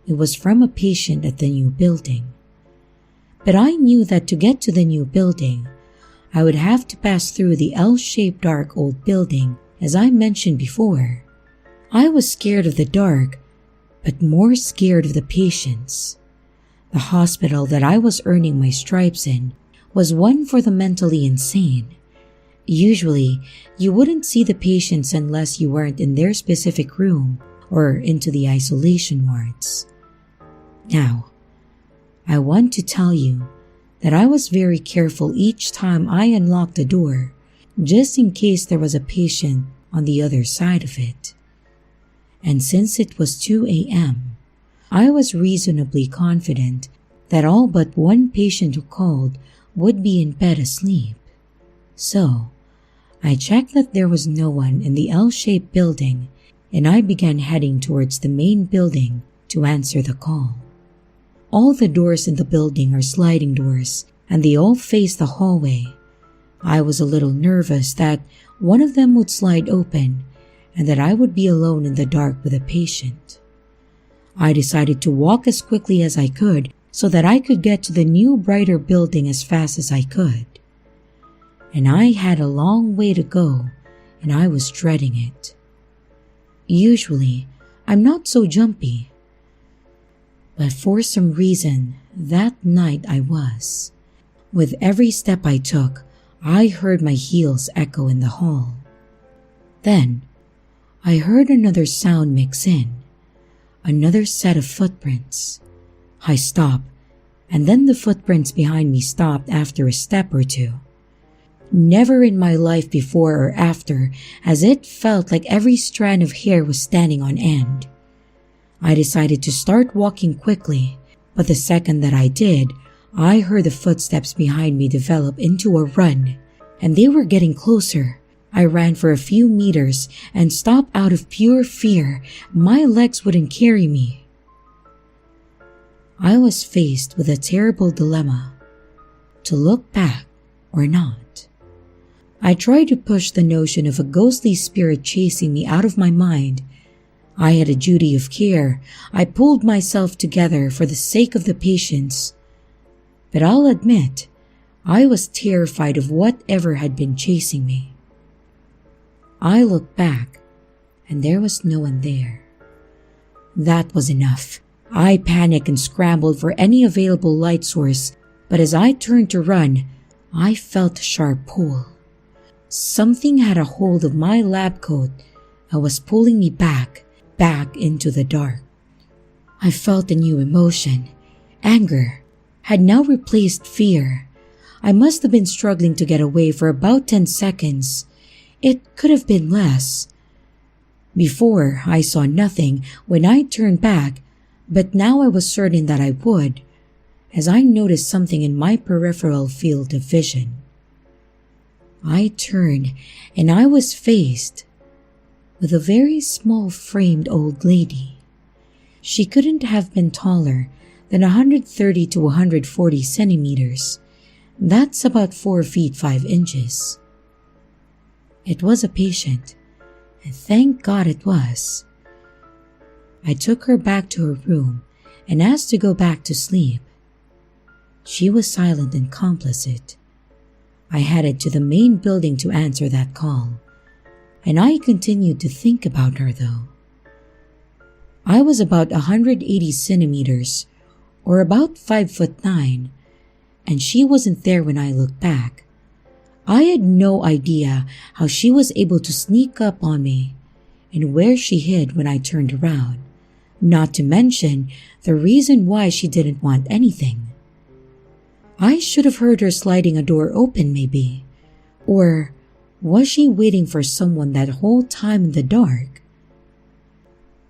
It was from a patient at the new building. But I knew that to get to the new building, I would have to pass through the L-shaped dark old building, as I mentioned before. I was scared of the dark, but more scared of the patients. The hospital that I was earning my stripes in was one for the mentally insane. Usually, you wouldn't see the patients unless you weren't in their specific room or into the isolation wards. Now, I want to tell you that I was very careful each time I unlocked the door, just in case there was a patient on the other side of it. And since it was 2 a.m., I was reasonably confident that all but one patient who called would be in bed asleep. So, I checked that there was no one in the L-shaped building, and I began heading towards the main building to answer the call. All the doors in the building are sliding doors, and they all face the hallway. I was a little nervous that one of them would slide open, and that I would be alone in the dark with a patient. I decided to walk as quickly as I could so that I could get to the new brighter building as fast as I could. And I had a long way to go, and I was dreading it. Usually, I'm not so jumpy. But for some reason, that night I was. With every step I took, I heard my heels echo in the hall. Then, I heard another sound mix in. Another set of footprints. I stopped, and then the footprints behind me stopped after a step or two. Never in my life before or after has it felt like every strand of hair was standing on end. I decided to start walking quickly, but the second that I did, I heard the footsteps behind me develop into a run, and they were getting closer. I ran for a few meters and stopped out of pure fear. My legs wouldn't carry me. I was faced with a terrible dilemma: to look back or not. I tried to push the notion of a ghostly spirit chasing me out of my mind. I had a duty of care. I pulled myself together for the sake of the patients. But I'll admit, I was terrified of whatever had been chasing me. I looked back, and there was no one there. That was enough. I panicked and scrambled for any available light source, but as I turned to run, I felt a sharp pull. Something had a hold of my lab coat and was pulling me back into the dark. I felt a new emotion. Anger had now replaced fear. I must have been struggling to get away for about 10 seconds. It could have been less. Before, I saw nothing when I turned back, but now I was certain that I would. as I noticed something in my peripheral field of vision. I turned and I was faced with a very small framed old lady. She couldn't have been taller than 130 to 140 centimeters. That's about 4 feet 5 inches. It was a patient, and thank God it was. I took her back to her room and asked to go back to sleep. She was silent and complicit. I headed to the main building to answer that call, and I continued to think about her though. I was about 180 centimeters, or about 5'9", and she wasn't there when I looked back. I had no idea how she was able to sneak up on me and where she hid when I turned around, not to mention the reason why she didn't want anything. I should have heard her sliding a door open maybe, or was she waiting for someone that whole time in the dark?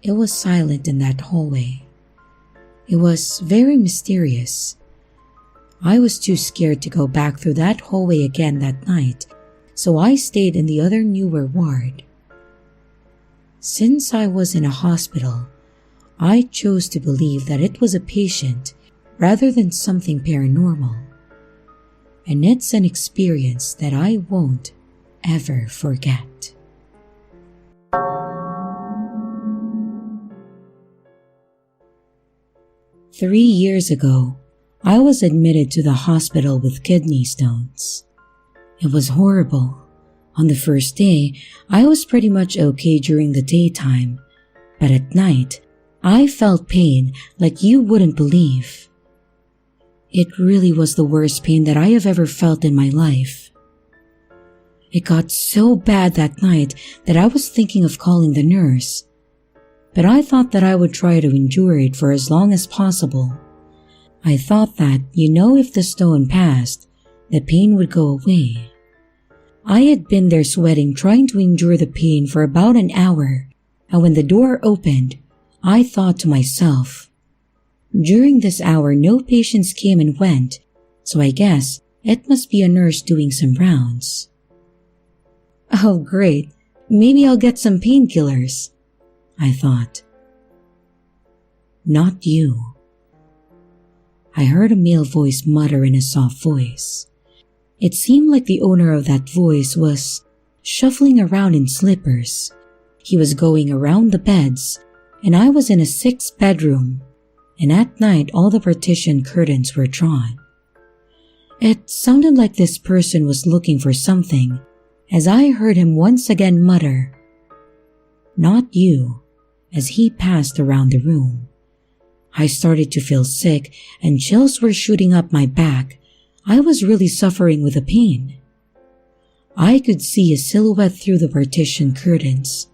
It was silent in that hallway. It was very mysterious. I was too scared to go back through that hallway again that night, so I stayed in the other newer ward. Since I was in a hospital, I chose to believe that it was a patient rather than something paranormal. And it's an experience that I won't ever forget. Three years ago, I was admitted to the hospital with kidney stones. It was horrible. On the first day, I was pretty much okay during the daytime, but at night, I felt pain like you wouldn't believe. It really was the worst pain that I have ever felt in my life. It got so bad that night that I was thinking of calling the nurse, but I thought that I would try to endure it for as long as possible. I thought that, if the stone passed, the pain would go away. I had been there sweating trying to endure the pain for about an hour, and when the door opened, I thought to myself, during this hour no patients came and went, so I guess it must be a nurse doing some rounds. Oh great, maybe I'll get some painkillers, I thought. Not you. I heard a male voice mutter in a soft voice. It seemed like the owner of that voice was shuffling around in slippers. He was going around the beds, and I was in a 6th bedroom, and at night all the partition curtains were drawn. It sounded like this person was looking for something, as I heard him once again mutter, "Not you," as he passed around the room. I started to feel sick and chills were shooting up my back. I was really suffering with the pain. I could see a silhouette through the partition curtains.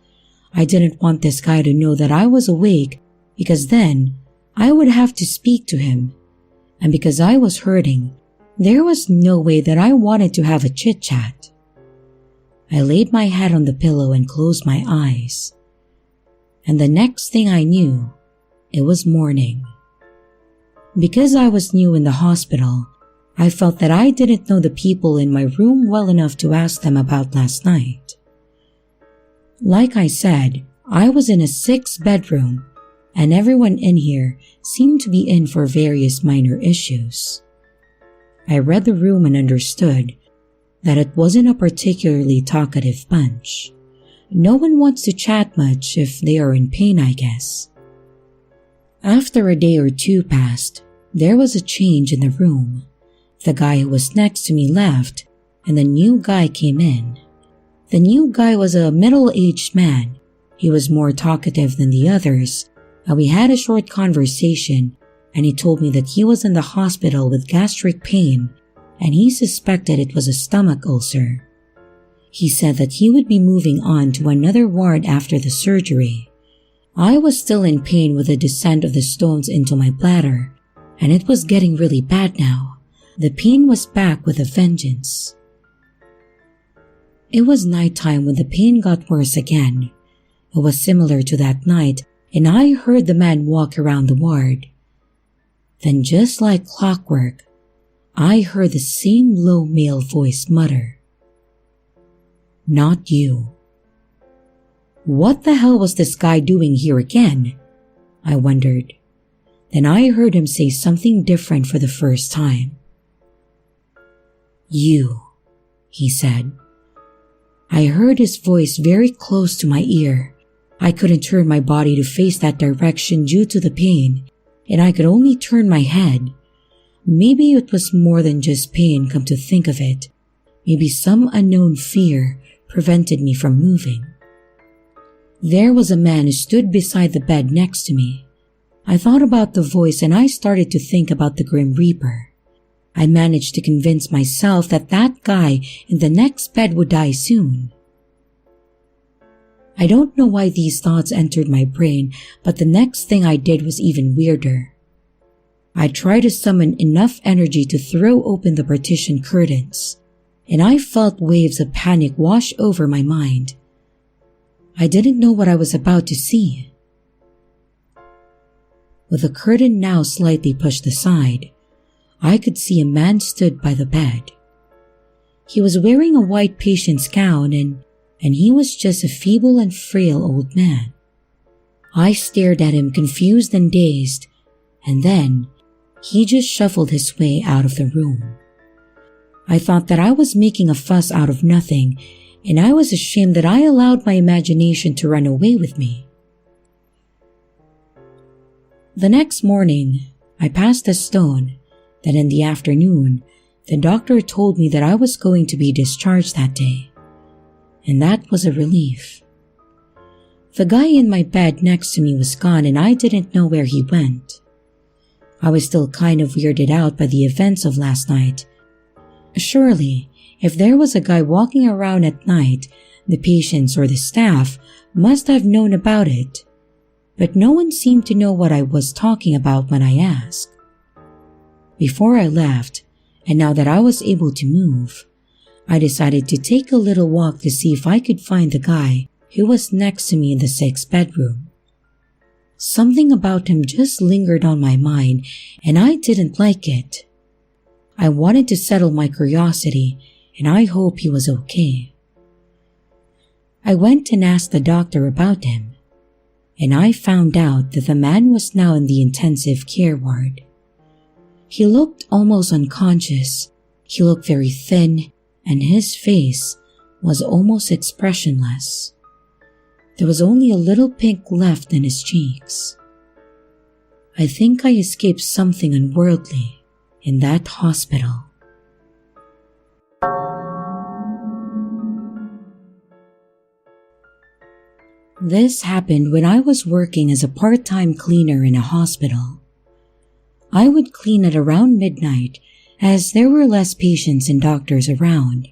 I didn't want this guy to know that I was awake because then I would have to speak to him. And because I was hurting, there was no way that I wanted to have a chit-chat. I laid my head on the pillow and closed my eyes. And the next thing I knew, it was morning. Because I was new in the hospital, I felt that I didn't know the people in my room well enough to ask them about last night. Like I said, I was in a 6th bedroom, and everyone in here seemed to be in for various minor issues. I read the room and understood that it wasn't a particularly talkative bunch. No one wants to chat much if they are in pain, I guess. After a day or two passed, there was a change in the room. The guy who was next to me left, and the new guy came in. The new guy was a middle-aged man. He was more talkative than the others, and we had a short conversation, and he told me that he was in the hospital with gastric pain, and he suspected it was a stomach ulcer. He said that he would be moving on to another ward after the surgery. I was still in pain with the descent of the stones into my bladder, and it was getting really bad now. The pain was back with a vengeance. It was nighttime when the pain got worse again. It was similar to that night, and I heard the man walk around the ward. Then just like clockwork, I heard the same low male voice mutter, "Not you." What the hell was this guy doing here again? I wondered. Then I heard him say something different for the first time. "You," he said. I heard his voice very close to my ear. I couldn't turn my body to face that direction due to the pain, and I could only turn my head. Maybe it was more than just pain, come to think of it. Maybe some unknown fear prevented me from moving. There was a man who stood beside the bed next to me. I thought about the voice and I started to think about the Grim Reaper. I managed to convince myself that that guy in the next bed would die soon. I don't know why these thoughts entered my brain, but the next thing I did was even weirder. I tried to summon enough energy to throw open the partition curtains, and I felt waves of panic wash over my mind. I didn't know what I was about to see. With the curtain now slightly pushed aside, I could see a man stood by the bed. He was wearing a white patient's gown and he was just a feeble and frail old man. I stared at him confused and dazed, and then he just shuffled his way out of the room. I thought that I was making a fuss out of nothing, and I was ashamed that I allowed my imagination to run away with me. The next morning, I passed a stone. Then in the afternoon, the doctor told me that I was going to be discharged that day. And that was a relief. The guy in my bed next to me was gone and I didn't know where he went. I was still kind of weirded out by the events of last night. Surely, if there was a guy walking around at night, the patients or the staff must have known about it. But no one seemed to know what I was talking about when I asked. Before I left, and now that I was able to move, I decided to take a little walk to see if I could find the guy who was next to me in the 6th bedroom. Something about him just lingered on my mind, and I didn't like it. I wanted to settle my curiosity, and I hope he was okay. I went and asked the doctor about him, and I found out that the man was now in the intensive care ward. He looked almost unconscious. He looked very thin, and his face was almost expressionless. There was only a little pink left in his cheeks. I think I escaped something unworldly in that hospital. This happened when I was working as a part-time cleaner in a hospital. I would clean at around midnight as there were less patients and doctors around.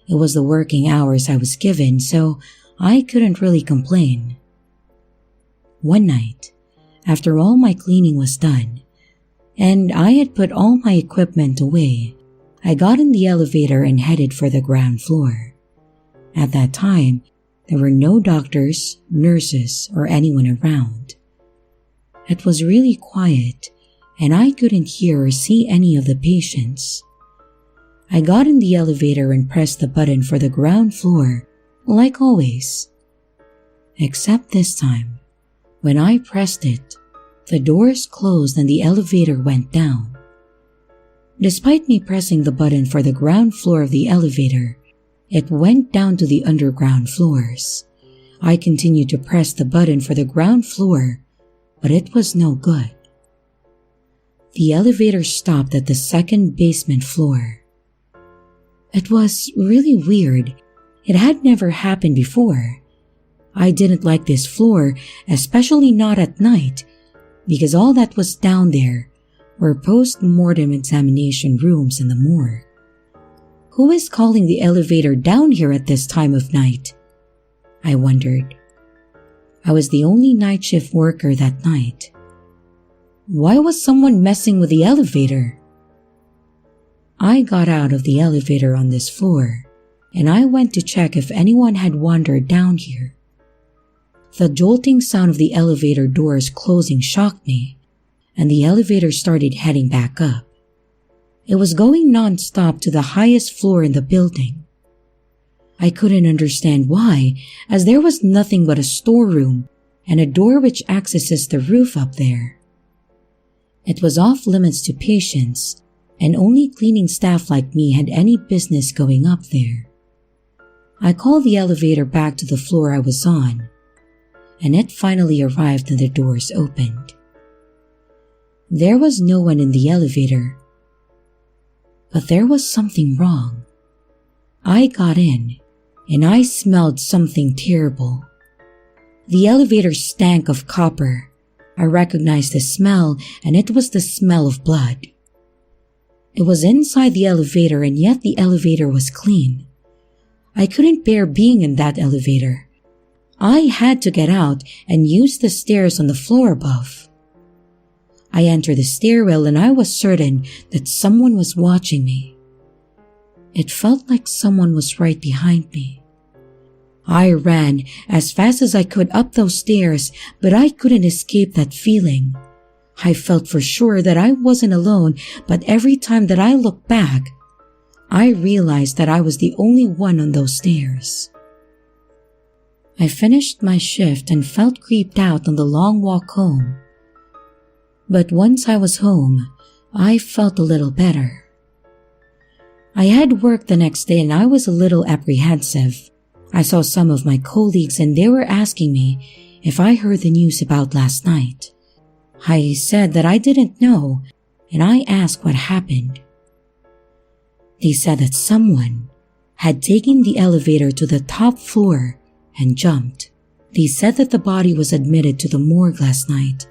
It was the working hours I was given, so I couldn't really complain. One night, after all my cleaning was done, and I had put all my equipment away, I got in the elevator and headed for the ground floor. At that time, there were no doctors, nurses, or anyone around. It was really quiet, and I couldn't hear or see any of the patients. I got in the elevator and pressed the button for the ground floor, like always. Except this time, when I pressed it, the doors closed and the elevator went down. Despite me pressing the button for the ground floor of the elevator, it went down to the underground floors. I continued to press the button for the ground floor, but it was no good. The elevator stopped at the 2nd basement floor. It was really weird. It had never happened before. I didn't like this floor, especially not at night, because all that was down there were post-mortem examination rooms in the morgue. Who is calling the elevator down here at this time of night? I wondered. I was the only night shift worker that night. Why was someone messing with the elevator? I got out of the elevator on this floor, and I went to check if anyone had wandered down here. The jolting sound of the elevator doors closing shocked me, and the elevator started heading back up. It was going non-stop to the highest floor in the building. I couldn't understand why, as there was nothing but a storeroom and a door which accesses the roof up there. It was off limits to patients, and only cleaning staff like me had any business going up there. I called the elevator back to the floor I was on, and it finally arrived and the doors opened. There was no one in the elevator, but there was something wrong. I got in, and I smelled something terrible. The elevator stank of copper. I recognized the smell, and it was the smell of blood. It was inside the elevator, and yet the elevator was clean. I couldn't bear being in that elevator. I had to get out and use the stairs on the floor above. I entered the stairwell, and I was certain that someone was watching me. It felt like someone was right behind me. I ran as fast as I could up those stairs, but I couldn't escape that feeling. I felt for sure that I wasn't alone, but every time that I looked back, I realized that I was the only one on those stairs. I finished my shift and felt creeped out on the long walk home. But once I was home, I felt a little better. I had work the next day and I was a little apprehensive. I saw some of my colleagues and they were asking me if I heard the news about last night. I said that I didn't know, and I asked what happened. They said that someone had taken the elevator to the top floor and jumped. They said that the body was admitted to the morgue last night.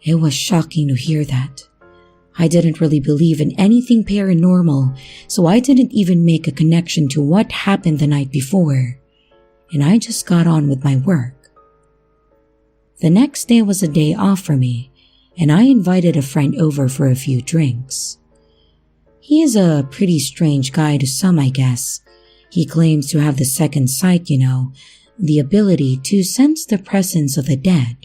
It was shocking to hear that. I didn't really believe in anything paranormal, so I didn't even make a connection to what happened the night before, and I just got on with my work. The next day was a day off for me, and I invited a friend over for a few drinks. He is a pretty strange guy to some, I guess. He claims to have the second sight, the ability to sense the presence of the dead.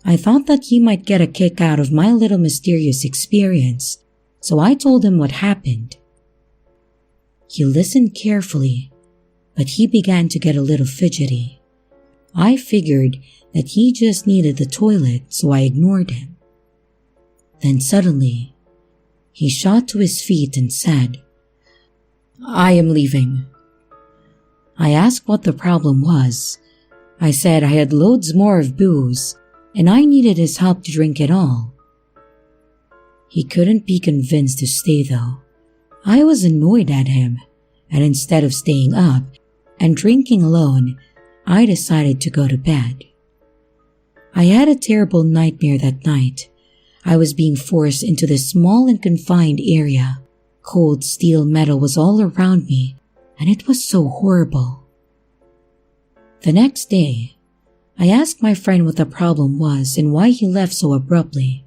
I thought that he might get a kick out of my little mysterious experience, so I told him what happened. He listened carefully, but he began to get a little fidgety. I figured that he just needed the toilet, so I ignored him. Then suddenly, he shot to his feet and said, "I am leaving." I asked what the problem was. I said I had loads more of booze, and I needed his help to drink it all. He couldn't be convinced to stay though. I was annoyed at him, and instead of staying up and drinking alone, I decided to go to bed. I had a terrible nightmare that night. I was being forced into this small and confined area. Cold steel metal was all around me, and it was so horrible. The next day, I asked my friend what the problem was and why he left so abruptly.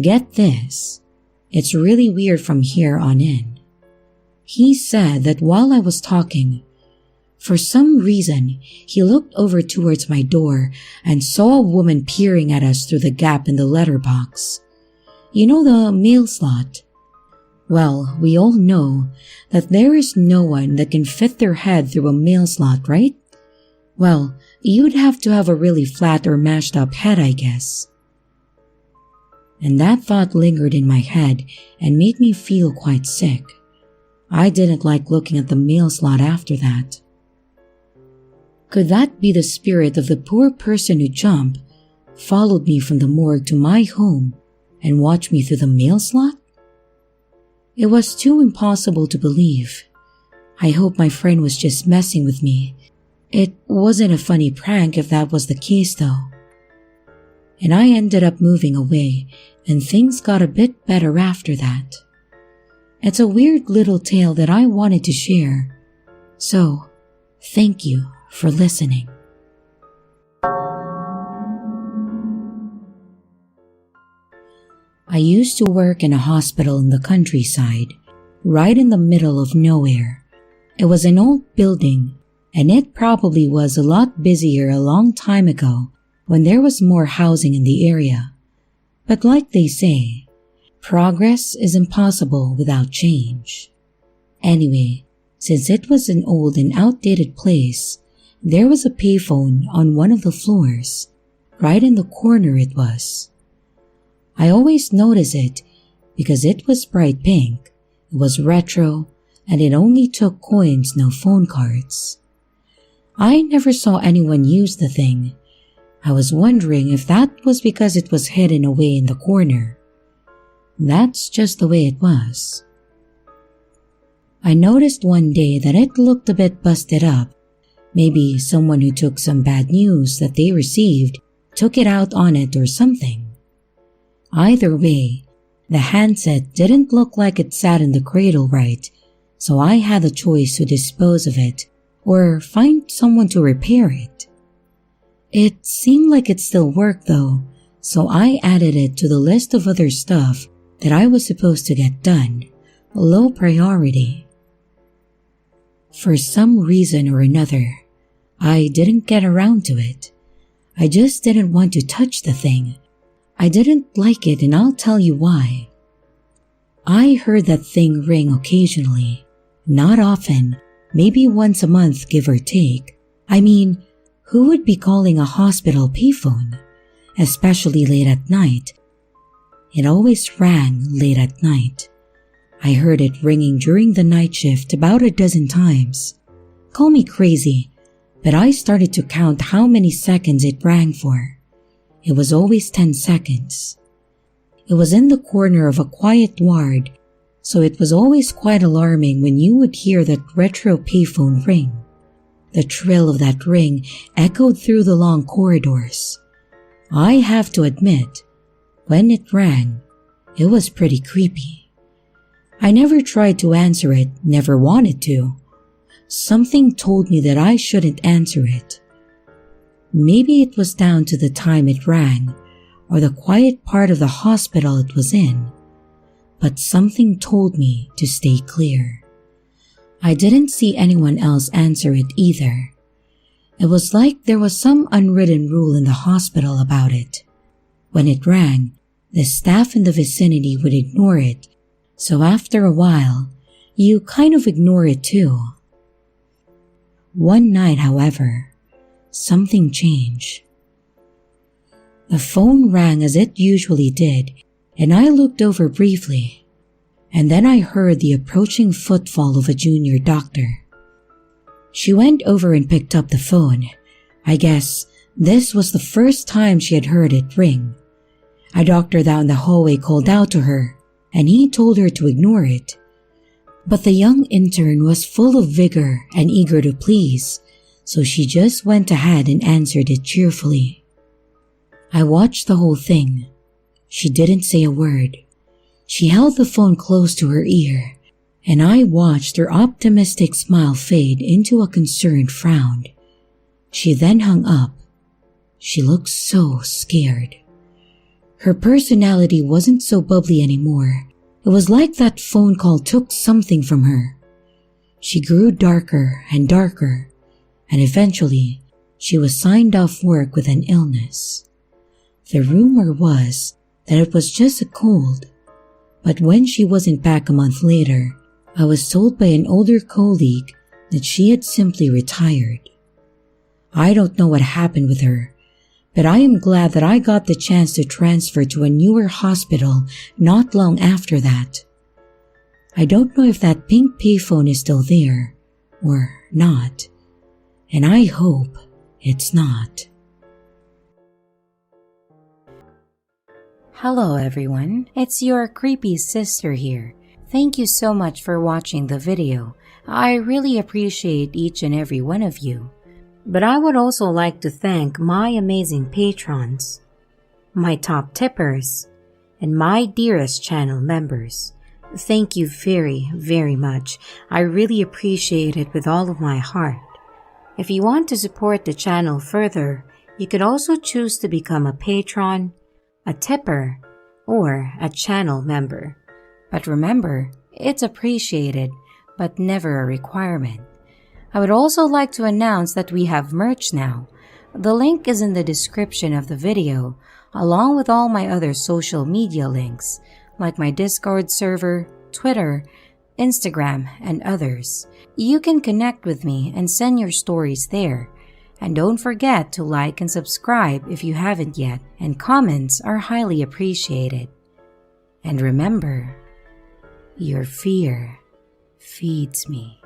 Get this, it's really weird from here on in. He said that while I was talking, for some reason, he looked over towards my door and saw a woman peering at us through the gap in the letterbox. The mail slot. Well, we all know that there is no one that can fit their head through a mail slot, right? Well, you'd have to have a really flat or mashed up head, I guess. And that thought lingered in my head and made me feel quite sick. I didn't like looking at the mail slot after that. Could that be the spirit of the poor person who jumped, followed me from the morgue to my home, and watched me through the mail slot? It was too impossible to believe. I hope my friend was just messing with me. It wasn't a funny prank if that was the case though. And I ended up moving away, and things got a bit better after that. It's a weird little tale that I wanted to share. So, thank you for listening. I used to work in a hospital in the countryside, right in the middle of nowhere. It was an old building, and it probably was a lot busier a long time ago, when there was more housing in the area. But like they say, progress is impossible without change. Anyway, since it was an old and outdated place, there was a payphone on one of the floors. Right in the corner it was. I always notice it because it was bright pink, it was retro, and it only took coins, no phone cards. I never saw anyone use the thing. I was wondering if that was because it was hidden away in the corner. That's just the way it was. I noticed one day that it looked a bit busted up. Maybe someone who took some bad news that they received took it out on it or something. Either way, the handset didn't look like it sat in the cradle right, so I had a choice to dispose of it or find someone to repair it. It seemed like it still worked though, so I added it to the list of other stuff that I was supposed to get done, low priority. For some reason or another, I didn't get around to it. I just didn't want to touch the thing. I didn't like it, and I'll tell you why. I heard that thing ring occasionally. Not often, maybe once a month give or take. I mean, who would be calling a hospital payphone? Especially late at night. It always rang late at night. I heard it ringing during the night shift about a dozen times. Call me crazy, but I started to count how many seconds it rang for. It was always 10 seconds. It was in the corner of a quiet ward, so it was always quite alarming when you would hear that retro payphone ring. The trill of that ring echoed through the long corridors. I have to admit, when it rang, it was pretty creepy. I never tried to answer it, never wanted to. Something told me that I shouldn't answer it. Maybe it was down to the time it rang, or the quiet part of the hospital it was in, but something told me to stay clear. I didn't see anyone else answer it either. It was like there was some unwritten rule in the hospital about it. When it rang, the staff in the vicinity would ignore it, so after a while, you kind of ignore it too. One night, however, something changed. The phone rang as it usually did, and I looked over briefly, and then I heard the approaching footfall of a junior doctor. She went over and picked up the phone. I guess this was the first time she had heard it ring. A doctor down the hallway called out to her, and he told her to ignore it. But the young intern was full of vigor and eager to please, so she just went ahead and answered it cheerfully. I watched the whole thing. She didn't say a word. She held the phone close to her ear, and I watched her optimistic smile fade into a concerned frown. She then hung up. She looked so scared. Her personality wasn't so bubbly anymore. It was like that phone call took something from her. She grew darker and darker, and eventually she was signed off work with an illness. The rumor was that it was just a cold, but when she wasn't back a month later, I was told by an older colleague that she had simply retired. I don't know what happened with her, but I am glad that I got the chance to transfer to a newer hospital not long after that. I don't know if that pink payphone is still there or not, and I hope it's not. Hello everyone, it's your creepy sister here. Thank you so much for watching the video. I really appreciate each and every one of you. But I would also like to thank my amazing patrons, my top tippers, and my dearest channel members. Thank you very, very much. I really appreciate it with all of my heart. If you want to support the channel further, you could also choose to become a patron, a tipper, or a channel member. But remember, it's appreciated, but never a requirement. I would also like to announce that we have merch now. The link is in the description of the video, along with all my other social media links, like my Discord server, Twitter, Instagram, and others. You can connect with me and send your stories there. And don't forget to like and subscribe if you haven't yet, and comments are highly appreciated. And remember, your fear feeds me.